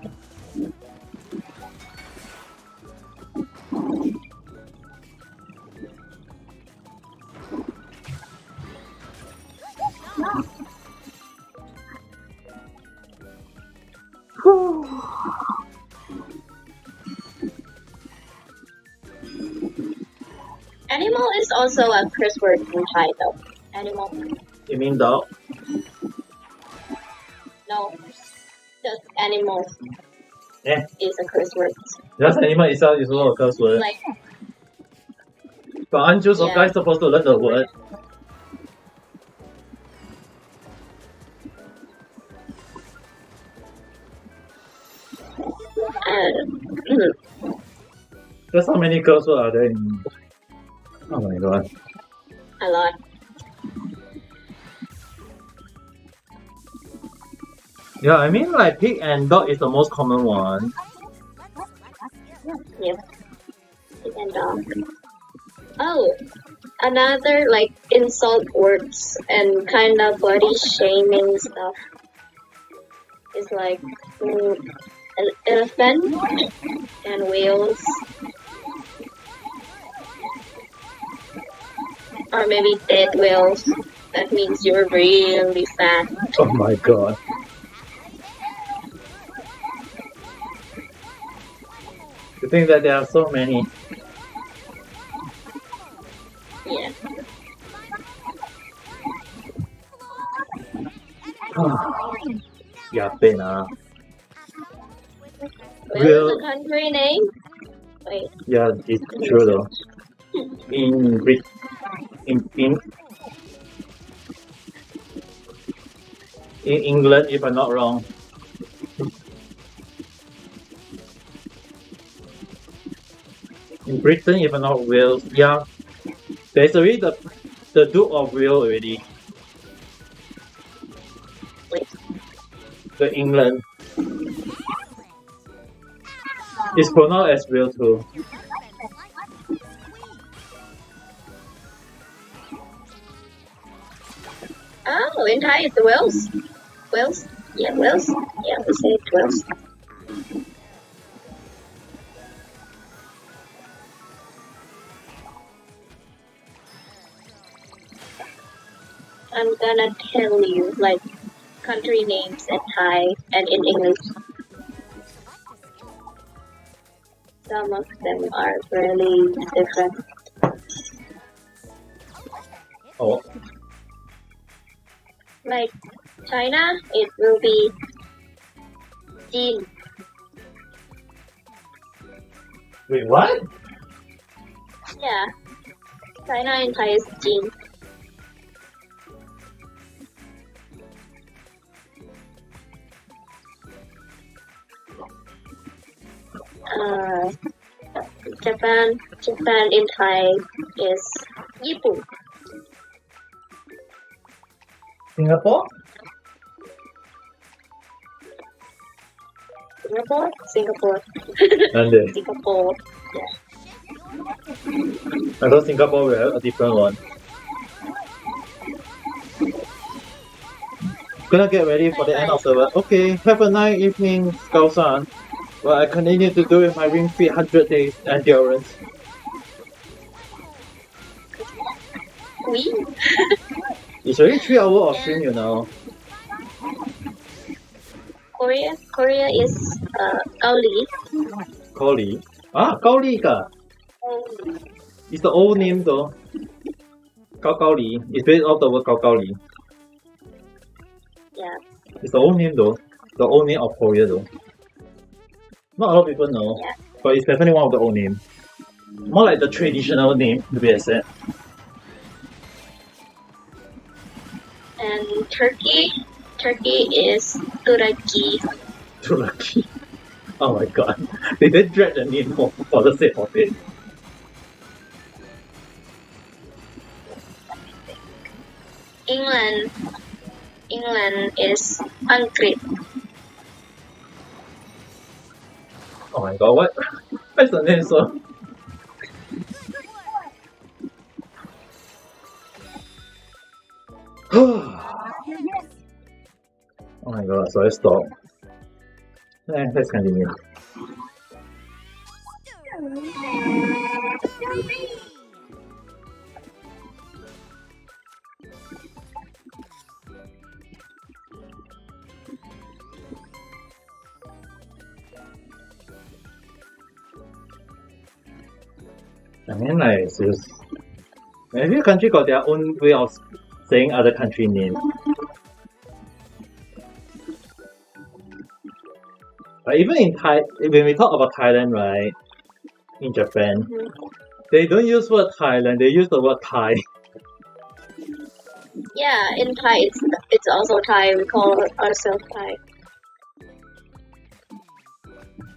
Animal is also a curse word in Thai though. Animal. You mean dog? animal Yeah. is a curse word. Just animal itself is also a curse word. Like But aren't you Yeah. guys supposed to learn the word? uh, Just how many curse words are there in... Oh my god. a lot. Yeah, I mean like pig and dog is the most common one. Pig and dog. Oh, another like insult words and kind of body shaming stuff is like elephant and whales, or maybe dead whales. That means you're really fat. Oh my god. You think that there are so many? Yeah. Yeah, pain ah. Where is the country name? Wait. Yeah, it's true though. In Brit, in England, if I'm not wrong. In Britain, if I'm not Wales, yeah. There's already the Duke of Wales already. Wait. The England. It's pronounced as Wales too. Oh, in Thai it's Wales. Wales? Yeah, Wales. Yeah, we say it Wales. I'm gonna tell you like country names in Thai and in English. Some of them are really different. Oh, Like China, it will be Jin. wait, what? Yeah. China in Thai is Jin. Japan in Thai is Yippun. Singapore? Singapore. And then, Singapore. I thought Singapore will have a different one. Gonna get ready for the end of the world. Okay, have a nice evening, Skull-san. Well, I continue to do with my Ring Fit 100 days endurance. Oui. It's already 3 hours of stream, you know. Korea is Gaoli. Gaoli. Ah, Gaoli ka. It's the old name though. Gaoli. It's based off the word Gaoli. Yeah. It's the old name though. The old name of Korea though. Not a lot of people know. Yeah. But it's definitely one of the old names. More like the traditional name to be exact. And Turkey is Turaki. Turkey. Oh my god. They did drag the name for the sake of it. England is Angkrit. Oh my god, what? What's the name so? Oh my god, so I stop. Let's continue. I mean, like, seriously. Every country got their own way of saying other country names. But even in Thai, when we talk about Thailand, right, in Japan, they don't use word Thailand. They use the word Thai. Yeah, in Thai it's also Thai. We call ourselves Thai.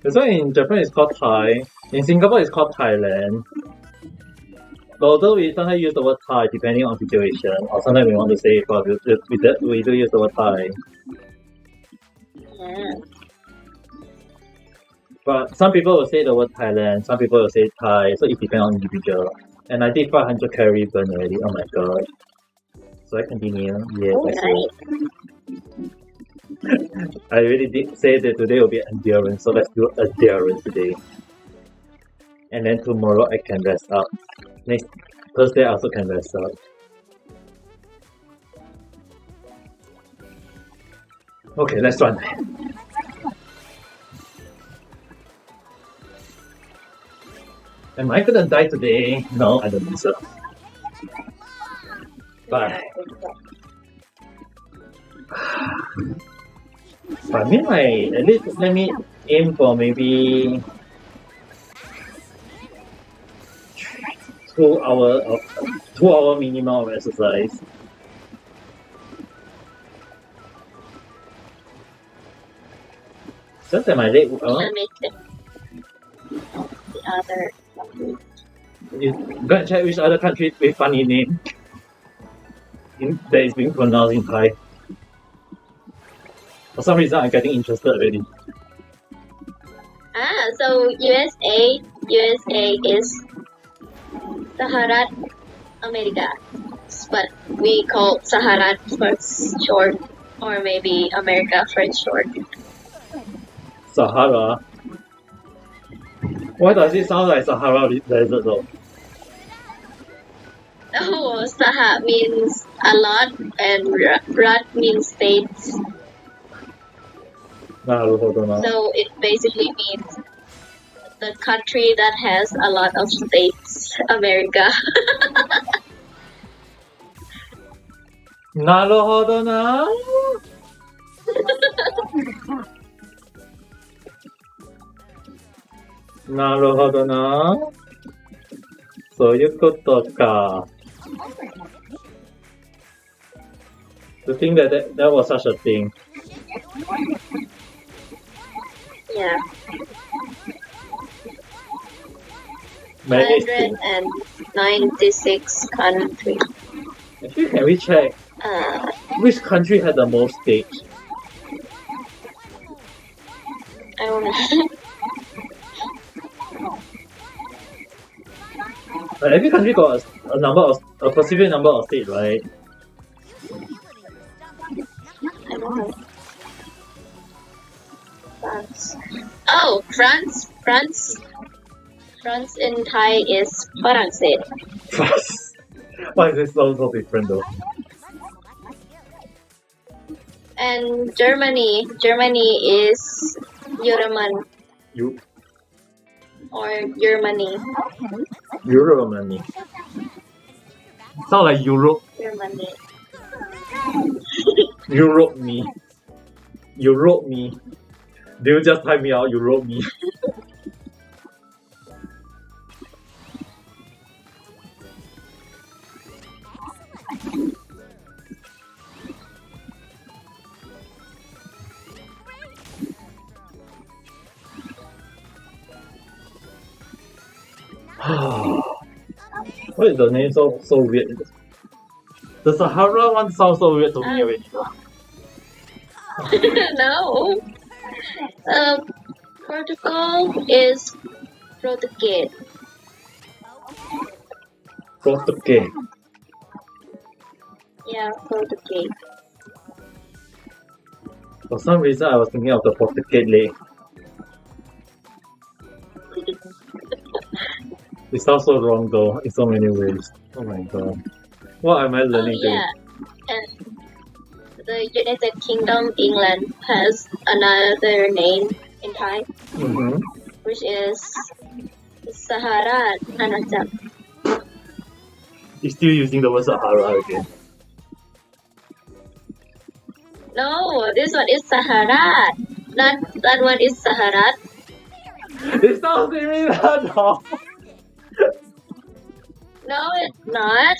That's why in Japan it's called Thai. In Singapore it's called Thailand. Although we sometimes use the word Thai depending on situation, or sometimes we want to say it, but we do use the word Thai. Yeah. But some people will say the word Thailand, some people will say Thai, so it depends on individual. And I did 500 carry burn already, oh my god. So I continue? Yes, Oh, I nice. see. I really did say that today will be endurance, so let's do endurance today. And then tomorrow I can rest up. Next Thursday I also can rest up. Okay, let's run. Am I gonna die today? No, I don't think so. Bye. But I mean, like, at least let me aim for maybe 2 hour minimum of exercise. Just that my leg. Let me check the other. You go and check which other country with funny name that is being pronounced in Thai. For some reason, I'm getting interested already. So USA is Saharat America, but we call Saharat for short, or maybe America for short. Sahara. Why does it sound like Sahara Desert though? Oh, Saha means a lot, and Rat means states. So it basically means the country that has a lot of states, America. なるほどな。なるほどな。そういうことか。To think that that was such a thing. Yeah. Many things. 196 countries. Actually, can we check which country had the most states? I don't know. Every country got a specific number of states, right? I don't know. France. Oh, France. France in Thai is ฝรั่งเศส. Why is it so different though? And Germany is เยอรมัน or Germany. Germany. Sound like Europe. Germany. Europe me. Europe me. Do you just type me out? Europe me. Why is the name so weird? The Sahara one sounds so weird to me already. No. Portugal is Portuguese. Portuguese. Yeah, Portuguese. For some reason, I was thinking of the Portuguese lake. It sounds so wrong though, in so many ways. Oh my god. What am I learning yeah. And the United Kingdom, England, has another name in Thai, which is Sahara Anachak. You're still using the word Sahara again. No, this one is Sahara. that one is Saharat. It's not similar, no. No, it's not.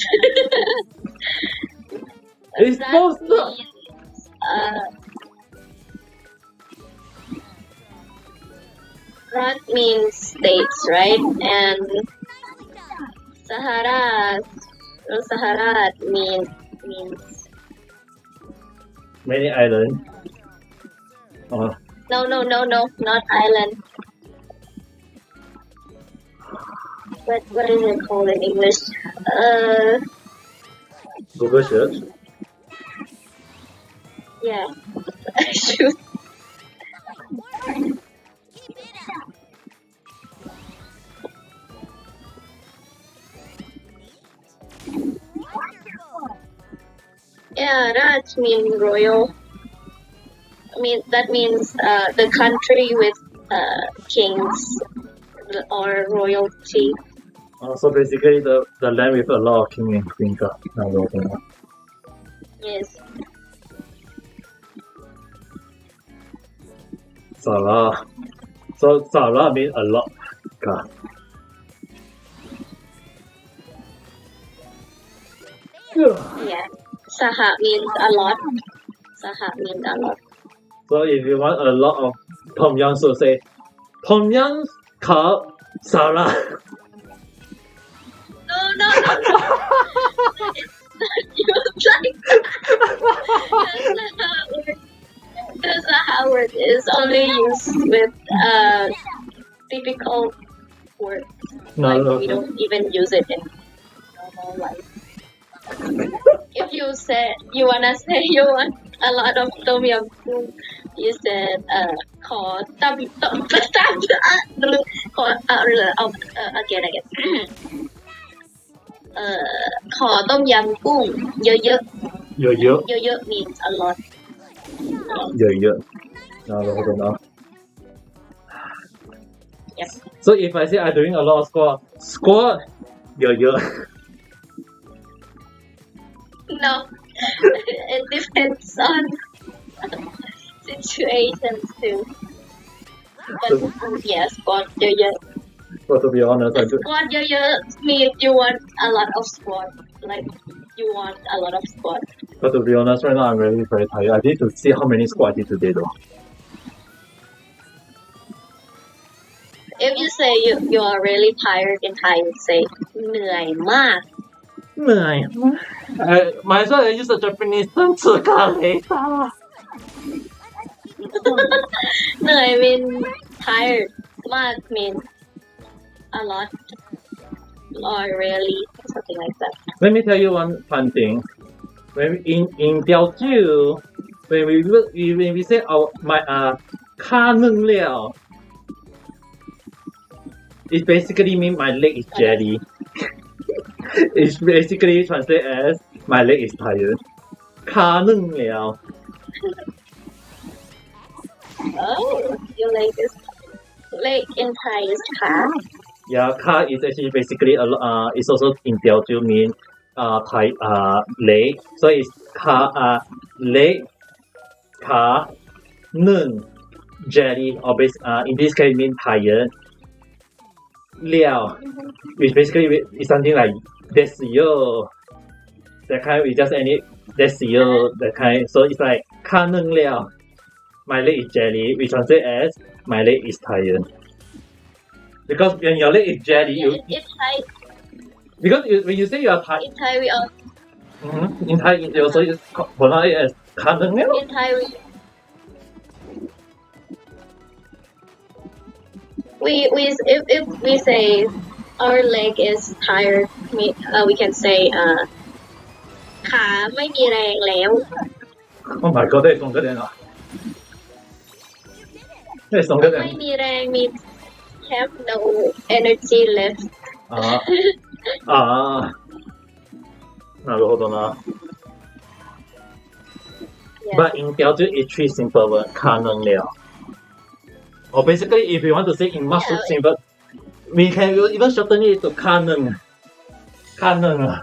It's That supposed to. means, Rat means states, right? And Saharat means Many islands. Oh, no, not island. What is it called in English? Google search. Yeah. Shoot. Yeah, Raj means royal. I mean, that means the country with kings or royalty. So basically, the land with a lot of king and queen. Yes. Salah. So Salah means a lot. God. Yeah. Saha means a lot. Saha means a lot. So if you want a lot of Tom Yum, so say Tom Yum cup Salah. No. It's like that's not how it is. Only used with typical words. No. We don't even use it in normal life. If you say you want a lot of tom yum goong, you said ขอตำagain ขอต้มยำกุ้งเยอะ เยอะ ๆ means a lot. เยอะなるほどな Yep. So if I say I'm doing a lot of squat เยอะ No, it depends on situations too. But yeah, squat เยอะ But to be honest, I do. Squat เยอะๆ means you want a lot of squat. Like you want a lot of squat. But to be honest, right now I'm really very tired. I need to see how many squats I did today though. If you say you are really tired in Thai, you say เหนื่อยมาก เหนื่อย Might as well I use a Japanese term 吃咖喱沙 เหนื่อย mean tired. มาก mean a lot or really something like that. Let me tell you one fun thing. When we, in Teochew, when we say our my ข้านึ่งเลี่ยว it basically means my leg is jelly. It's basically translated as my leg is tired. ข้านึ่งเลี่ยว Oh, your leg in Thai is ขา Yeah, ka is actually basically it's also in Teochew mean Thai leg. So it's ka leg ka nun jelly or in this case mean tired. Liao, which basically is something like that's yo. That kind we just any that's yo that kind. So it's like ka nun liao. My leg is jelly, we translate as my leg is tired. Because when your leg is jelly, you in Thai because when you say you are tired, in Thai we all in Thai it also is pronounced as 卡能了。 in Thai if we say our leg is tired, we can say ขาไม่มีแรงแล้ว Oh my god，ได้2个人啊！ได้2个人 ไม่มีแรง means have no energy left. なるほどな。Yeah. But in Teochew, it's 3 simple words. 卡能了。Or basically, if you want to say in much Yeah. simple, we can even shorten it to 卡能。卡能啊。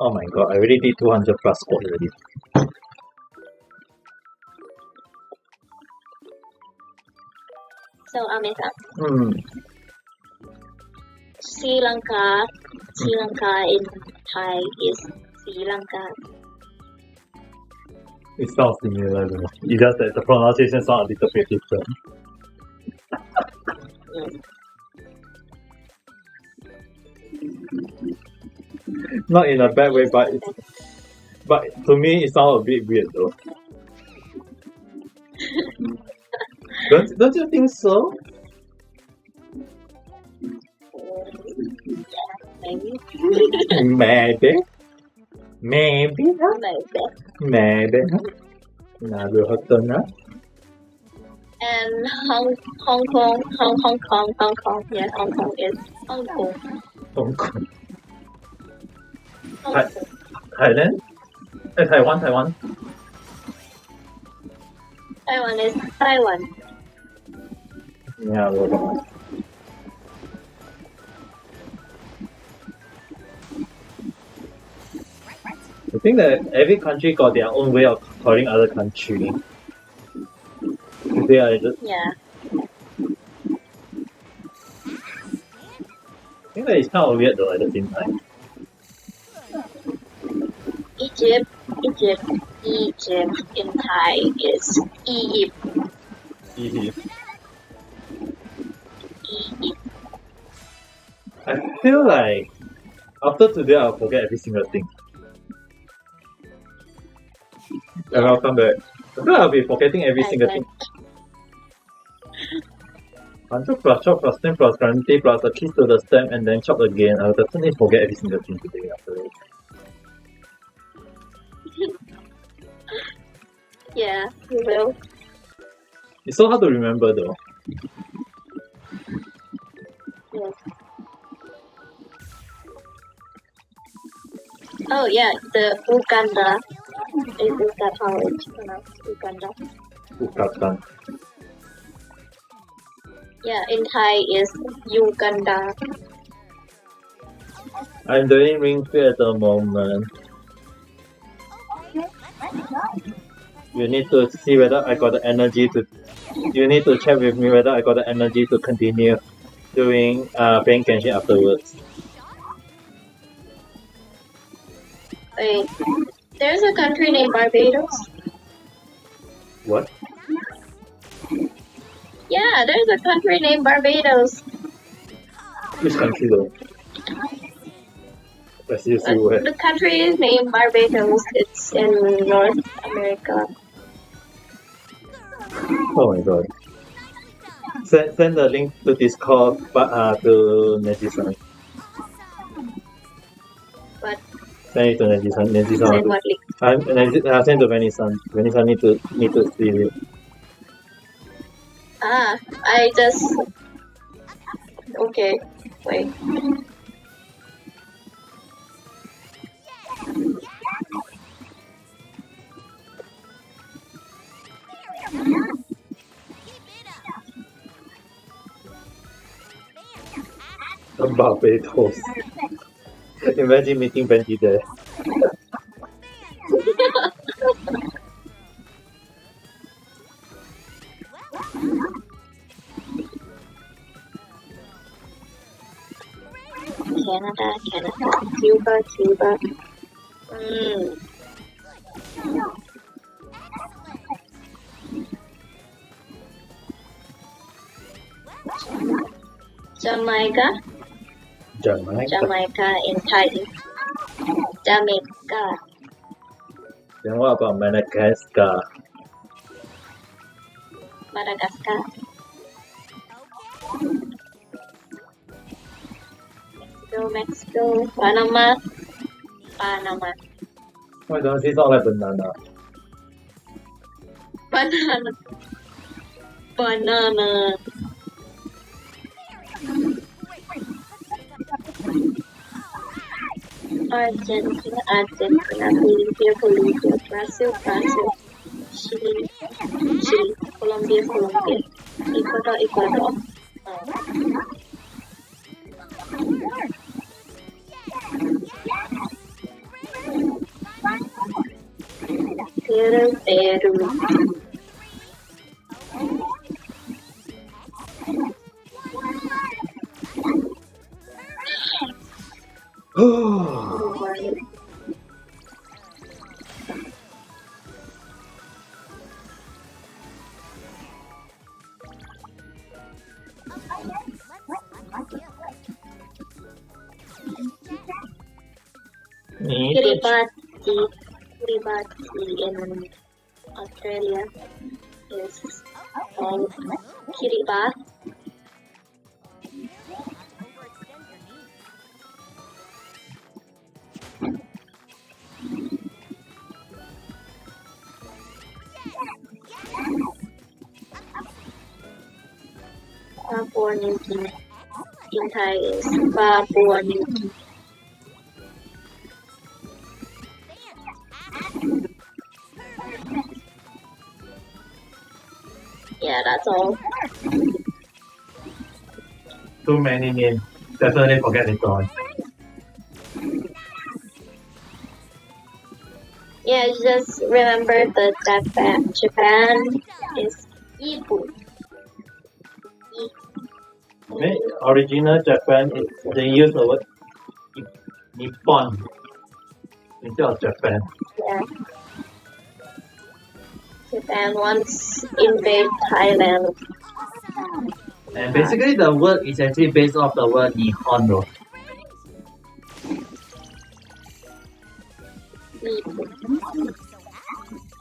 Oh my god, I already did 200 plus sport already. So, Amita, Sri Lanka in Thai is Sri Lanka. It sounds similar though. It's just that the pronunciation sounds a little bit different. Not in a bad way, but to me it sounds a bit weird though. Don't you think so? Maybe. Maybe. Nah, we'll have to know. And Hong Kong. Yeah, Hong Kong is Hong Kong. Hong Kong. Hong Hi. Kong. Thailand? Taiwan. Taiwan is Taiwan. Yeah, well, I think that every country got their own way of calling other country. They are just, Yeah. I think that it's kind of weird though at the same time. Egypt in Thai is Egypt. I feel like after today I'll forget every single thing. And I'll come back. I feel like I'll be forgetting every single thing. 100 plus chop plus 10 plus currency plus a kiss to the stem and then chop again. I'll definitely forget every single thing today after this. Yeah, you will. It's so hard to remember though. Yes. Oh yeah, the Uganda. Is that how it's pronounced? Uganda. Ukatan. Yeah, in Thai is Uganda. I'm doing ring fit at the moment. You need to see whether I got the energy to. You need to check with me whether I got the energy to continue doing playing Genshin afterwards. Wait, there's a country named Barbados. What? Yeah, there's a country named Barbados. Which country though? Let's see where. The country is named Barbados. It's in North America. Oh my god. Send the link to Discord to Neji-san. What? Send it to Neji-san. Send Neji-san. what link? I'll send to Benny-san. Benny-san need to see it. I just... Okay, wait. Barbados. Imagine meeting Benji there. Canada, Cuba. Jamaica in Thai. Jamaica. Then what about Madagascar? Madagascar. Mexico. Panama. Why don't it sound like banana? Banana. Argentina, Bolivia, Brazil, Chile, Colombia, Ecuador. Peru. Need Kiribati in Australia is called Kiribati. Papua New Guinea. In Thai is Papua New Guinea. Yeah, that's all. too many names. Definitely forget it all. Yeah, just remember the Japan is Ibu. Original Japan, they use the word Nippon instead of Japan. Yeah. Japan once invade Thailand. And basically the word is actually based off the word Nihon though. Ibu.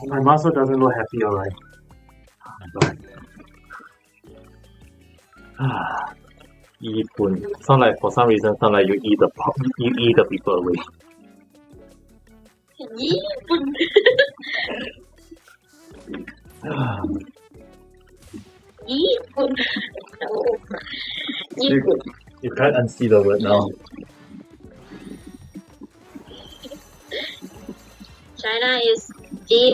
My muscle doesn't look happy, alright. Oh my god. Yipun. Sound like for some reason sound like you eat the people away. Ibu. Ibu. No. Ibu. You can't unsee the word now. China is Jin,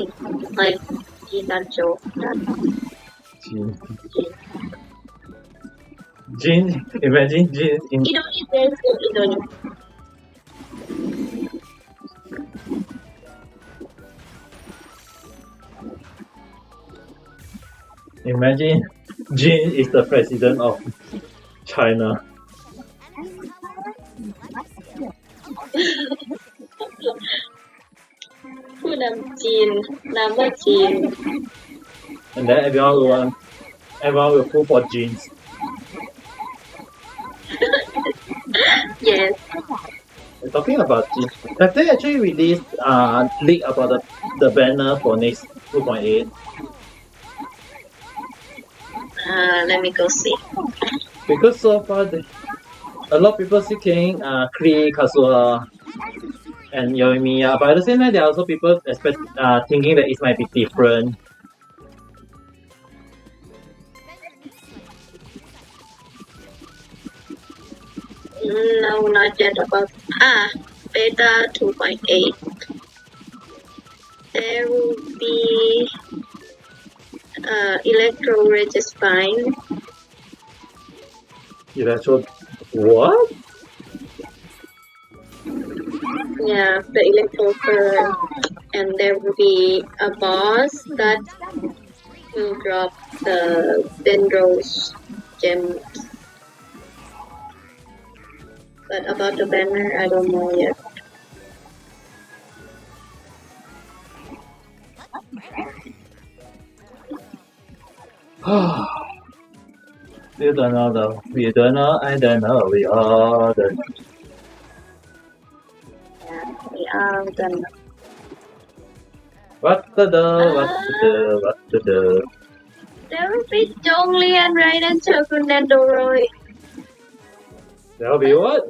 like Jin Dancho. Jin. Jin, imagine Jin in Indonesia is Indonesia. Imagine Jin is the president of China.ผู้นำจีนนามว่าจีน And then everyone will pull for jeans. Yes. Talking about jeans, have they actually released leak about the banner for next 2.8? Let me go see. Because so far a lot of people still playing Kree, Kazuha, and Yoimiya, but at the same time there are also people thinking that it might be different. No, not yet about beta 2.8. There will be electro registering. What? Yeah, the electro current, and there will be a boss that will drop the Dendros gems. But about the banner, I don't know yet. We don't know though. We don't know, I don't know, we all don't know. Yeah, we are done. What to do? There will be Zhonglian, Raiden, and Shogun and Doroi. There'll be what?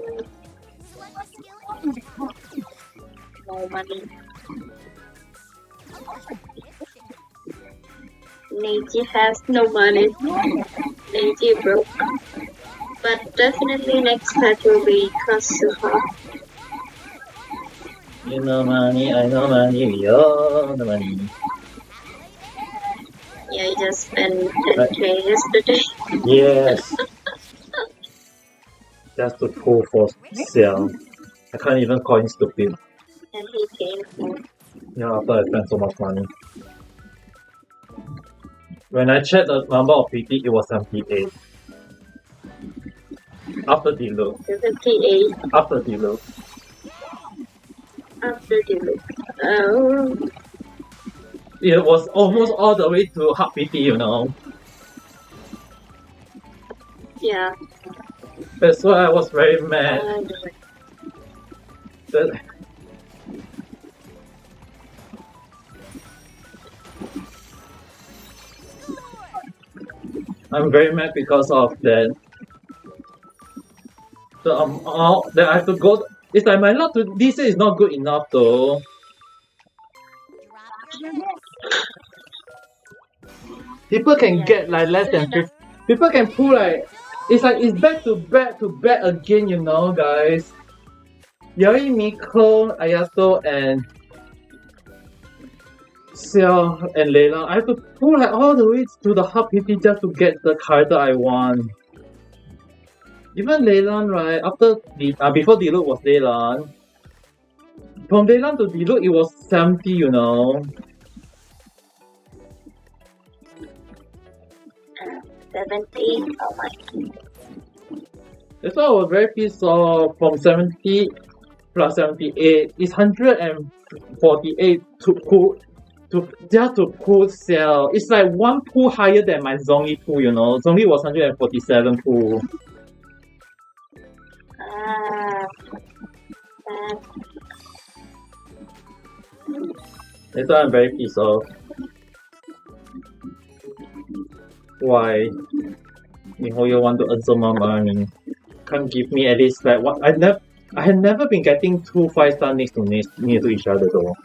No money. Neji has no money. Neji broke. But definitely next patch will be Kazuha. You know money, I know money, we all know money. Yeah, I just spent 10k yesterday. Yes. Just to pull for sale. I can't even call him stupid. And he came for Yeah, after I spent so much money. When I checked the number of PT, it was 78. After deluxe. 78 After deluxe. after the look. Oh, It was almost all the way to hard PT, you know. yeah. That's why I was very mad. That I'm very mad because of that. The amount that I have to go. It's like my luck to this year is not good enough though. People can get like less than 50. People can pull like it's like it's back to back again, you know, guys. Yari, Miko, Ayato, and Xiao and Layla. I have to pull like all the way to the hub PT just to get the character I want. Even Leyland, right? After the before Diluc was Leyland. From Leyland to Diluc, it was 70, you know. 70. Oh my. That's why I was very pissed off. From 70 plus 78, it's 148 to pull to just to pull Cell. It's like one pull higher than my Zhongli pull, you know. Zhongli was 147 pull. That's why I'm very pissed off. Why? You want to earn so much money? Can't give me at least like what I had never been getting 2 5-star next to near to each other though.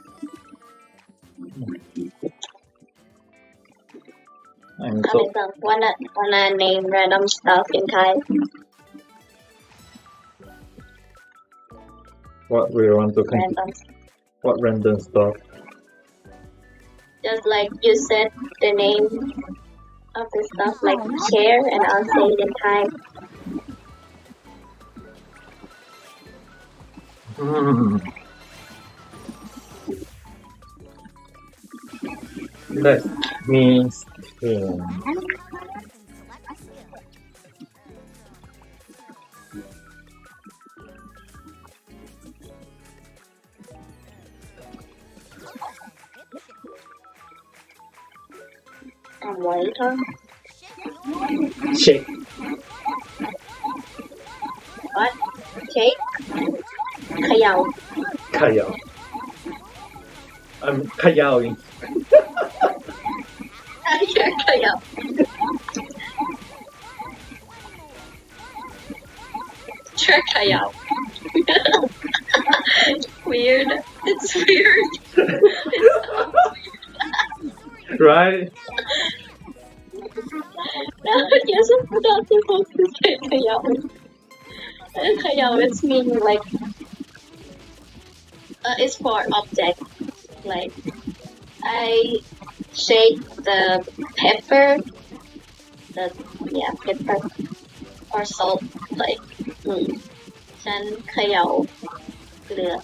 I'm so Amazon, wanna name random stuff in Thai? what we want to Random. what random stuff. Just like you said the name of the stuff like chair and I'll say it in Thai. Let me see. I'm waiting. Shake. What? Shake? เขย่า Kayao. I'm kayaoing. เขย่า Sure เขย่า Weird. It's weird. Right? No, yes, I'm not supposed to say เขย่า เขย่า it's meaning like it's for object. Like I shake the pepper, pepper or salt. Like ฉันเขย่าเกลือ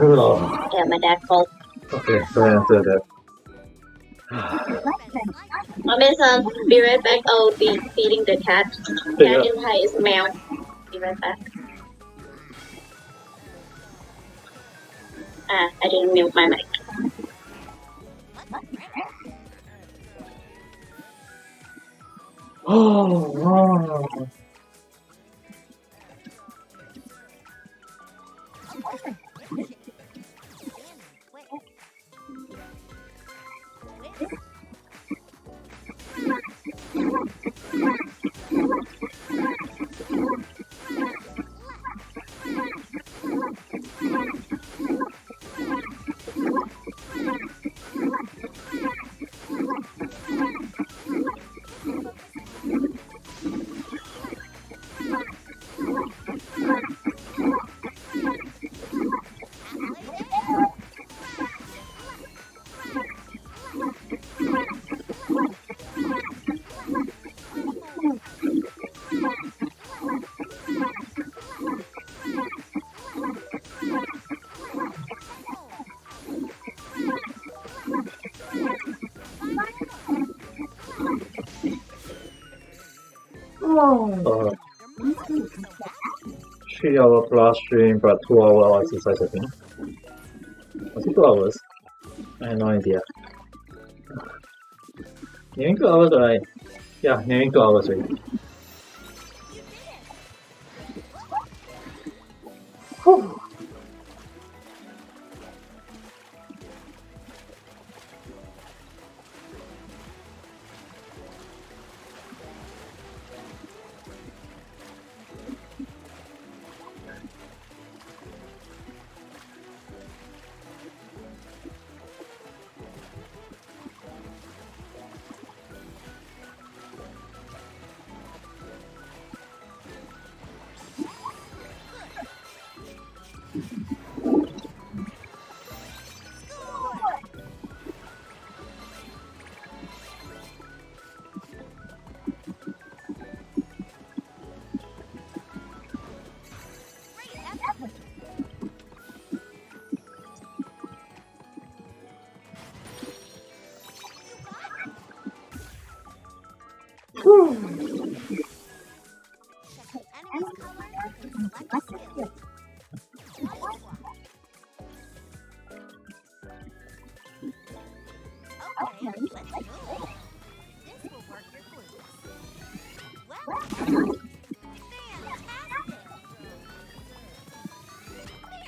Oh, Yeah, my dad called. okay, so I answer that. Amazon, be right back. I'll be feeding the cat. Cat in Thai is meow. Be right back. I didn't mute my mic. Oh, wow. Oh, 3 hour plus stream, but 2 hour exercise, I think. Was it 2 hours? I have no idea. Nearing 2 hours, right? Yeah, nearing 2 hours already. Whew.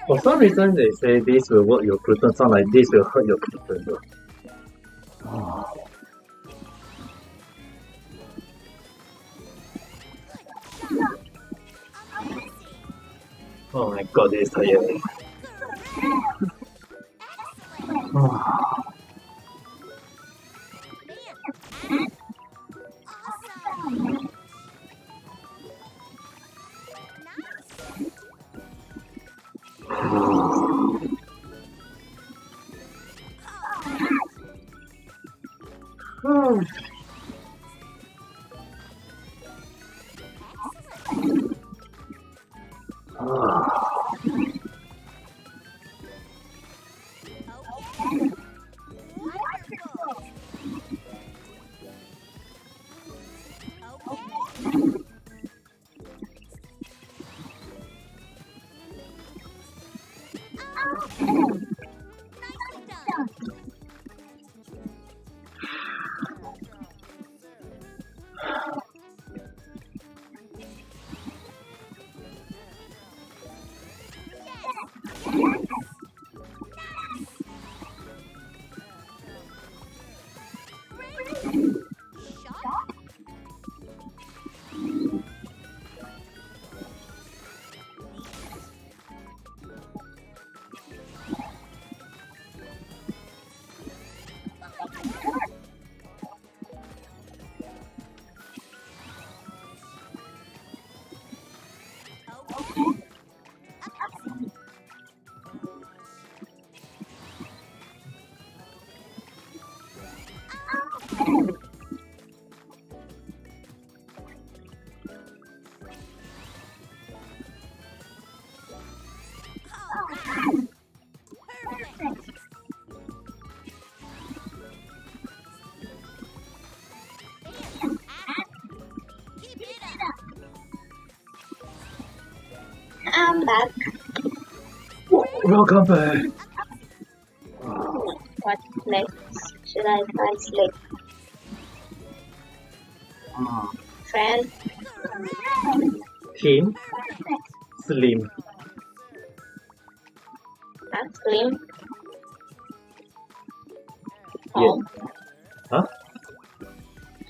For some reason, they say this will work your gluten, sound like this will hurt your gluten though. Oh my god, this is tiring. I'm back. Welcome back. What next? Should I translate? Friend? Thin, slim. Not slim? Yeah. Home? Huh?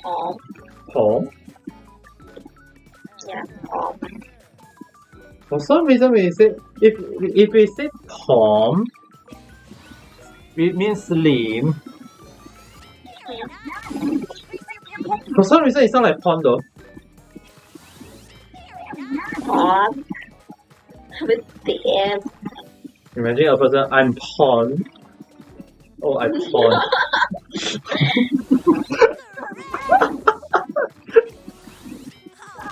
Home? Home. Yeah, home. For some reason, we say if we say Tom, it means slim. For some reason, it sounds like pond though. Home? With the M. Imagine a person, I'm pond. Oh, I pond.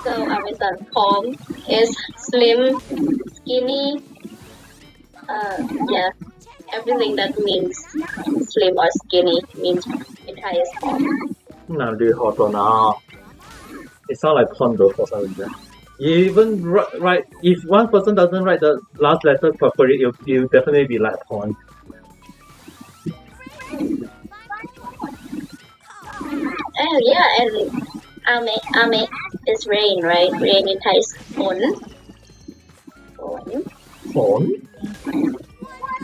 So Amazon home is slim, skinny, yeah, everything that means slim or skinny means it has home. 嗱，亂學到嗱， It sounds like pawn though for some reason. You even write if one person doesn't write the last letter properly, it'll definitely be like pawn. Oh yeah, and Ame is rain, right? Rain in Thai is phon. Phon. Pawn.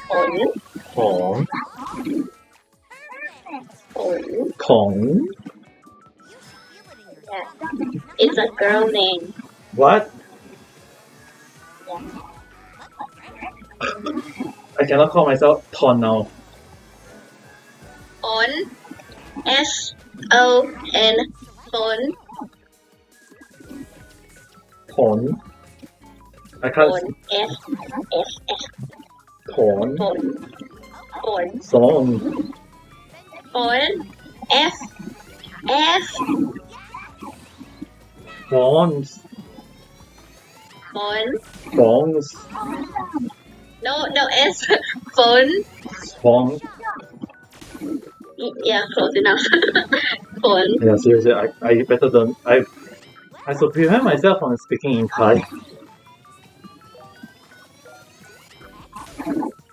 Phon. Pawn. Phon. Pawn. Yeah. It's a girl name. What? Yeah. I cannot call myself pawn now. Phon. S-O-N. Phon. Pawn. I can't. Phon. S-S-S. Pawn. Phon. Phon. Song. Phon. F. F. Pawns. Phon. Songs. No S. Phon. Song. Yeah, close enough. Phon. Yeah, seriously, I better don't. I should prevent myself from speaking in Thai.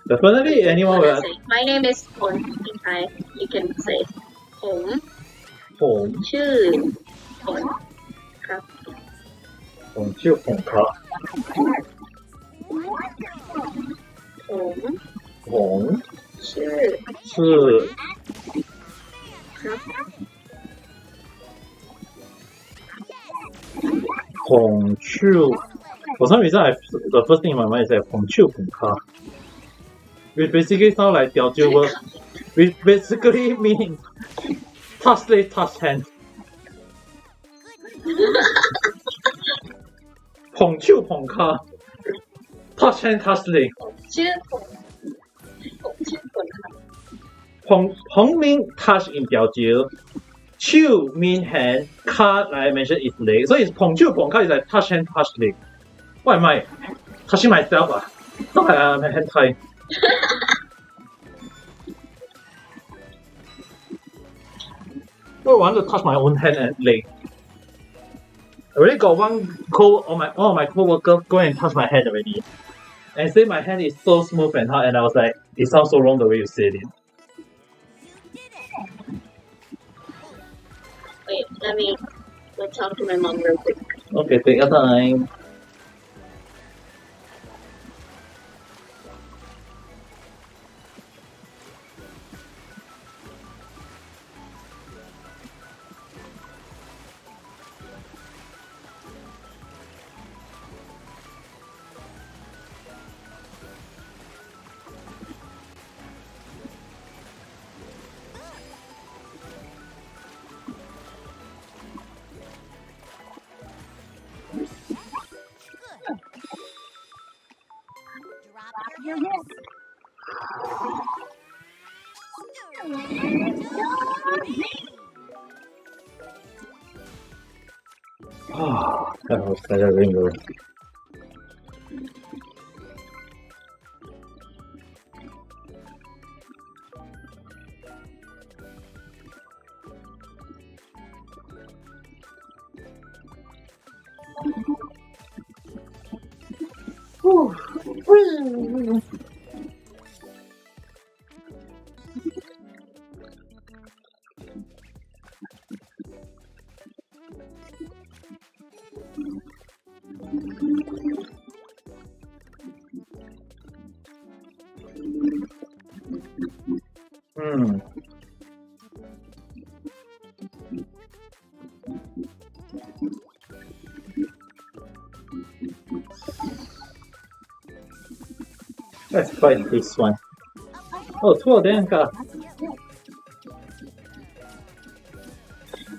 Definitely, anyone will. My name is Phon in Thai. You can say ผม ผม ชื่อฝน ผมชื่อผมครับ ผม ผม ชื่อ ชื่อ ครับ ผมชื่อ For some reason, the first thing in my mind is like ผมชื่อผมครับ which basically sound like 屌舅 word, which basically means touch leg, touch hand. ผมชื่อผมครับ touch hand, touch leg. ชื่อผมชื่อฝนครับ ผม mean touch in 表节 Chew mean hand, car like I mentioned is leg. So it's ผมชื่อผมครับ is like touch hand, touch leg. What am I? Touching myself? Not like I'm a hand tie. I want to touch my own hand and leg. I already got one all my co-worker go and touch my hand already. And say my hand is so smooth and hard, and I was like, it sounds so wrong the way you said it. Wait, let me go talk to my mom real quick. Okay, take your time. That was such a ringer. Let's fight this one. Oh, two of them got.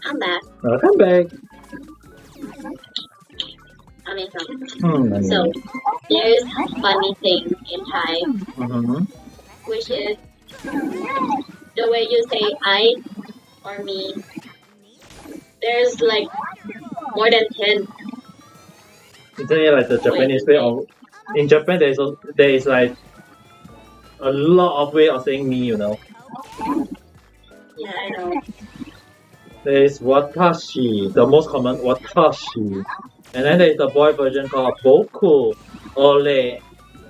I'm back. Welcome back. I'm in from. So, there's a funny thing in Thai, which is the way you say I or me. There's like more than 10. Isn't it like the Japanese way of? In Japan, there is like a lot of way of saying me, you know. Yeah, I know. There is Watashi, the most common Watashi. And then there is the boy version called Boku Ole.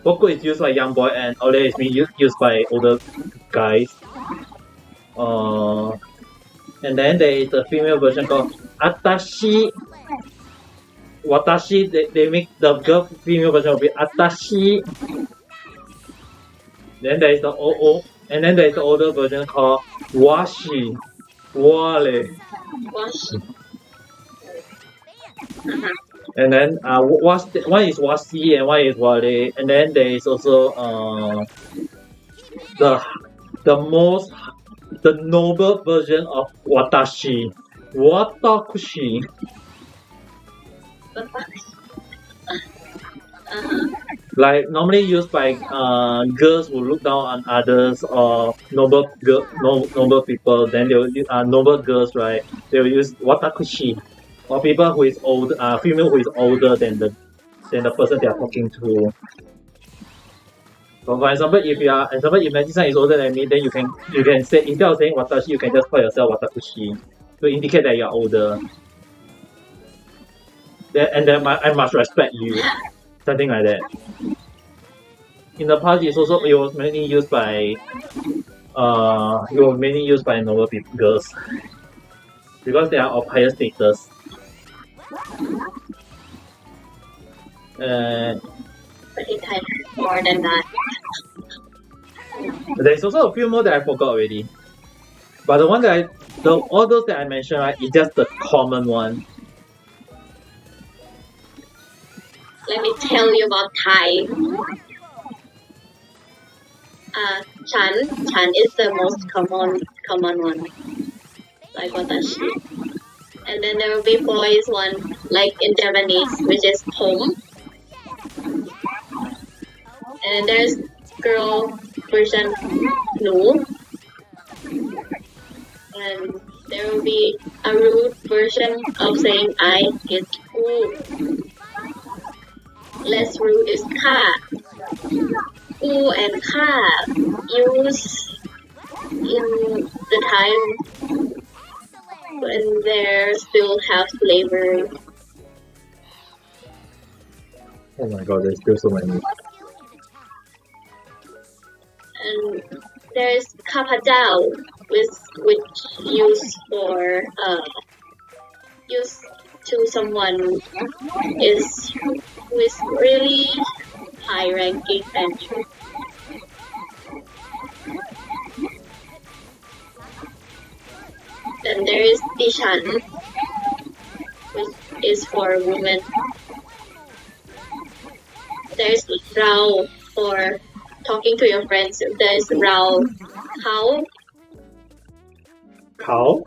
Boku is used by young boy and Ole is being used by older guys. And then there is the female version called Atashi. Watashi, they make the girl female version will be Atashi. Then there is the and then there is the older version called Washi. Wale. Washi. And then one is Wasi and one is Wale. And then there is also the noble version of Watashi. Watakushi. Like normally used by girls who look down on others or noble people. Then they will use noble girls, right? They will use watakushi, or people who is old, female who is older than the person they are talking to. So for example, if Maggie-san is older than me, then you can say, instead of saying watashi, you can just call yourself watakushi to indicate that you are older. Then I must respect you. Something like that. In the past, it was mainly used by noble people, girls, because they are of higher status. But it had more than that. There's also a few more that I forgot already. But all those that I mentioned, right, is just the common one. Let me tell you about Thai. Chan is the most common one, like watashi. And then there will be boys one, like in Japanese, which is Tom. And then there's girl version Nu. And there will be a rude version of saying I is U. Less rude is Ka. U and Ka used in the time when they still have slavery. Oh my god, there's still so many. And there's Kapajao, which used for used to someone who is really high ranking and then there is Dishan, which is for women. There's Rao for talking to your friends. There's Rao Kao. Cow?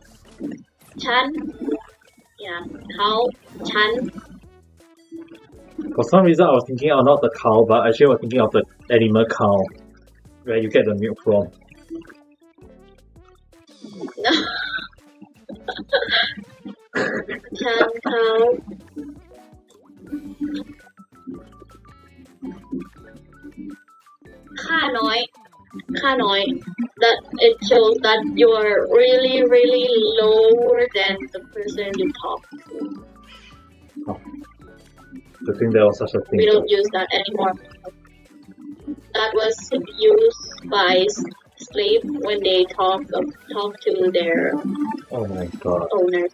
Chan. Yeah, Kao, Chan. For some reason, I was thinking of not the cow, but actually I was thinking of the animal cow, where you get the milk from. No. Chan, Kao. Ka Noi. That it shows that you are really, really lower than the person you talk to. I think there was such a thing. We don't use that anymore. That was used by slaves when they talk to their Oh my god. owners.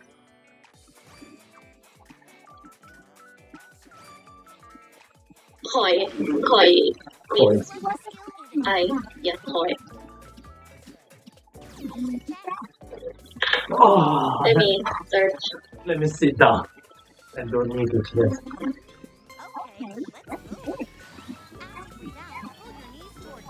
Koi means koi. Oh, Let me search. let me sit down. I don't need to rest. Okay, let's move. Asking now, pull your knees towards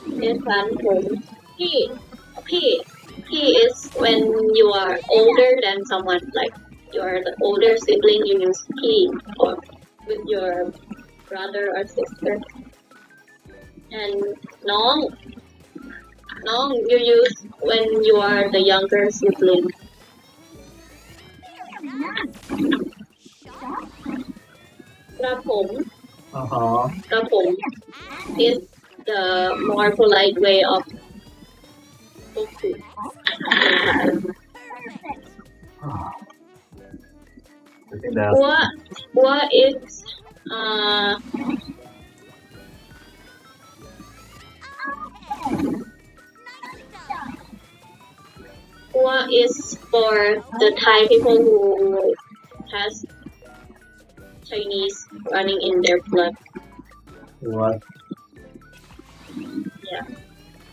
you. is ร้านผมพี่พี่ is when you are older than someone like you are the older sibling you use พี่ or with your brother or sister and น้อง you use when you are the younger sibling กระผม กระผม is the more polite way of พูดคุย I think that's what is what is for the Thai people who has Chinese running in their blood. what. Yeah.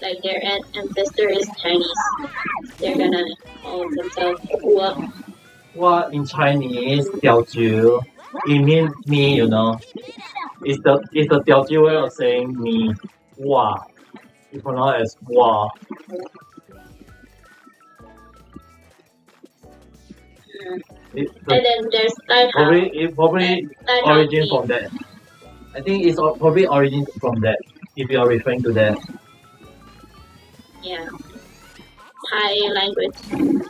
Like their ancestor is Chinese. They're gonna call themselves Hua. What in Chinese, 吊酒, it means me, you know. It's the 吊酒 way of saying me. Wa. You pronounce as wa. It And then there's Tai Thao. probably Tai Thao origin tea. from that. I think it's probably origin from that. If you are referring to that. Yeah. Thai language.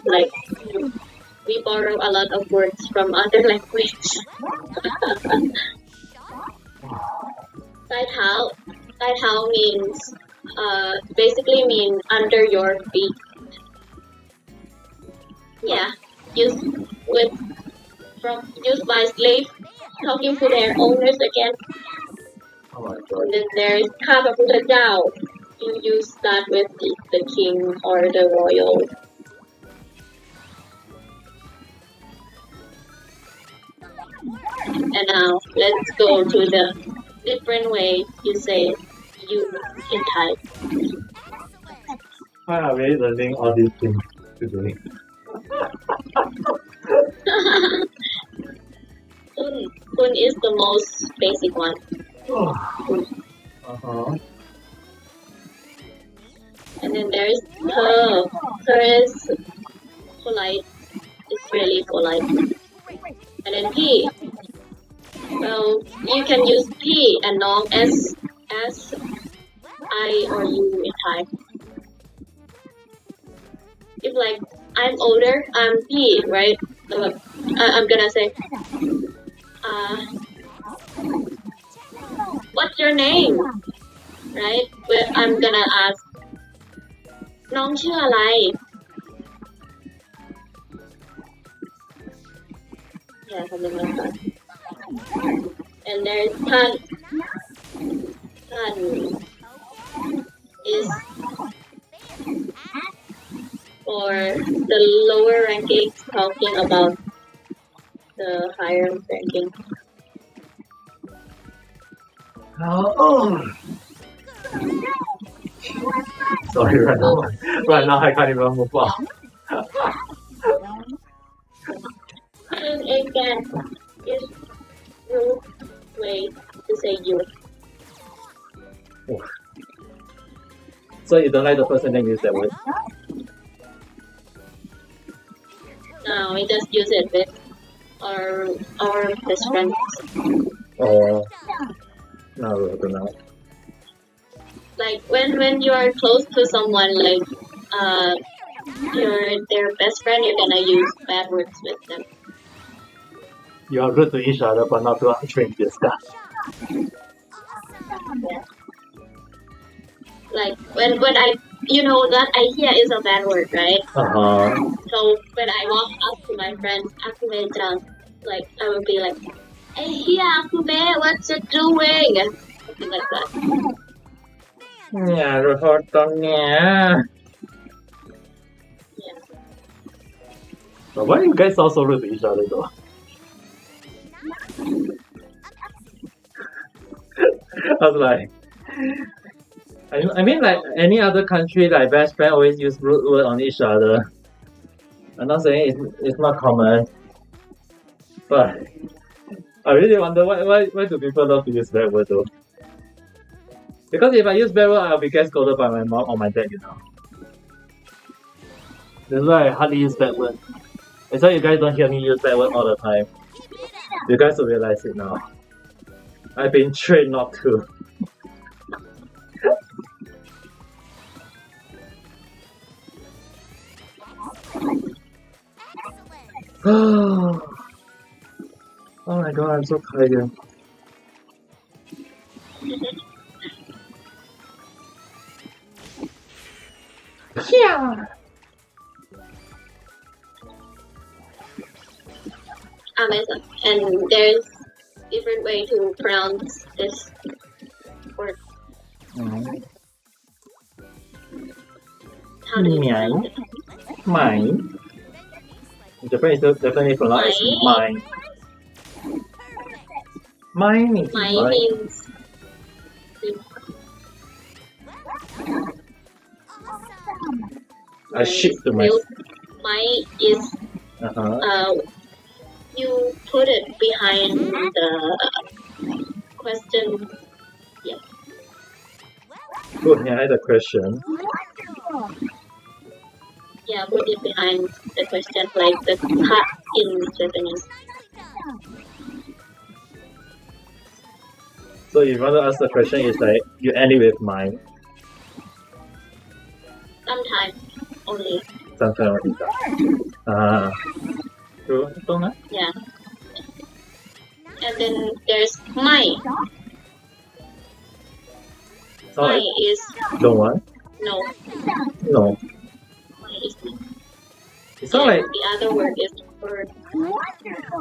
Like we borrow a lot of words from other language. Tai Thao means basically mean under your feet. Yeah. Used by slaves talking to their owners again. Oh my god. And then there is ข้าพระพุทธเจ้า You use that with the king or the royal. And now let's go to the different way you say you in Thai. Why are we learning all these things today? Kun is the most basic one. And then there is her. Her is polite. It's really polite. And then P. Well, you can use P and Nong as I or you in Thai. If like I'm older, I'm P, right? So I'm gonna say, what's your name? Right? But I'm gonna ask, น้องชื่ออะไร Yeah, something like that. And there's Tan. Tan is for the lower ranking talking about the higher ranking. Sorry, right now I can't even move on. And again, is rude way to say you. So you don't like the person that use that word? No, we just use it with our best friends. Or no, I don't know. Like when you are close to someone, like you're their best friend, you're gonna use bad words with them. You are good to each other, but not to strangers. Like when I, you know that I hear is a bad word, right? So when I walk up to my friend, Akume-chan, like I will be like, "Hey, here, Akume, what's you doing?" Something like that. Yeah, report on yeah. But why you guys sound so rude to each other though? I was like, I mean like any other country, like best friend always use rude word on each other. I'm not saying it's not common, but I really wonder why do people love to use that word though? Because if I use bad word, I'll be get scolded by my mom or my dad, you know. That's why I hardly use bad word. That's why you guys don't hear me use bad word all the time. You guys will realize it now. I've been trained not to. Excellent. Oh my god, I'm so tired. Yeah. Amazon. And there's different way to pronounce this word. How do you pronounce it? Mine. In Japan, it's definitely pronounced mine. Mine means Mai mine. means I ship to my. milk. Mai is you put it behind the question. Put behind the question. Yeah, put it behind the question, like the ka in Japanese. So if you want to ask the question, it's like you end it with mine. Sometimes only. Sometimes like that. True. Don't know. Yeah. And then there's mai. So Mai like, is don't want. no. No. Mai is no. It's not like The other word is for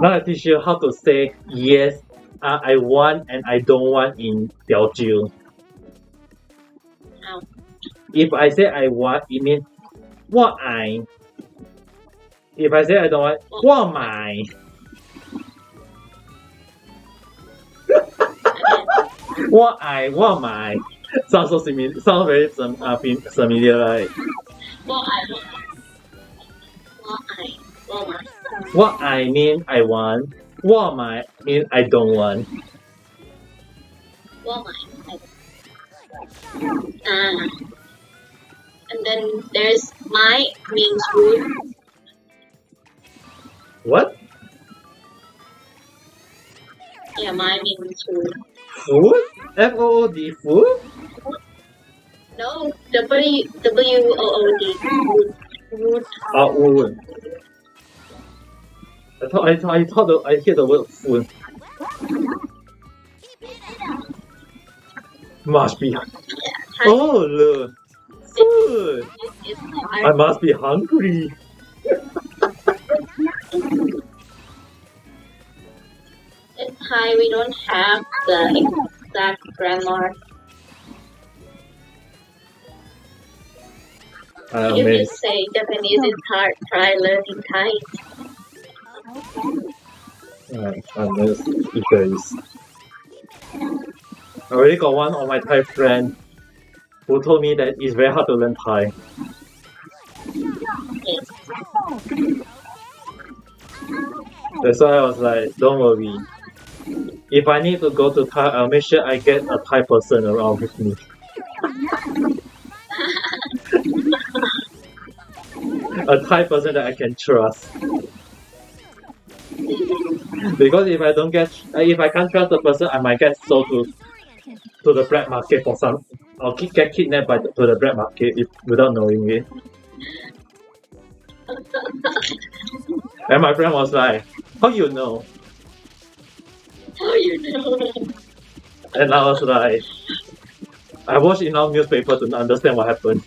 now I teach you how to say yes, I want and I don't want in Teochew. How? If I say I want, it means what I. If I say I don't want, what my. What I, what my. Sounds so similar. Sounds very familiar, right? What I want. What I mean I want. What my mean I don't want. What my. And then there's my means food. What? Yeah, my means food. Food? F-O-O-D, food? No, W-O-O-D. Food. Food. I thought I hear the word food. Must be. Oh look, food. It's I hard. must be hungry. In Thai, we don't have the exact grammar. I If you mean, say Japanese is hard, try learning Thai. I miss you guys. I already got one of my Thai friend who told me that it's very hard to learn Thai. That's why I was like, don't worry. If I need to go to Thai, I'll make sure I get a Thai person around with me. A Thai person that I can trust. Because if I can't trust the person, I might get sold to the black market for some, or get kidnapped to the black market without knowing it. And my friend was like, "How you know?" How you know? And I was like, "I watched enough newspaper to understand what happened."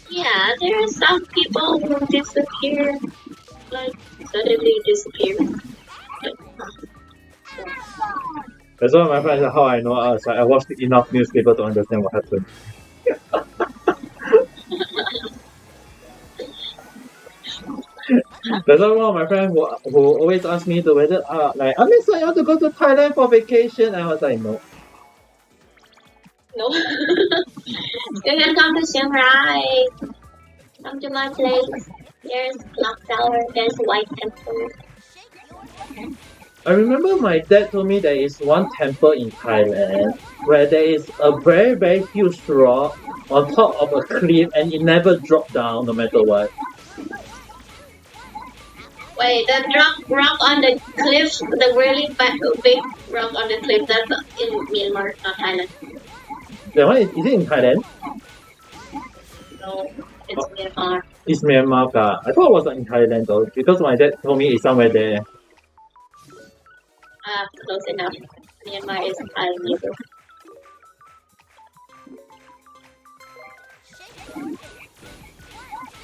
Yeah, there are some people who disappear, like suddenly disappear. That's why my friend said, "How I know?" I was like, "I watched enough newspaper to understand what happened." That's why one of my friends who always ask me to whether like, I mean, so I want to go to Thailand for vacation. I was like, no. No. You can come to Chiang Rai. Come to my place. There's clock tower. There's white temple. I remember my dad told me there is one temple in Thailand where there is a very, very huge rock on top of a cliff and it never dropped down no matter what. Wait, the rock on the cliff, the really big rock on the cliff, that's in Myanmar, not Thailand. That one is it in Thailand? No, it's Myanmar. It's Myanmar. I thought it was in Thailand though because my dad told me it's somewhere there. Close enough. Myanmar is Thailand neighbor.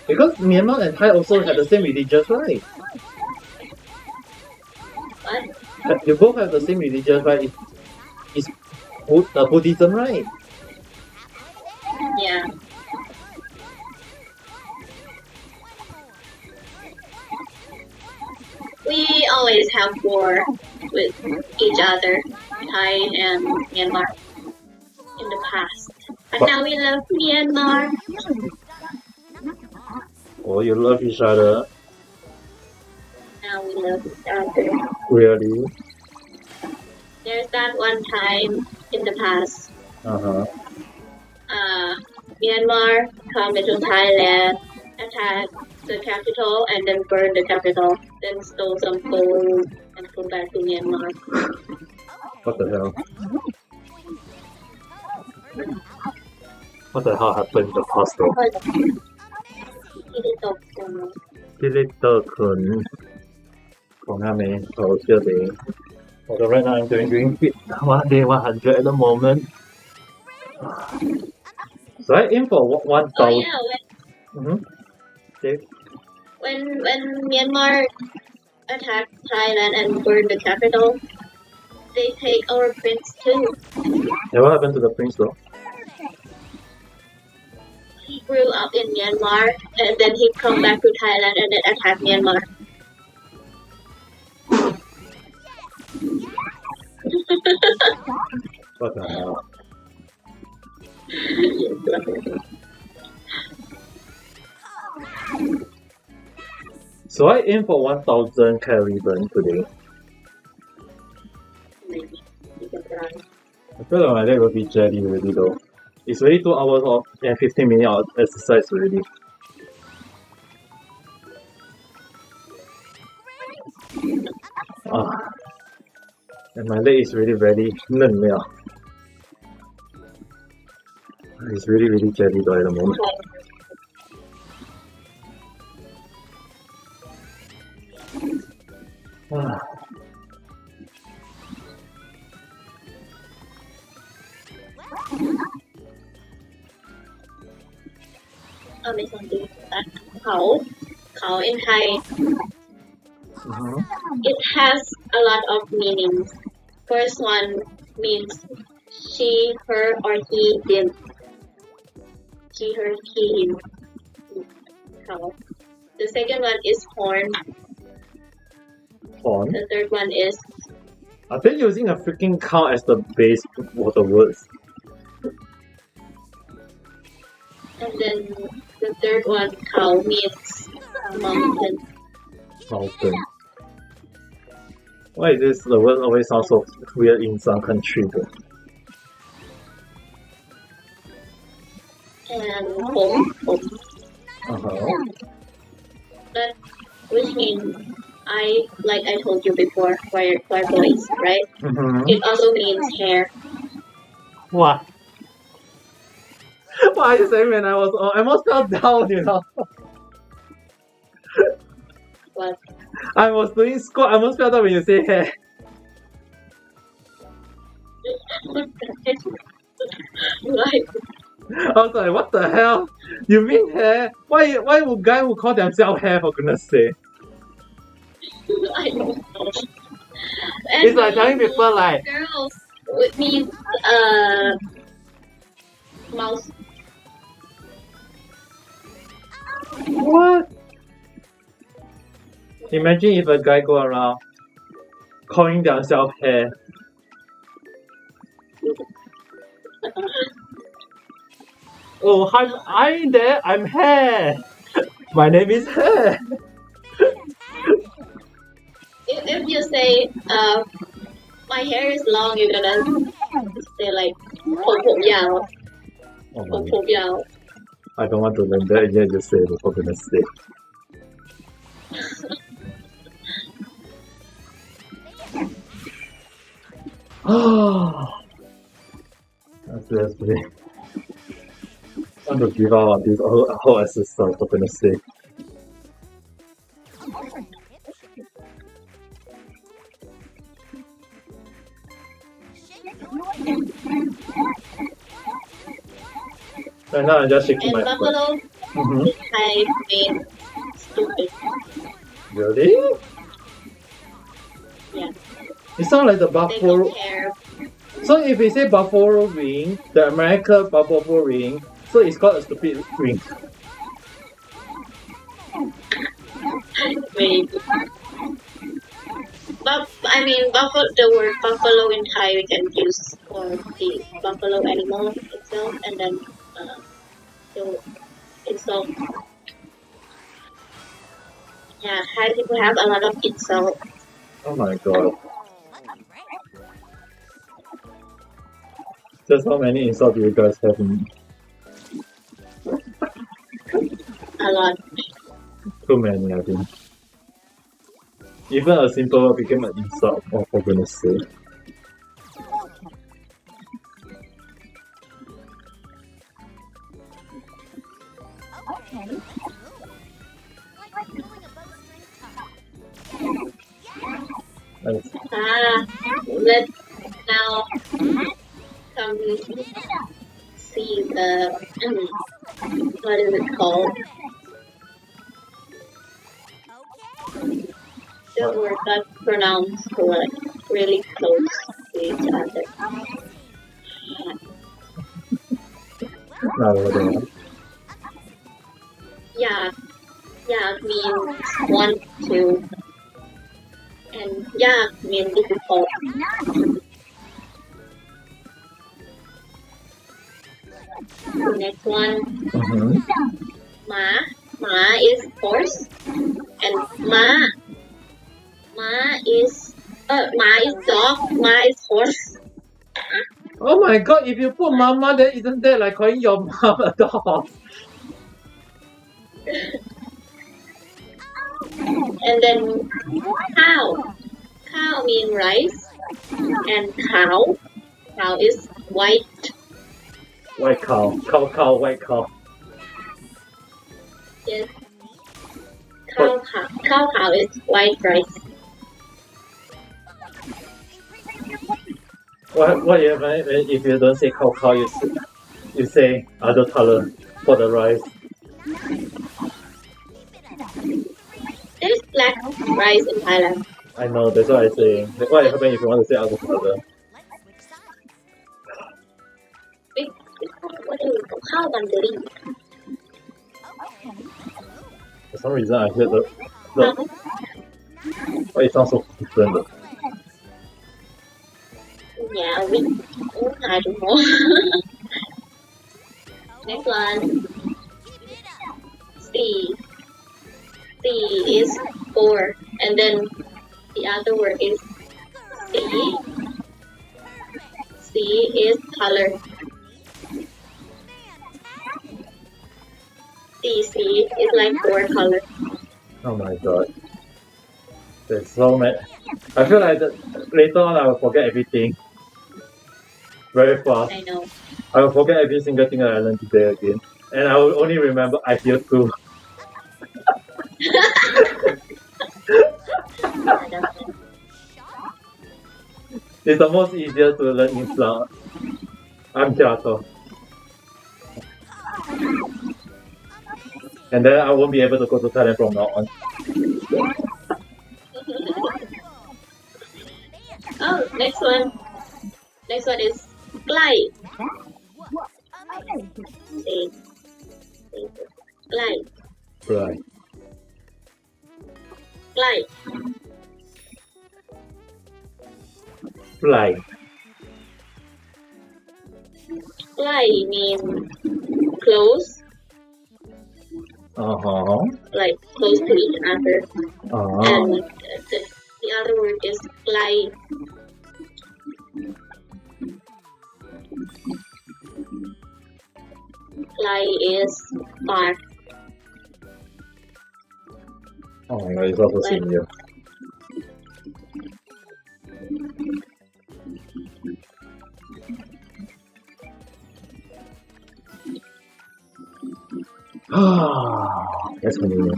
Because Myanmar and Thai also have the same religions, right? What? You both have the same religions, right? It's Buddhism, right? Yeah. We always have war with each other, Thai and Myanmar, in the past. But now we love Myanmar. Oh, you love each other? Now we love each other. Really? There's that one time in the past, Uh-huh. Myanmar come into Thailand, attack the capital, and then burn the capital, then stole some gold and go back to Myanmar. What the hell? What the hell happened in the past though? ที่ได้ตกลง Director Kun from Hame, Day. Although right now I'm doing fit day 100 at the moment. So I aim for 1,000. Oh yeah, Mm-hmm. Okay. when Myanmar attacked Thailand and burned the capital, they take our prince too. Yeah, what happened to the prince though? He grew up in Myanmar and then he come back to Thailand and then attack Myanmar. What the hell? So I aim for 1,000 Caribbean today. I feel like my leg will be jelly already though. It's already 2 hours of and 15 minutes of exercise already. And my leg is really very 嫩 now. It's really jelly though at the moment. May something that Khao in Thai, it has a lot of meanings. First one means she, her, or he, him. She, her, he, him. Khao. The second one is horn. Horn? The third one is I've been using a freaking cow as the base for the words. and then the third one, Khao, means mountain. Mountain. Why is this? The word always sounds so weird in some country though. And home. That, which means like I told you before, for boys, right? It also means hair. What? What are you saying when I almost fell down, you know? What? I was doing squat, I almost fell down when you say hair. Like, I was like, what the hell? You mean hair? Why would guys who call themselves hair for goodness sake? I don't know. It's like telling people like girls would mean mouse. what? Imagine if a guy go around calling themselves hair. Oh, hi there, I'm hair. My name is hair. if you say my hair is long, you're gonna say like ผมยาว Oh ผม my, ยาว I don't want to learn that. Yeah, just say it for goodness sake. Seriously. I want to give up on this whole exercise for goodness sake. Right now I'm just shaking And my butt. buffalo Mm-hmm. I mean stupid. Really? Yeah. It sounds like the They buffalo. don't care. So if we say buffalo wing, the American buffalo wing, so it's called a stupid wing. Maybe. But I mean buffalo, the word buffalo in Thai we can use for the buffalo animal itself, and then the insult. Yeah, Thai people have a lot of insult. Oh my god. Just how many insults do you guys have in A lot. too many, I think. Even a simple word became an insult, oh, for goodness sake. Nice. Let's now come see the what is it called? The word that pronounced like really close to each other. No. Yeah, means 1, 2, and means difficult. The next one, Mm-hmm. ma is horse, and ma is dog, ma is horse. Oh my god, if you put mama, then isn't that like calling your mom a dog? And then cow means rice, and cow is white. White cow. White cow. Yes. Cow is white rice. What if you don't say cow, you say other color for the rice? There's black rice in Thailand. I know, that's what I say. What happens if you want to say other color? What is it? Cow banduri. For some reason I heard the why it sounds so different. Yeah, I don't know. Next one. C is 4, and then the other word is C. C is color. C is like 4 color. Oh my god. There's so many. I feel like later on I will forget everything. Very fast. I know. I will forget every single thing that I learned today again. And I will only remember I feel too. It's the most easier to learn in Islam. I'm Jato. And then I won't be able to go to Thailand from now on. Oh, next one. Next one is Glai. Glai. Right. Glai. Fly. Glai means close, Uh-huh. like close to each other. Uh-huh. And the The other word is ไกล ไกล is far. Oh my god, it's also same here. Let's continue.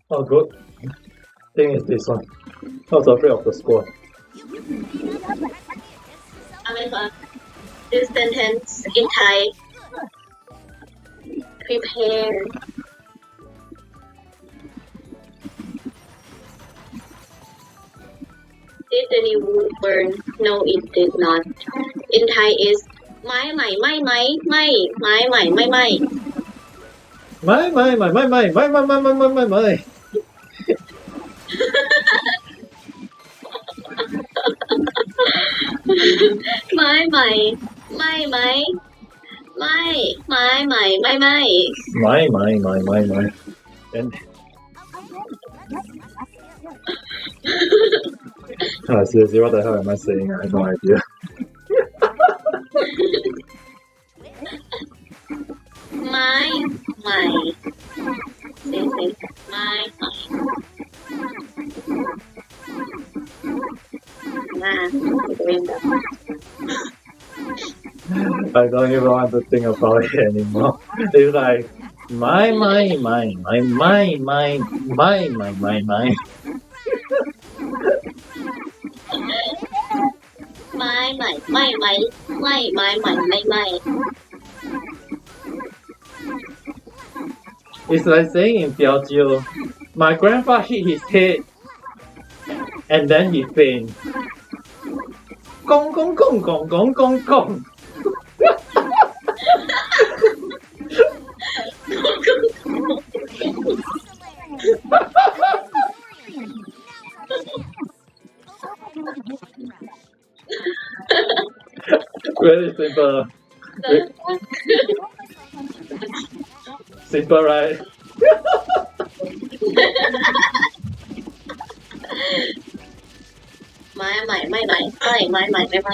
Oh, good. I think it's this one. I was afraid of the score. เอาไหมคะ This sentence in Thai. Prepare. Did the new wood burn? No, it did not. In Thai is ไม้ไหมไม่ไหมไม่ไม้ไหมไม่ไม่ My. ไม้ไหมไม่ไหมไม่ไม้ไหมไม่ไม่ My. And seriously, what the hell am I saying? I have no idea. ไม้ไหมเซ็งไม้ไหมมาเป็นแบบ I don't even want to think about it anymore. It's like my. ไม้ไหมไม่ไหมไม่ไม้ไหมไม่ไม่ It's like saying in Teochew, my grandpa hit his head and then he faint. Gong. Very simple. Simple, right? ไม้ไหมไม่ไหมไม่ไม้ไหมไม่ไหม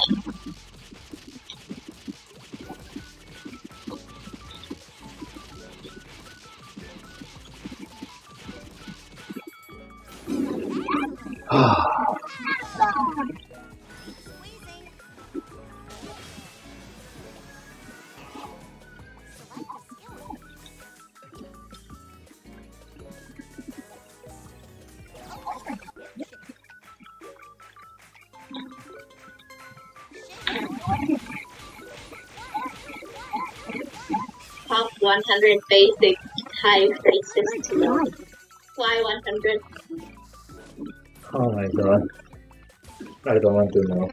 Top 100 basic Thai phrases to know. Why 100? Oh my god. I don't want to know.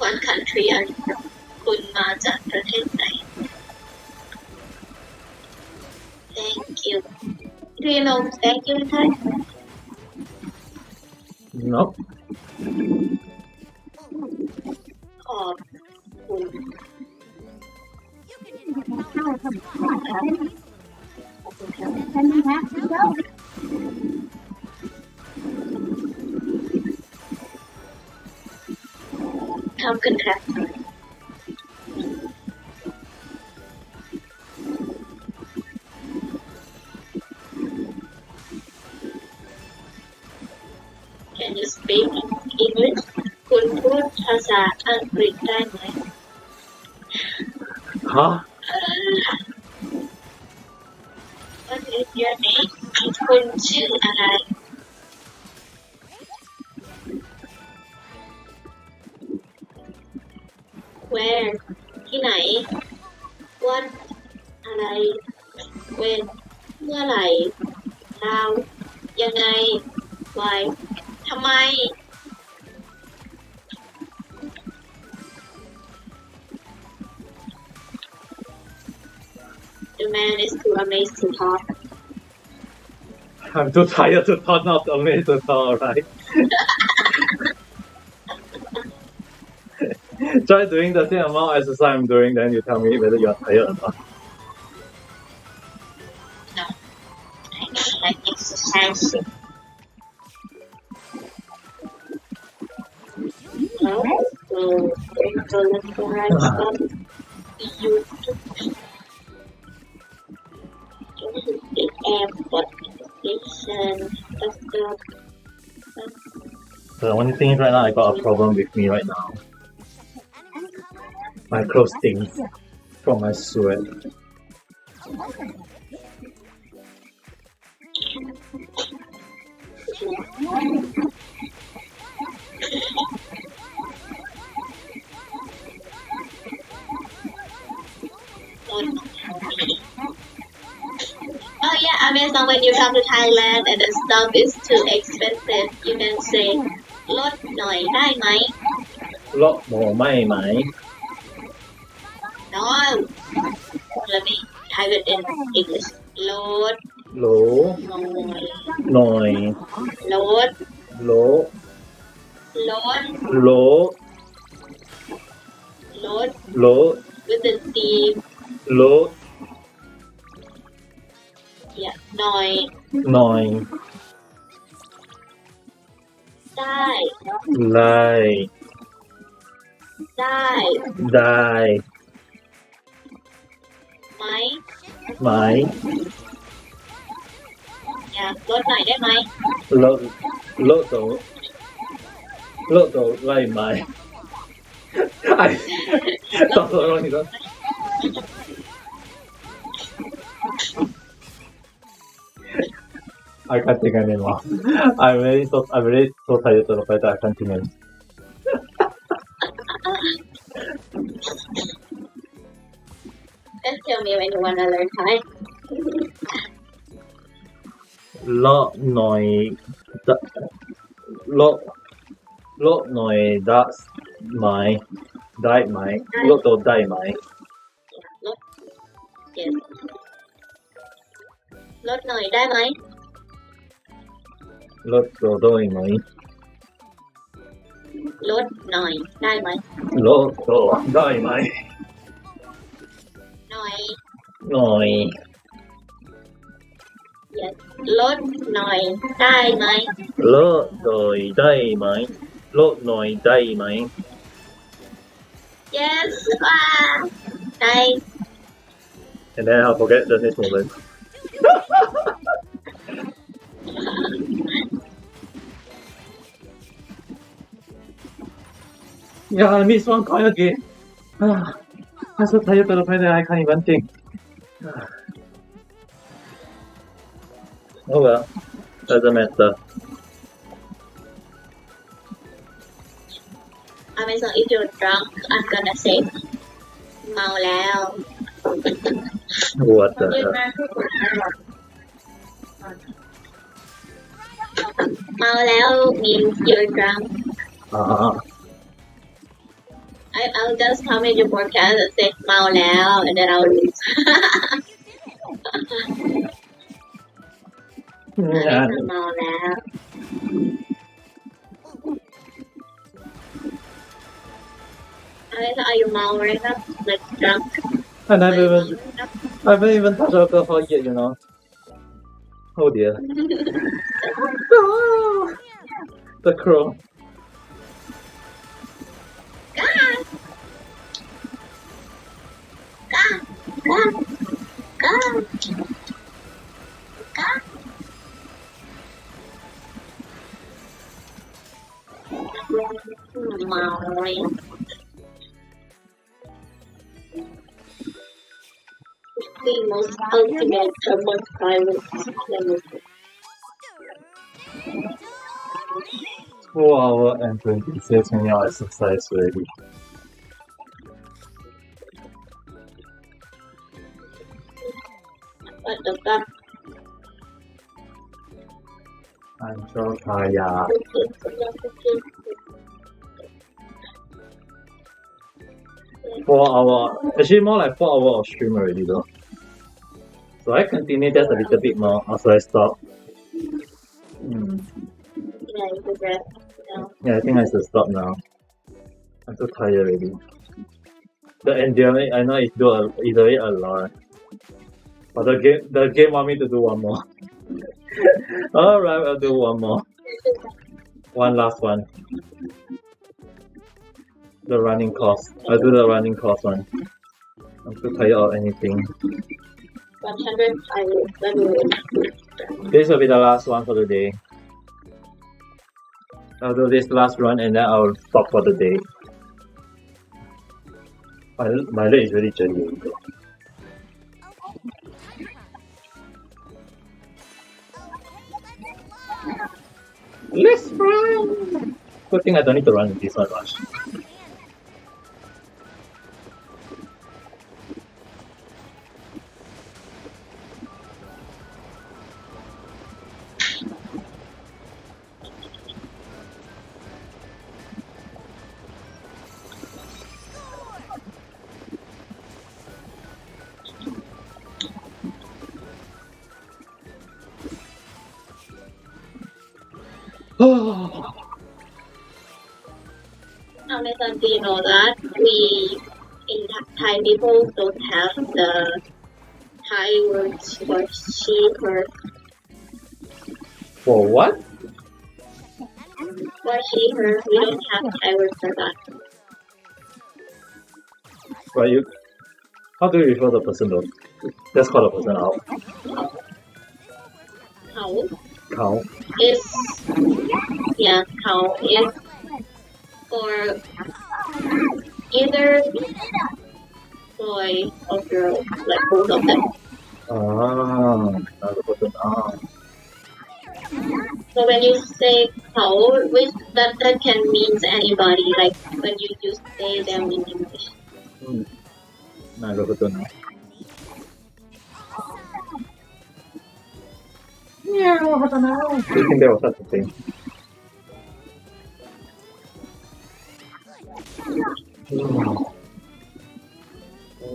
One country อันคุณมาจากประเทศไหน Thank you. Do you know thank you in Thai? Nope. ขอบคุณ ทำกันครับ Can you speak English? คุณพูดภาษาอังกฤษได้ไหม Huh? What is your name? คุณชื่ออะไร Where ที่ไหน What อะไร When มื่อไหร่ how ยังไง why ทำไม The man is too amazed to talk. I'm too tired to talk, not amazed to talk, right? Try doing the same amount of exercise I'm doing, then you tell me whether you're tired or not. No, I don't like exercising. No, so let's go right stuff. You the airport station, stuff. The only thing is right now I got a problem with me right now. My clothes stink from my sweat. Oh yeah, Amazon, when you come to Thailand and the stuff is too expensive, you can say ลดหน่อยได้ไหม ลดหน่อยไม่ไหม No, let me type it in English. ลด โหล หน่อย หน่อย ลด โหล ลด โหล ลด โหล with the D โหล yeah หน่อย หน่อย ได้ ไล่ ได้ ได้ ไหม ไหม อยากลดหน่อยได้ไหม ลดลดตัวลดตัวไล่ไหมไอ้ต้องตัวร้องอีกแล้ว I can't take anymore. I'm really so tired to the fact that I can't take anymore. Just tell me when you wanna learn Thai. ลดหน่อยลดหน่อยได้ไหมได้ไหมลดตัวได้ไหม ลด yes ลดหน่อยได้ไหม ลดตัวได้ไหม ลดหน่อยได้ไหม ลดตัวได้ไหม หน่อย หน่อย yes ลดหน่อยได้ไหม ลดหน่อยได้ไหมลดหน่อยได้ไหม yes ว้าได้ And then I'll forget the next moment. Yeah, I missed one coin again. I'm so tired to the point that I can't even think. Oh well, doesn't matter. Amazon, if you're drunk, I'm gonna say เมาแล้ว What the hell? เมาแล้ว means you're drunk. I'll just come in your podcast and say เมาแล้ว and then I'll lose. Yeah. เมาแล้ว Amazon, are you เมา right now? Like drunk? I haven't even touched alcohol yet, you know. Oh dear. Oh, the crow. The most ultimate thermal private level. 4 hours and 26 minutes exercise already. What the fuck? I'm so tired. Okay. 4 hour, actually more like 4 hour of stream already though. So I continue just a little bit more, or so I stop. Hmm. Yeah, you can rest now. Yeah, I think I should stop now. I'm so tired already. The endurance, I know it's already a lot. But the game want me to do one more. Alright, I'll do one more. One last one. The running course. I'll do the running course one. I'm too tired of anything. 100 I This will be the last one for the day. I'll do this last run and then I'll stop for the day. My leg is really jelly. Let's run! Good thing I don't need to run in this one rush. Now, Nathan, do you know that we in Thai people don't have the Thai words for she, her. For what? For she, her, we don't have Thai words for that. But you, how do you refer the person though? Let's call the person out. How Cow. is, yeah, how is for either boy or girl, like both of them. The person out. So when you say how, which that can means anybody, like when you use they, them in English. The person out. Do you think there was such a thing?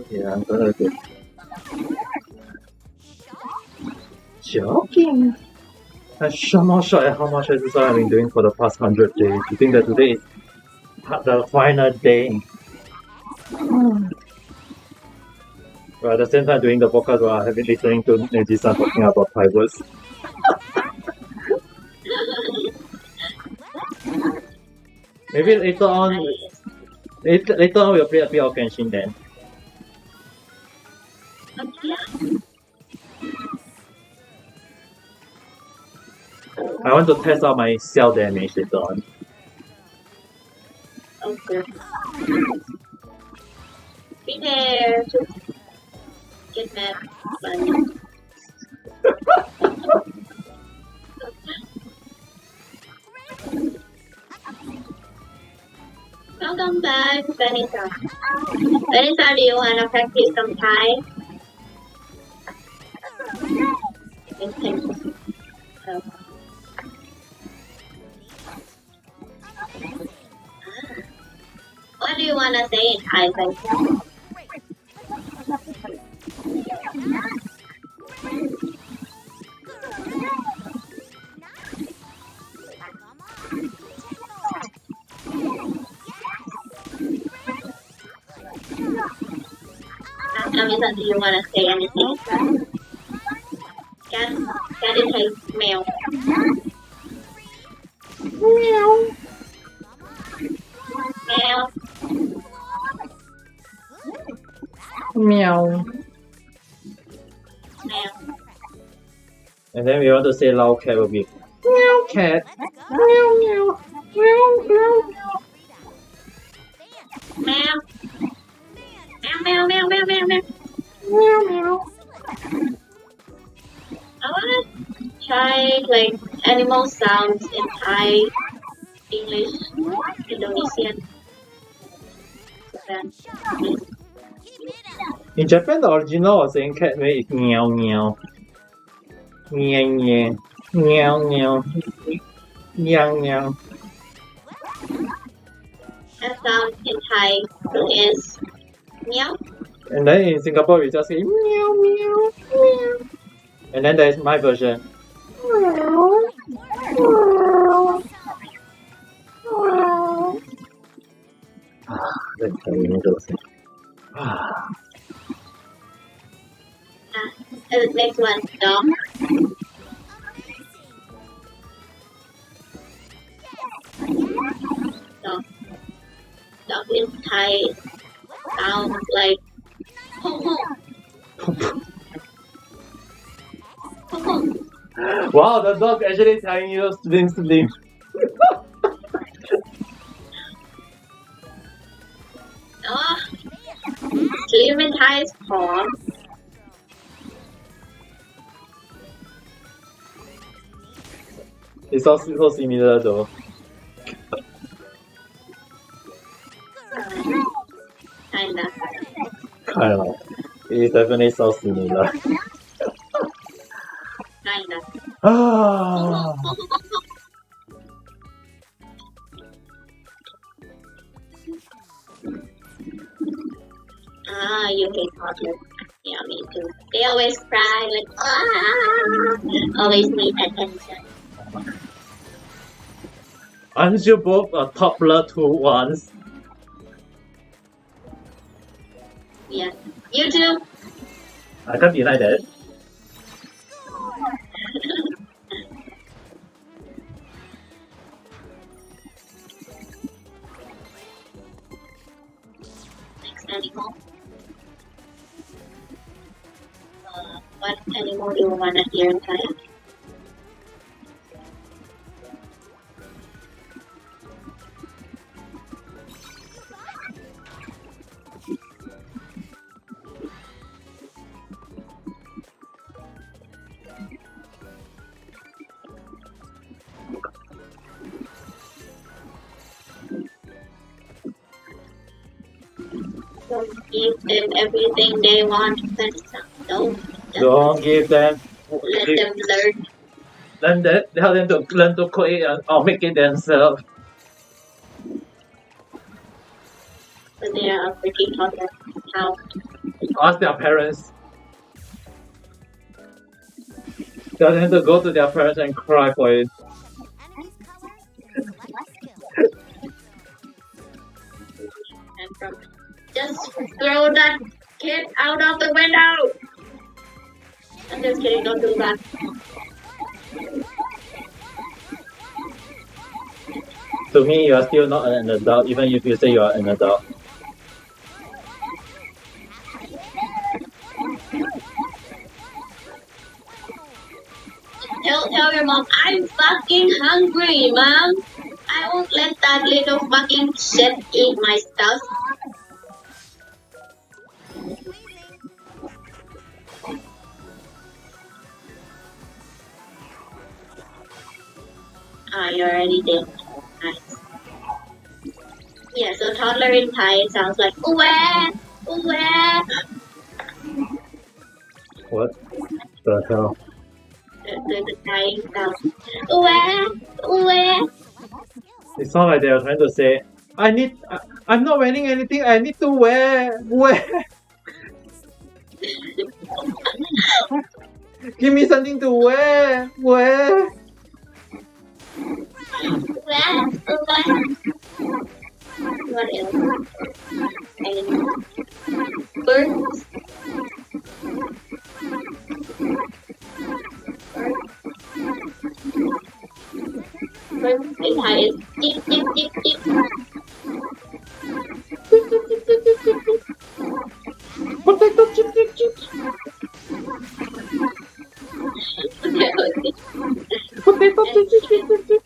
Yeah, I'm gonna do. Joking. I shot more shot at how much exercise I've been doing for the past 100 days. You think that today is the final day? But at the same time doing the podcast while I've been listening to Neji-san talking about pivots. Maybe later on we'll play a bit of Genshin then. Okay. I want to test out my cell damage later on. Okay. Prepare to get mad funny. Welcome back, Vanessa. Vanessa, do you wanna practice some Thai? Yes, thank you. What do you wanna say in Thai, Vanessa? Vanessa, do you wanna say anything? Cat is Thai, mèo. Meow. Meow. Meow. Meow. And then we want to say loud cat will be meow cat. Meow meow. Meow meow meow. Meow. Meow, meow, meow, meow, meow. Meow meow. I wanna try like animal sounds in Thai, English, Indonesian. Japan. In Japan, the original was saying cat name is meow meow. Meow meow. Meow meow. Meow meow. A sound in Thai is meow. And then in Singapore we just say meow meow meow. And then there's my version. Let's try those. The next one, dog. Dog. Dog in Thai sounds like Wow, the dog actually telling you slim slim. oh, slim in Thai isผอม It's all so similar though. Kinda. I don't know. It definitely so similar. Kinda. Ah. You hate toddlers. Yeah, me too. They always cry like always need attention. Aren't you both a toddler too once? Yeah. You too. I can't deny that. Next animal. What animal do you wanna hear in Thai? Don't give them everything they want. Don't Don't give them. let them learn. Tell them to learn to create or make it themselves. But they are freaking toddler. How? Ask their parents. Tell them to go to their parents and cry for it. Enemy's color, select skill. And from just throw that kid out of the window. I'm just kidding. Don't do that. To me, you are still not an adult, even if you say you are an adult. Tell your mom, I'm fucking hungry, mom. I won't let that little fucking shit eat my stuff. You already did. Nice. Yeah, so toddler in Thai sounds like uwe, uwe. What the hell? The Thai sound. Uwe, uwe. It sounds like they are trying to say, I'm not wearing anything, I need to wear. Give me something to wear. Uwe, uwe. What else? And birds. Birds in Thai is tick, tick, tick, tick. Potato chip chip chip. Potato chip chip chip chip chip.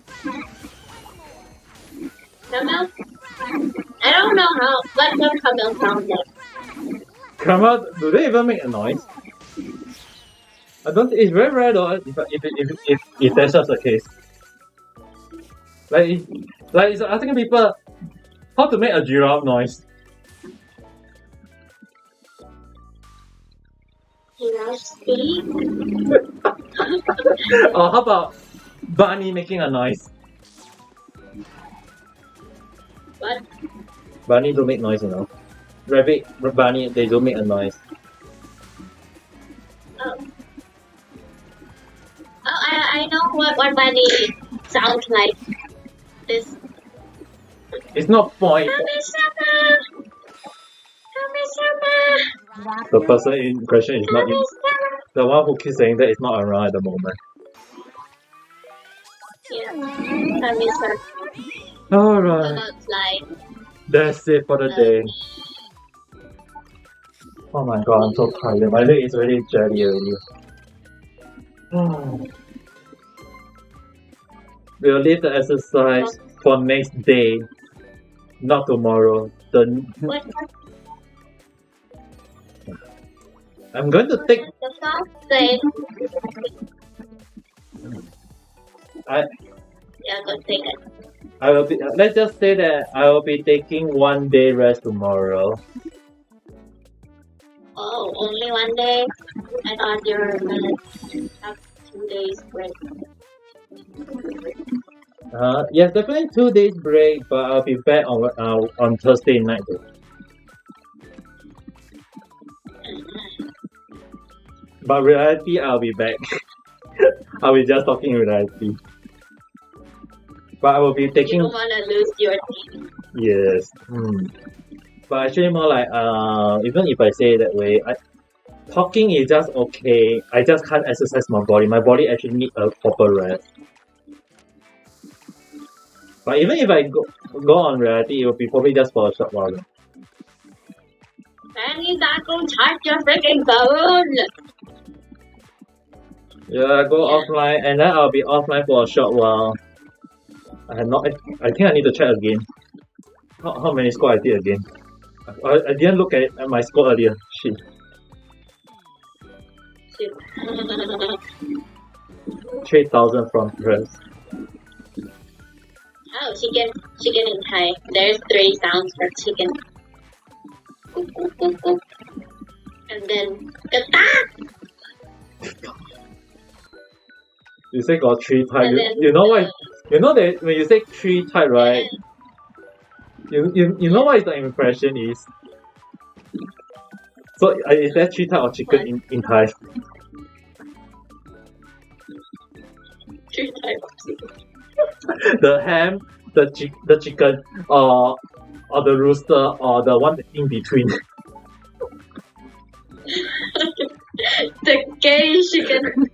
Camel? I don't know what camel sounds like. Camel, do they even make a noise? I don't. It's very rare though. If that's just the case. Like it's asking people how to make a giraffe noise. He loves speak. Or how about Bunny making a noise? What? Bunny don't make noise, you know. Rabbit, Bunny, they don't make a noise. Oh, I know what bunny sounds like. This. It's not point. Kami-sama! Kami-sama! The person in question is not in. Kami-sama! The one who keeps saying that is not around at the moment. Yeah. Kami-sama. Alright, About slide. that's it for the day. Oh my god, I'm so tired. My leg is already jelly already. We'll leave the exercise for next day, not tomorrow. What? I'm going to take. The first day. Yeah, go take it. I will be. Let's just say that I will be taking 1 day rest tomorrow. Oh, only 1 day? I thought you were gonna have 2 days break. Yes, definitely 2 days break, but I'll be back on Thursday night though. But reality, I'll be back. I'll be just talking reality. But I will be You taking. don't wanna lose your team. Yes. But actually more like even if I say it that way, talking is just okay. I just can't exercise my body. My body actually need a proper rest. But even if I go on reality, it will be probably just for a short while. Man, you not gonna charge your freaking phone! Yeah, go offline and then I'll be offline for a short while. I think I need to check again. How many score I did again? I didn't look at my score earlier. Shit. Shit. 3,000 from rest. Oh, chicken in Thai. There's 3 sounds for chicken. Cook, cook, cook, cook. And then, kata! You say got 3 type. And then, You know what? You know that when you say 3 type, right? You know what is the impression is? So is there 3 type of chicken in Thai? 3 types of chicken. The ham, the chicken, or the rooster, or the one in between. The gay chicken.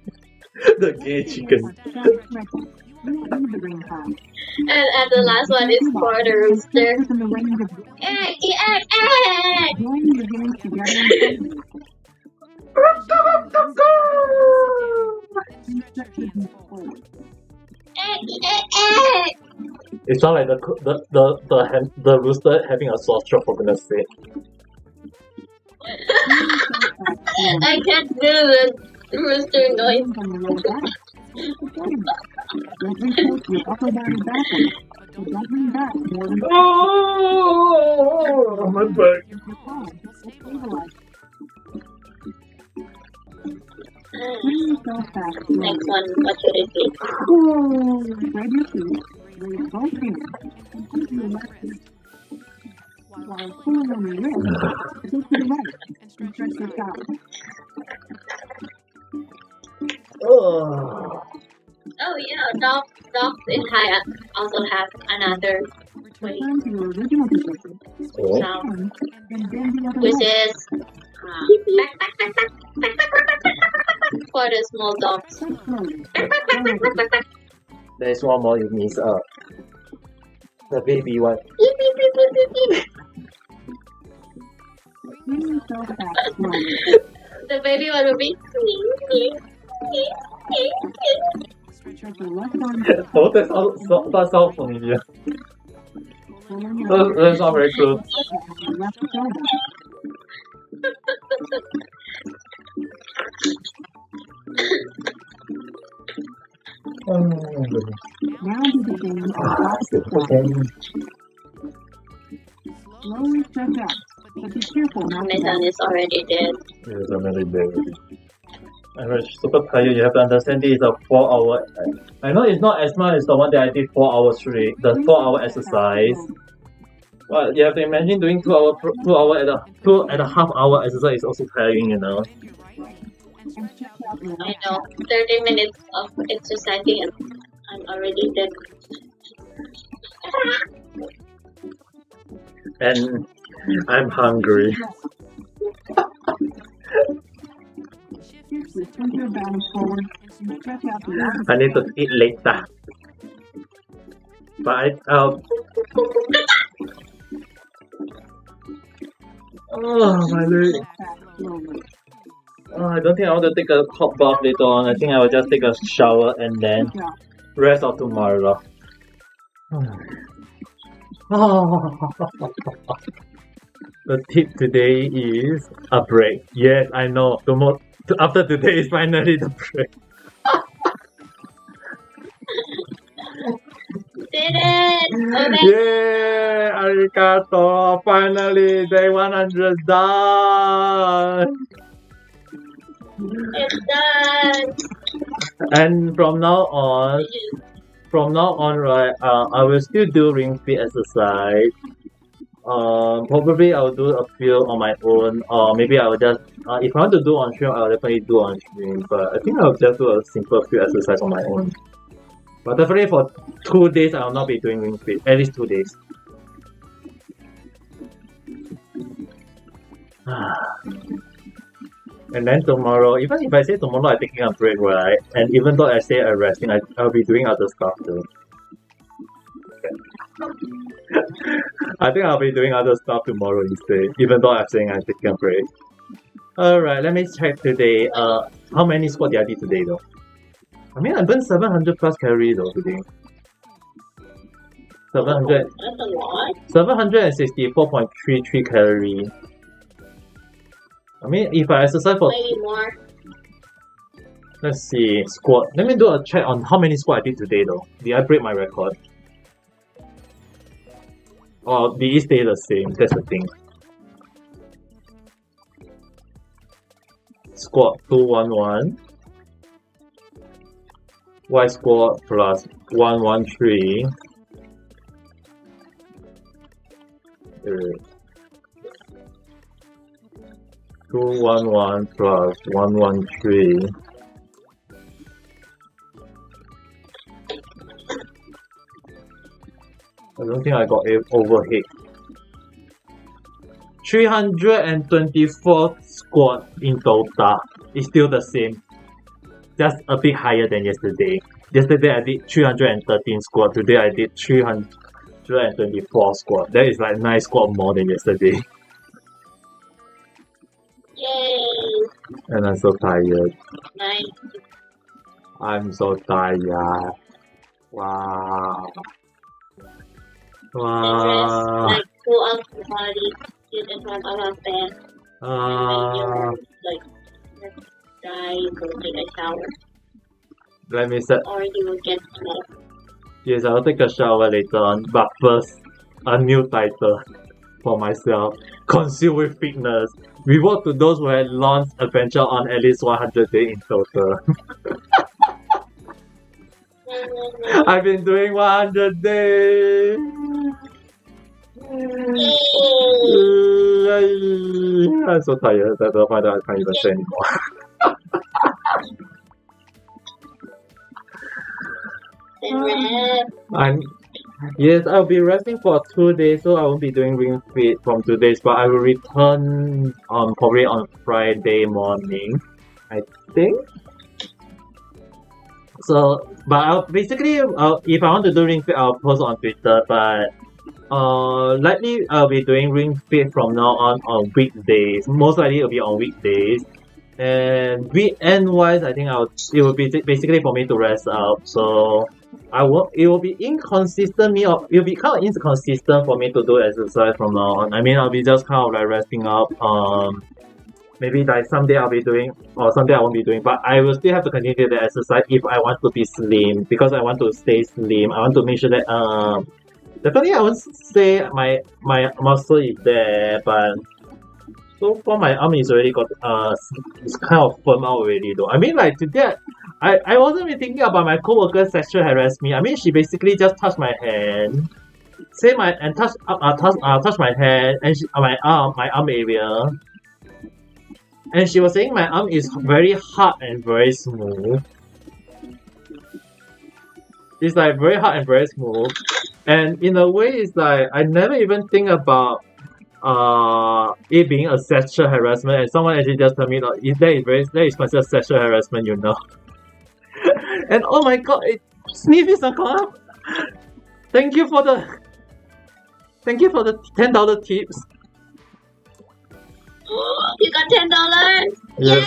The gay chicken. And the last one is for the rooster. Egg, egg, egg! Egg, egg, egg! It sounds like the rooster having a sore throat, for goodness sake. I can't do the rooster noise. Oh, my back. Next one, what should it be? Oh. Oh yeah, dogs in Thai also have another way Oh. sound, which is back, back, back, back, back, back, back, back, back, for the small dogs. Back, back, back, back, back, back, back. There's one more you miss the baby one. Beep, beep, beep, beep, beep, beep. The baby one will be Oh, that sounds familiar. That sounds very close. Now you begin to box the foot. Slowly stretch out, but be careful not to Amazon is already dead. Yes, I'm really bad. I'm super tired. You have to understand this is a 4-hour. I know it's not as much as the one that I did 4 hours straight, the 4-hour exercise. But you have to imagine doing 2.5 hour exercise is also tiring, you know. I know. 30 minutes of exercising and I'm already dead. And I'm hungry. Turn your belly forward and stretch out the arms. I need to eat later. But oh my leg. Back slowly. Oh, I don't think I want to take a hot bath later on. I think I will just take a shower and then Good job. rest of tomorrow. The tip today is a break. Yes, I know. After today is finally the break. Did it! Okay. Yay! Arigato! Finally, day 100 done! It's done! And from now on, right, I will still do ring fit exercise. Probably I'll do a few on my own, or maybe I will just, if I want to do on stream, I'll definitely do on stream, but I think I'll just do a simple few exercise on my own. But definitely for 2 days, I will not be doing ring fit, at least 2 days. And then tomorrow, even if I say tomorrow I'm taking a break, right, and even though I say I'm resting, I'll be doing other stuff too. I think I'll be doing other stuff tomorrow instead, even though I'm saying I'm taking a break. Alright, let me check today. How many squats did I do today though? I mean, I burned 700 plus calories though today. 700, That's a lot. 764.33 calories. I mean, if I exercise for, Maybe more. let's see, squat. Let me do a check on how many squats I did today though. Did I break my record? Or did it stay the same? That's the thing. Squat 211. Y squat plus 113. 211 plus 113. I don't think I got overhead. 324 squat in total. It's still the same. Just a bit higher than yesterday. Yesterday I did 313 squat. Today I did 324 squat. That is like 9 squat more than yesterday. Yay! And I'm so tired. Nice. I'm so tired. Wow. And Wow. rest, like, pull out the body, sit in front of a fan, and you're, like, just die, go take a shower, Let me set. or you will get smoke. Yes, I'll take a shower later on. But first, a new title for myself. Consume with Fitness. Reward to those who had launched adventure on at least 100 days in total. I've been doing 100 days. Yay! I'm so tired. I don't find that I can't even say anymore. And rest. Yes, I'll be resting for 2 days, so I won't be doing ring fit from 2 days, but I will return probably on Friday morning, I think. So, but I'll basically, if I want to do ring fit, I'll post on Twitter, but likely I'll be doing ring fit from now on weekdays. Most likely it'll be on weekdays. And weekend wise, I think it will be basically for me to rest up. So it will be inconsistent. It'll be kind of inconsistent for me to do exercise from now on. I mean, I'll be just kind of like resting up. Maybe like someday I'll be doing, or someday I won't be doing. But I will still have to continue the exercise if I want to be slim, because I want to stay slim. I want to make sure that definitely I won't say my muscle is there, but So far my arm is already got it's kind of firm out already though. I mean like today I wasn't really thinking about my coworker sexual harass me. I mean she basically just touched my hand, say my and touch my hand and my arm area. And she was saying my arm is very hard and very smooth. It's like very hard and very smooth. And in a way it's like I never even think about it being a sexual harassment, and someone actually just told me that that is considered sexual harassment, you know. And oh my god, Sniff is a call. Thank you for the $10 tips. Oh, you got $10. Yes.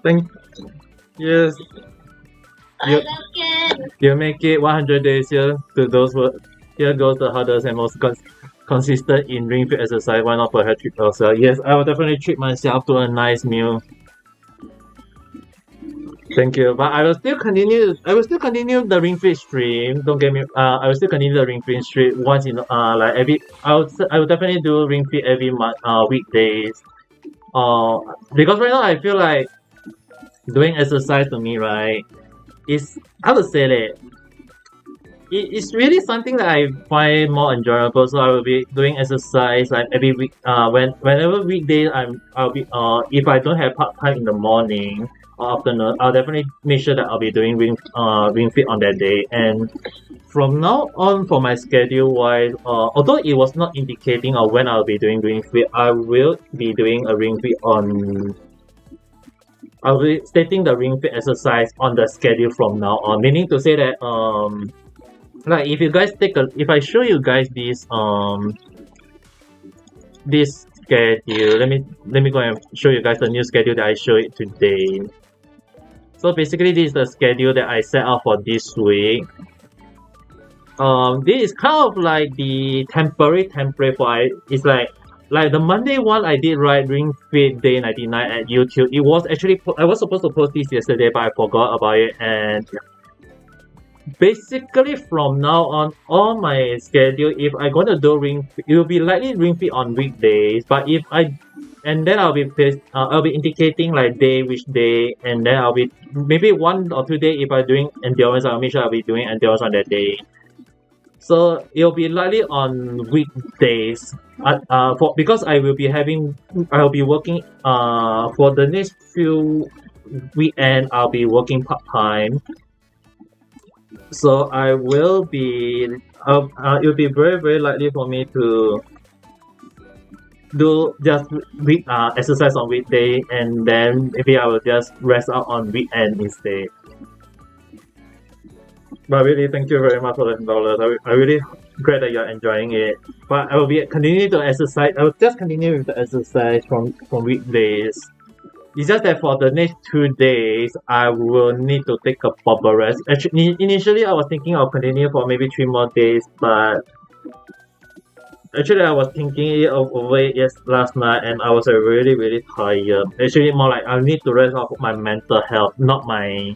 Yay! Yes. I Yep. love it. You make it 100 days here. To those who here goes the hardest and most consistent in Ring Fit exercise. Why not perhaps treat yourself? Yes, I will definitely treat myself to a nice meal. Thank you. But I will still continue the Ring Fit stream. Don't get me I will still continue the Ring Fit stream once in like every I will definitely do Ring Fit every month weekdays. Because right now I feel like doing exercise to me, right, is how to say that it's really something that I find more enjoyable. So I will be doing exercise like every week. Whenever weekday I'll be if I don't have part time in the morning or afternoon, I'll definitely make sure that I'll be doing ring fit on that day. And from now on, for my schedule wise, although it was not indicating of when I'll be doing ring fit, I will be doing a ring fit on. I'll be stating the ring fit exercise on the schedule from now on. Meaning to say that like if you guys if I show you guys this this schedule, let me go and show you guys the new schedule that I showed it today. So basically this is the schedule that I set out for this week. This is kind of like the temporary template for it's like the Monday one I did right Ring Fit Day 99 at YouTube. It was actually I was supposed to post this yesterday, but I forgot about it. And basically from now on, all my schedule, if I'm gonna do Ring Fit, it will be likely Ring Fit on weekdays. But if and then I'll be indicating like day, which day, and then I'll be maybe 1 or 2 days if I'm doing endurance. I'll make sure I'll be doing endurance on that day. So it'll be likely on weekdays. Because I will be working for the next few weekend. I'll be working part time. So I will be it'll be very very likely for me to do just exercise on weekday, and then maybe I will just rest out on weekend instead. But really, thank you very much for the $10. I really glad that you're enjoying it. But I will be continuing to exercise. I will just continue with the exercise from weekdays. It's just that for the next 2 days, I will need to take a proper rest. Actually, initially I was thinking of continuing for maybe 3 more days, but actually I was thinking it over last night, and I was really really tired. Actually, more like I need to rest off my mental health, not my.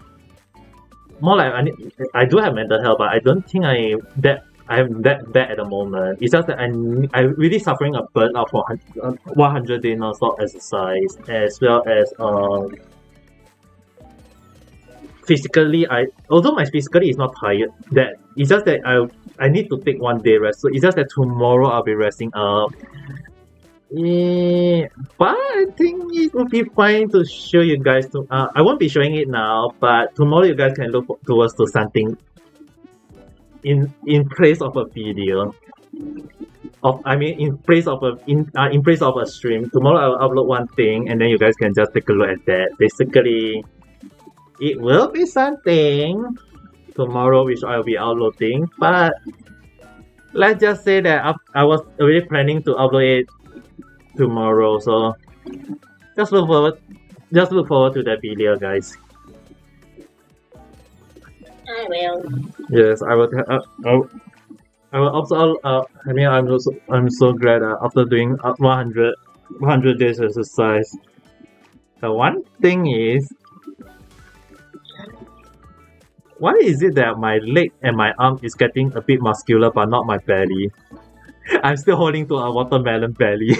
More like I do have mental health, but I don't think I'm that bad at the moment. It's just that I'm really suffering a burnout for 100 days non-stop exercise, as well as physically although my physically is not tired, that it's just that I need to take 1 day rest. So it's just that tomorrow I'll be resting up. Yeah, but I think it would be fine to show you guys. I won't be showing it now, but tomorrow you guys can look towards to something in place of a video. In place of a stream. Tomorrow I'll upload one thing, and then you guys can just take a look at that. Basically, it will be something tomorrow which I'll be uploading. But let's just say that I was already planning to upload it tomorrow, so just look forward to that video, guys. I will. Yes, I will. I will also. I'm so glad after doing 100 days exercise. The one thing is, why is it that my leg and my arm is getting a bit muscular, but not my belly? I'm still holding to a watermelon belly.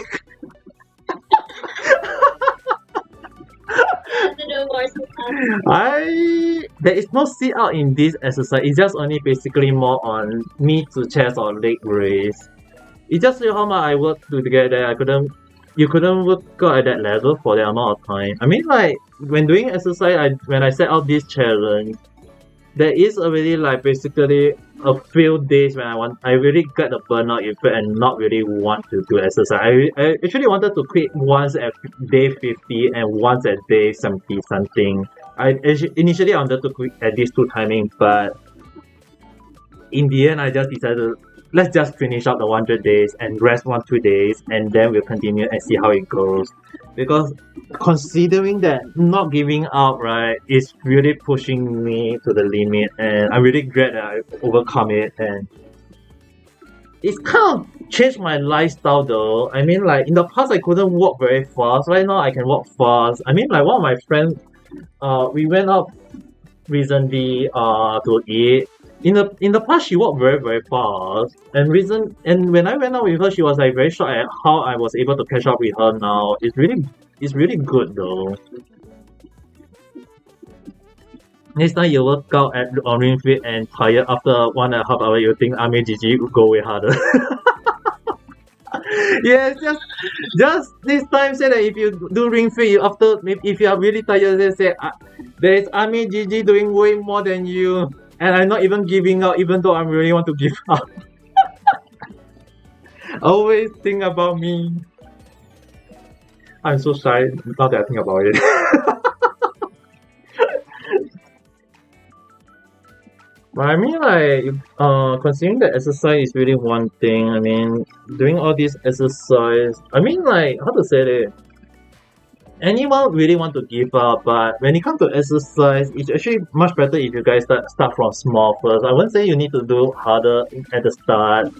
no more sit-ups. There is no sit out in this exercise. It's just only basically more on knee to chest or leg raise. It just shows how much I work to get there. You couldn't work out at that level for the amount of time. I mean, like when doing exercise, when I set out this challenge, there is already like basically a few days when I really get the burnout effect and not really want to do exercise. I actually wanted to quit once at day 50 and once at day 70 something. Initially I wanted to quit at these two timings, but in the end I just decided let's just finish up the 100 days and rest 1-2 days and then we'll continue and see how it goes. Because considering that not giving up, right, is really pushing me to the limit, and I'm really glad that I overcome it, and it's kind of changed my lifestyle though. I mean, like in the past I couldn't walk very fast. Right now I can walk fast. I mean, like one of my friends, we went out recently to eat. In the past she walked very fast, and when I went out with her she was like very shocked at how I was able to catch up with her now. It's really good though. Next time you work out on Ring Fit and tired after 1.5 hours, you think Army GG will go way harder. Yes, just this time say that if you do Ring Fit, if you are really tired, then say there is Army GG doing way more than you. And I'm not even giving up, even though I really want to give up. Always think about me. I'm so shy now that I think about it. But I mean, like, considering that exercise is really one thing. I mean, doing all this exercise. I mean, like, how to say it? Anyone really want to give up, but when it comes to exercise, it's actually much better if you guys start from small first. I wouldn't say you need to do harder at the start,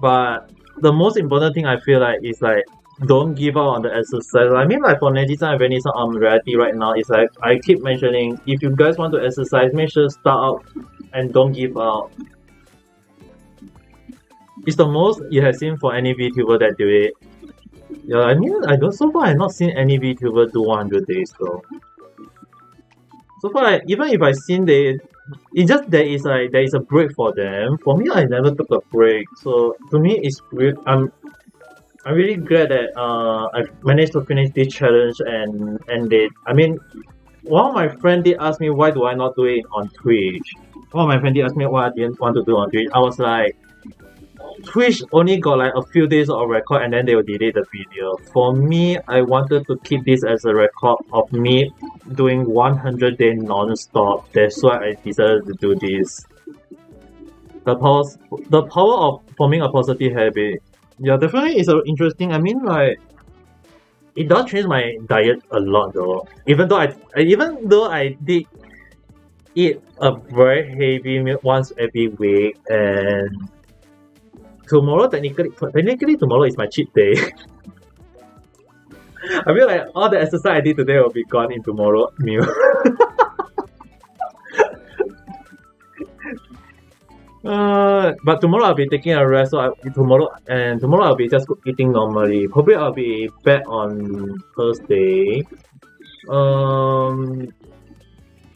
but the most important thing I feel like is like don't give up on the exercise. I mean, like for Neji-san and Vanessa on reality right now, it's like I keep mentioning, if you guys want to exercise, make sure start out and don't give up. It's the most you have seen for any VTuber that do it. Yeah, I mean, so far I've not seen any VTuber do 100 days though. So far, even if I've seen there is a break for them. For me, I never took a break. So to me, I'm really glad that I managed to finish this challenge and end it. I mean, one of my friends did ask me why do I not do it on Twitch. One of my friends did ask me why I didn't want to do it on Twitch. I was like, Twitch only got like a few days of record and then they will delete the video. For me, I wanted to keep this as a record of me doing 100 days non-stop. That's why I decided to do this. The power of forming a positive habit. Yeah, definitely is interesting. I mean, like, it does change my diet a lot though. Even though I did eat a very heavy meal once every week, and tomorrow technically tomorrow is my cheat day. I feel like all the exercise I did today will be gone in tomorrow meal. But tomorrow I'll be taking a rest, so tomorrow I'll be just eating normally. Probably I'll be back on Thursday.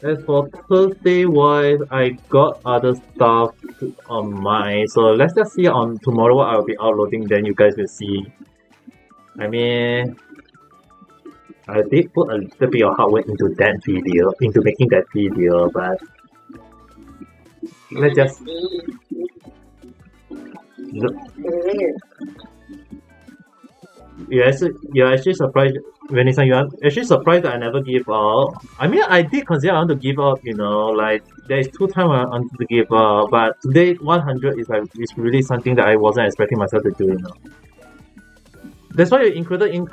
As for Thursday wise, I got other stuff on mine, so let's just see on tomorrow what I'll be uploading, then you guys will see. I mean, I did put a little bit of hard work into making that video, but let's just look. You're actually surprised, Vanessa, you're actually surprised that I never give up. I mean, I did consider I want to give up, you know, like, there is 2 times I wanted to give up, but today 100 is really something that I wasn't expecting myself to do, you know. That's why you included in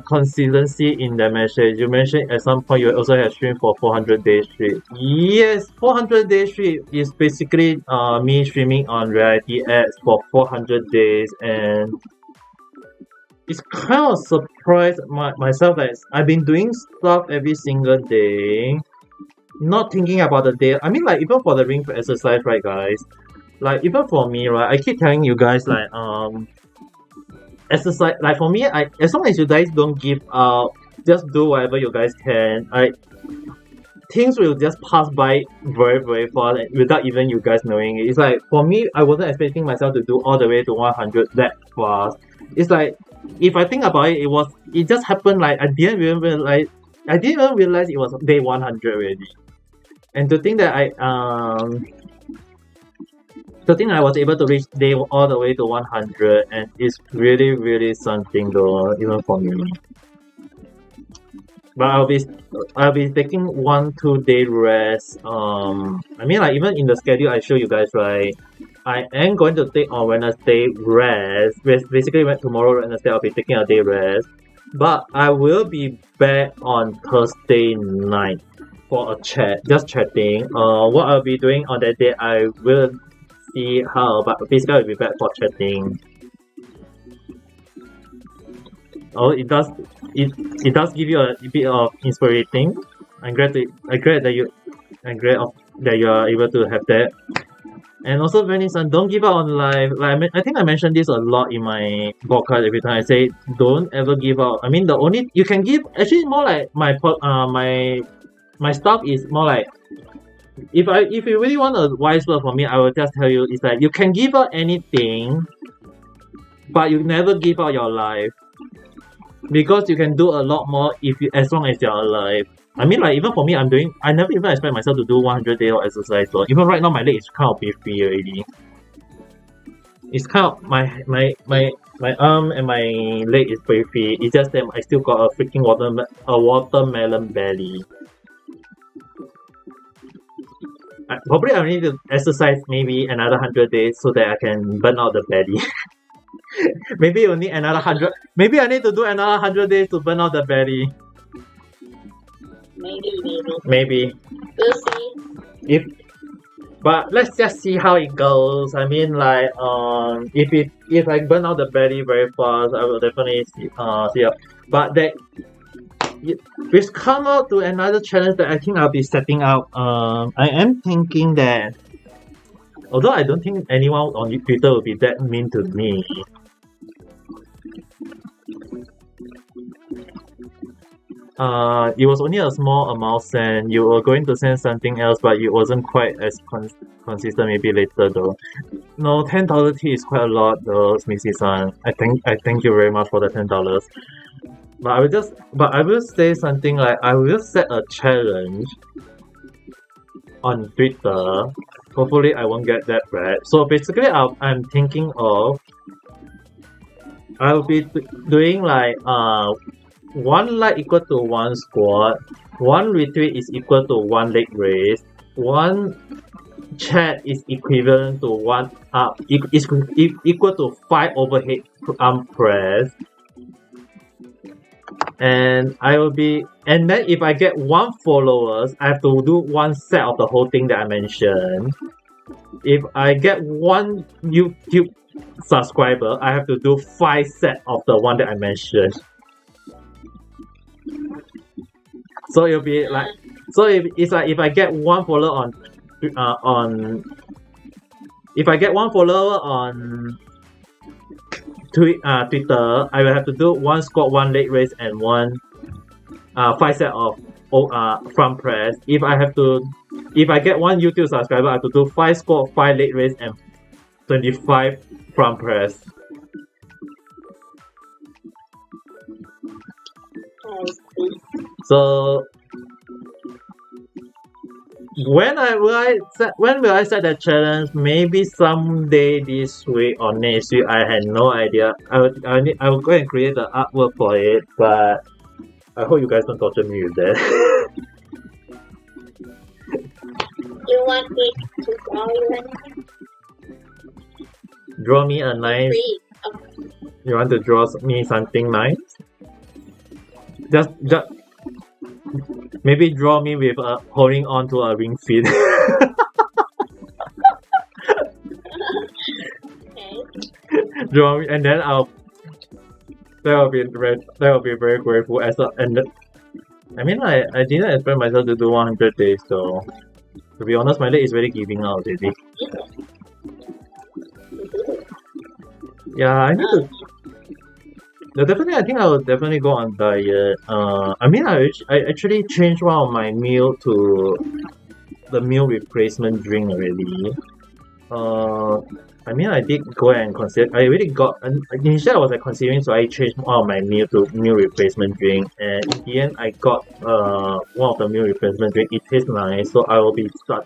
consistency in the message. You mentioned at some point you also have streamed for 400 days straight. Yes, 400 days straight is basically me streaming on reality ads for 400 days, and it's kind of surprised myself that I've been doing stuff every single day, not thinking about the day. I mean, like, even for the ring exercise, right, guys? Like, even for me, right, I keep telling you guys, like, exercise, like, for me, as long as you guys don't give up, just do whatever you guys can. Things will just pass by very fast without even you guys knowing it. It's like for me, I wasn't expecting myself to do all the way to 100 that fast. It's like if I think about it, it just happened like I didn't even realize it was day 100 already. And to think that I was able to reach day all the way to 100, and it's really something though, even for me. But I'll be taking 1-2 day rest. I mean, like even in the schedule I show you guys, right? I am going to take on Wednesday rest. Basically, tomorrow Wednesday I'll be taking a day rest. But I will be back on Thursday night for a chat, just chatting. What I'll be doing on that day, I will see how. But basically, I'll be back for chatting. Oh, it does give you a bit of inspiring. I'm glad that you are able to have that. And also, Venice-san, don't give up on life. Like I think I mentioned this a lot in my podcast every time. I say don't ever give up. I mean, the only you can give actually more like my stuff is more like if you really want a wise word from me, I will just tell you it's like you can give up anything, but you never give up your life. Because you can do a lot more as long as you're alive. I mean, like even for me, I never even expect myself to do 100 days of exercise. So even right now, my leg is kind of beefy already. It's kind of my arm and my leg is beefy. It's just that I still got a freaking watermelon belly. Probably I need to exercise maybe another 100 days so that I can burn out the belly. Maybe you need another 100. Maybe I need to do another 100 days to burn out the belly. Maybe. We'll see. But let's just see how it goes. I mean, like, if I burn out the belly very fast, I will definitely see up. But we've come out to another challenge that I think I'll be setting out. I am thinking that, although I don't think anyone on Twitter will be that mean to me. It was only a small amount sent. You were going to send something else, but it wasn't quite as consistent. Maybe later though. No, $10 tea is quite a lot though, Missy-san. I thank you very much for the $10. But I will say something like I will set a challenge on Twitter. Hopefully, I won't get that bad. So basically, I'm thinking of I'll be doing like 1 like equal to 1 squat, 1 retweet is equal to 1 leg raise, 1 chat is equivalent to 1 is equal to 5 overhead arm press. And then if I get 1 followers, I have to do 1 set of the whole thing that I mentioned. If I get 1 YouTube subscriber, I have to do 5 sets of the one that I mentioned. So it'll be like, it's like if I get 1 follower if I get 1 follower on Twitter, I will have to do 1 squat, 1 leg raise, and 5 set of front press. If I get 1 YouTube subscriber, I have to do 5 squat, 5 leg raise, and 25 front press. So when will I set that challenge? Maybe someday this week or next week. I had no idea. I will go and create the artwork for it, but I hope you guys don't torture me with that. You want me to draw you anything? Draw me a nice. Free. You want to draw me something nice? Just maybe draw me with holding on to a ring fit. Okay. Draw me, and then that will be very grateful. I mean, I didn't expect myself to do 100 days, so to be honest, my leg is really giving out already. Yeah, I need to. No, definitely, I think I will definitely go on diet. I mean, I actually changed one of my meal to the meal replacement drink already. I mean, I did go and consider. I really got. Initially, I was like considering, so I changed one of my meal to meal replacement drink, and in the end, I got one of the meal replacement drink. It tastes nice, so I will be start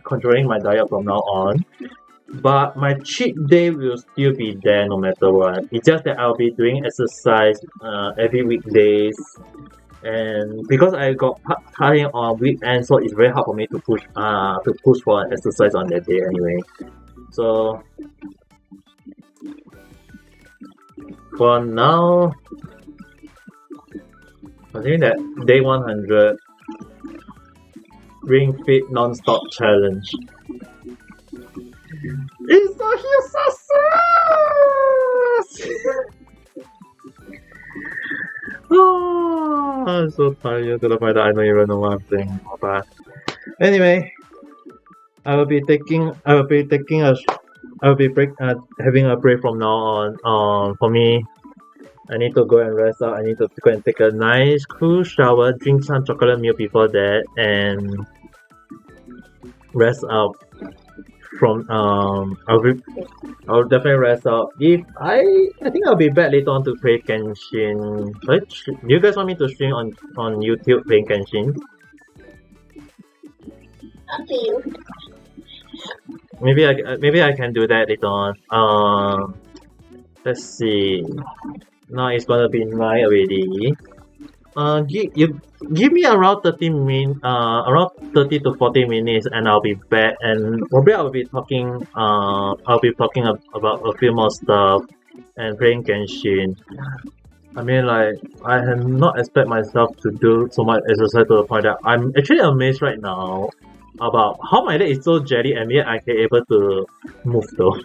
controlling my diet from now on. But my cheat day will still be there no matter what. It's just that I'll be doing exercise every weekdays, and because I got part-time on weekends, so it's very hard for me to push for exercise on that day anyway. So for now, I think that day 100 Ring Fit Non-Stop Challenge. It's a huge success! Oh, I'm so tired to the point that I don't even know what I'm saying. But anyway, having a break from now on. For me, I need to go and rest up. I need to go and take a nice cool shower, drink some chocolate milk before that, and rest up. I'll definitely rest up. I think I'll be back later on to play Genshin. Do you guys want me to stream on YouTube playing Genshin? Up to you. Maybe I can do that later on. Let's see. Now it's gonna be 9 already. Give me around 30 to 40 minutes, and I'll be back. And probably I'll be talking about a few more stuff and playing Genshin. I mean, like, I have not expect myself to do so much exercise to the point that I'm actually amazed right now about how my leg is so jelly and yet I can able to move though.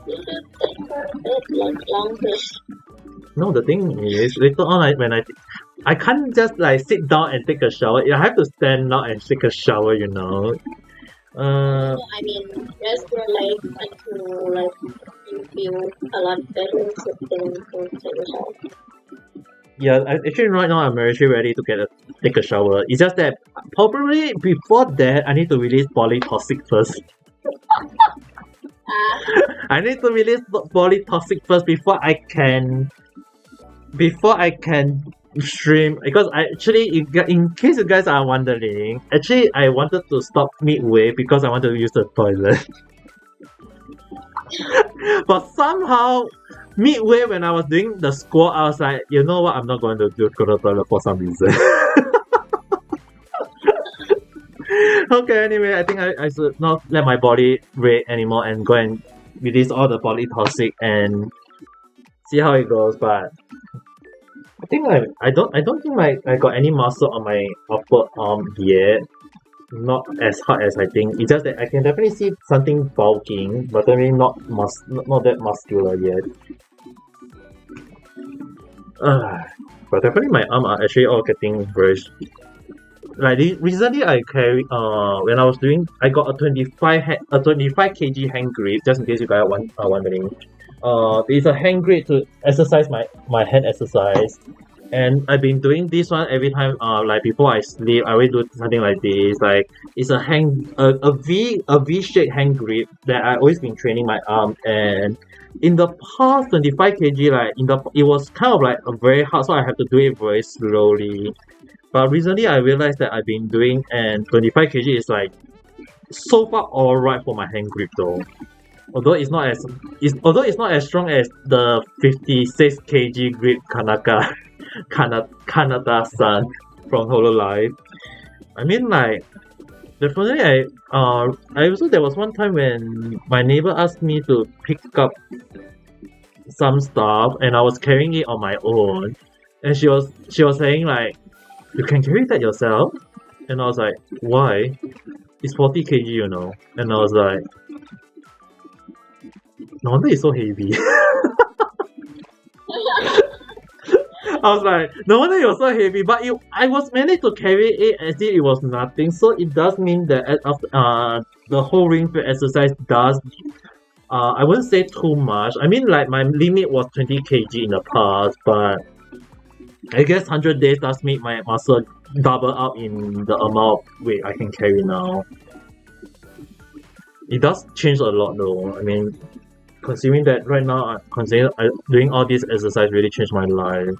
You should take a bit like longer. No, the thing is, later on, I can't just like sit down and take a shower. I have to stand up and take a shower, you know. No, I mean, rest your legs until like you feel a lot better, so then you can take a shower. Yeah, actually right now I'm actually ready to take a shower. It's just that probably before that I need to release body toxic first. I need to release body toxic first before I can stream, because I actually, in case you guys are wondering, actually I wanted to stop midway because I want to use the toilet. But somehow midway when I was doing the squat, I was like, you know what, I'm not going to go to the toilet for some reason. Okay, anyway, I think I should not let my body rate anymore and go and release all the body toxic and see how it goes. But I think I don't think I got any muscle on my upper arm yet. Not as hard as I think. It's just that I can definitely see something bulking, but definitely not that muscular yet. But definitely my arm are actually all getting very. Like recently, I carry when I was doing, I got a 25 kg hand grip. Just in case you guys are wondering, it's a hand grip to exercise my hand exercise, and I've been doing this one every time. Like before I sleep, I always do something like this. Like it's a V shaped hand grip that I always been training my arm. And in the past 25 kg, like it was kind of like very hard, so I have to do it very slowly. But recently I realized that I've been doing, and 25 kg is like so far alright for my hand grip though. Although it's not as strong as the 56 kg grip Kanata-san from Hololive. I mean, like, definitely I also, there was one time when my neighbor asked me to pick up some stuff and I was carrying it on my own, and she was saying like, you can carry that yourself? And I was like, why? It's 40 kg, you know. And I was like, no wonder it's so heavy. I was like, no wonder it was so heavy, but I was managed to carry it as if it was nothing. So it does mean that the whole ring fit exercise does I wouldn't say too much. I mean, like my limit was 20 kg in the past, but I guess 100 days does make my muscle double up in the amount of weight I can carry now. It does change a lot though. I mean, considering that right now, doing all this exercise really changed my life.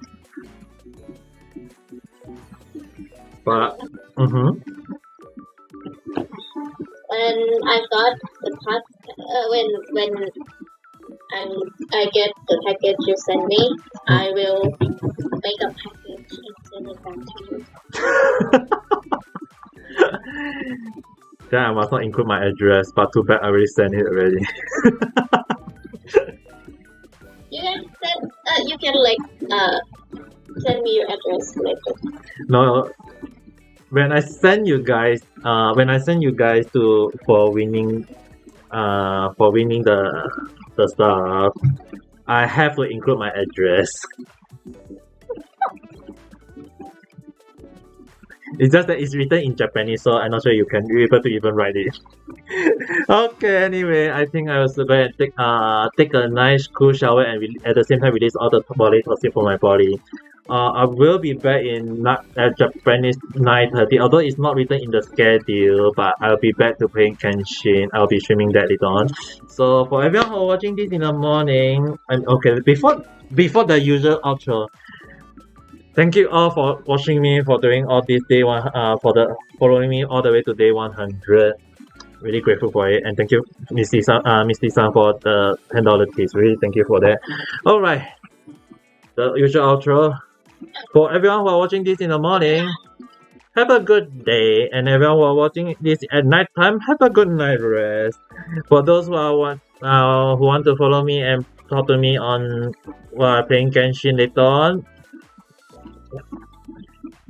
But, When I got the part, when I get the package you send me, I will make a package and send it back to you. then I must not include my address, but too bad I already sent it already. You can like send me your address later. No, when I send you guys to for winning the stuff, I have to include my address. It's just that it's written in Japanese, so I'm not sure you're able to even write it. Okay, anyway, I think I was going to take a nice cool shower and at the same time release all the body toxin from my body. I will be back in Japanese 9:30, although it's not written in the schedule, but I'll be back to playing Genshin. I'll be streaming that later on. So for everyone who are watching this in the morning, before the usual outro, thank you all for watching me, for doing all this day one, following me all the way to day 100. Really grateful for it, and thank you, Misty San, for the $10 tips. Really, thank you for that. All right, the usual outro. For everyone who are watching this in the morning, have a good day, and everyone who are watching this at night time, have a good night rest. For those who want to follow me and talk to me on while playing Genshin later on,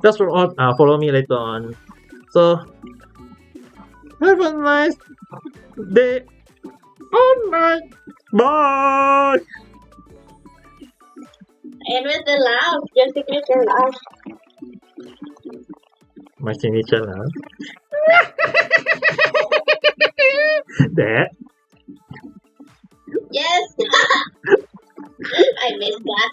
just follow me later on. So have a nice day or night. Bye. And with the laugh, your signature laugh. My signature laugh. That. Yes. I missed that.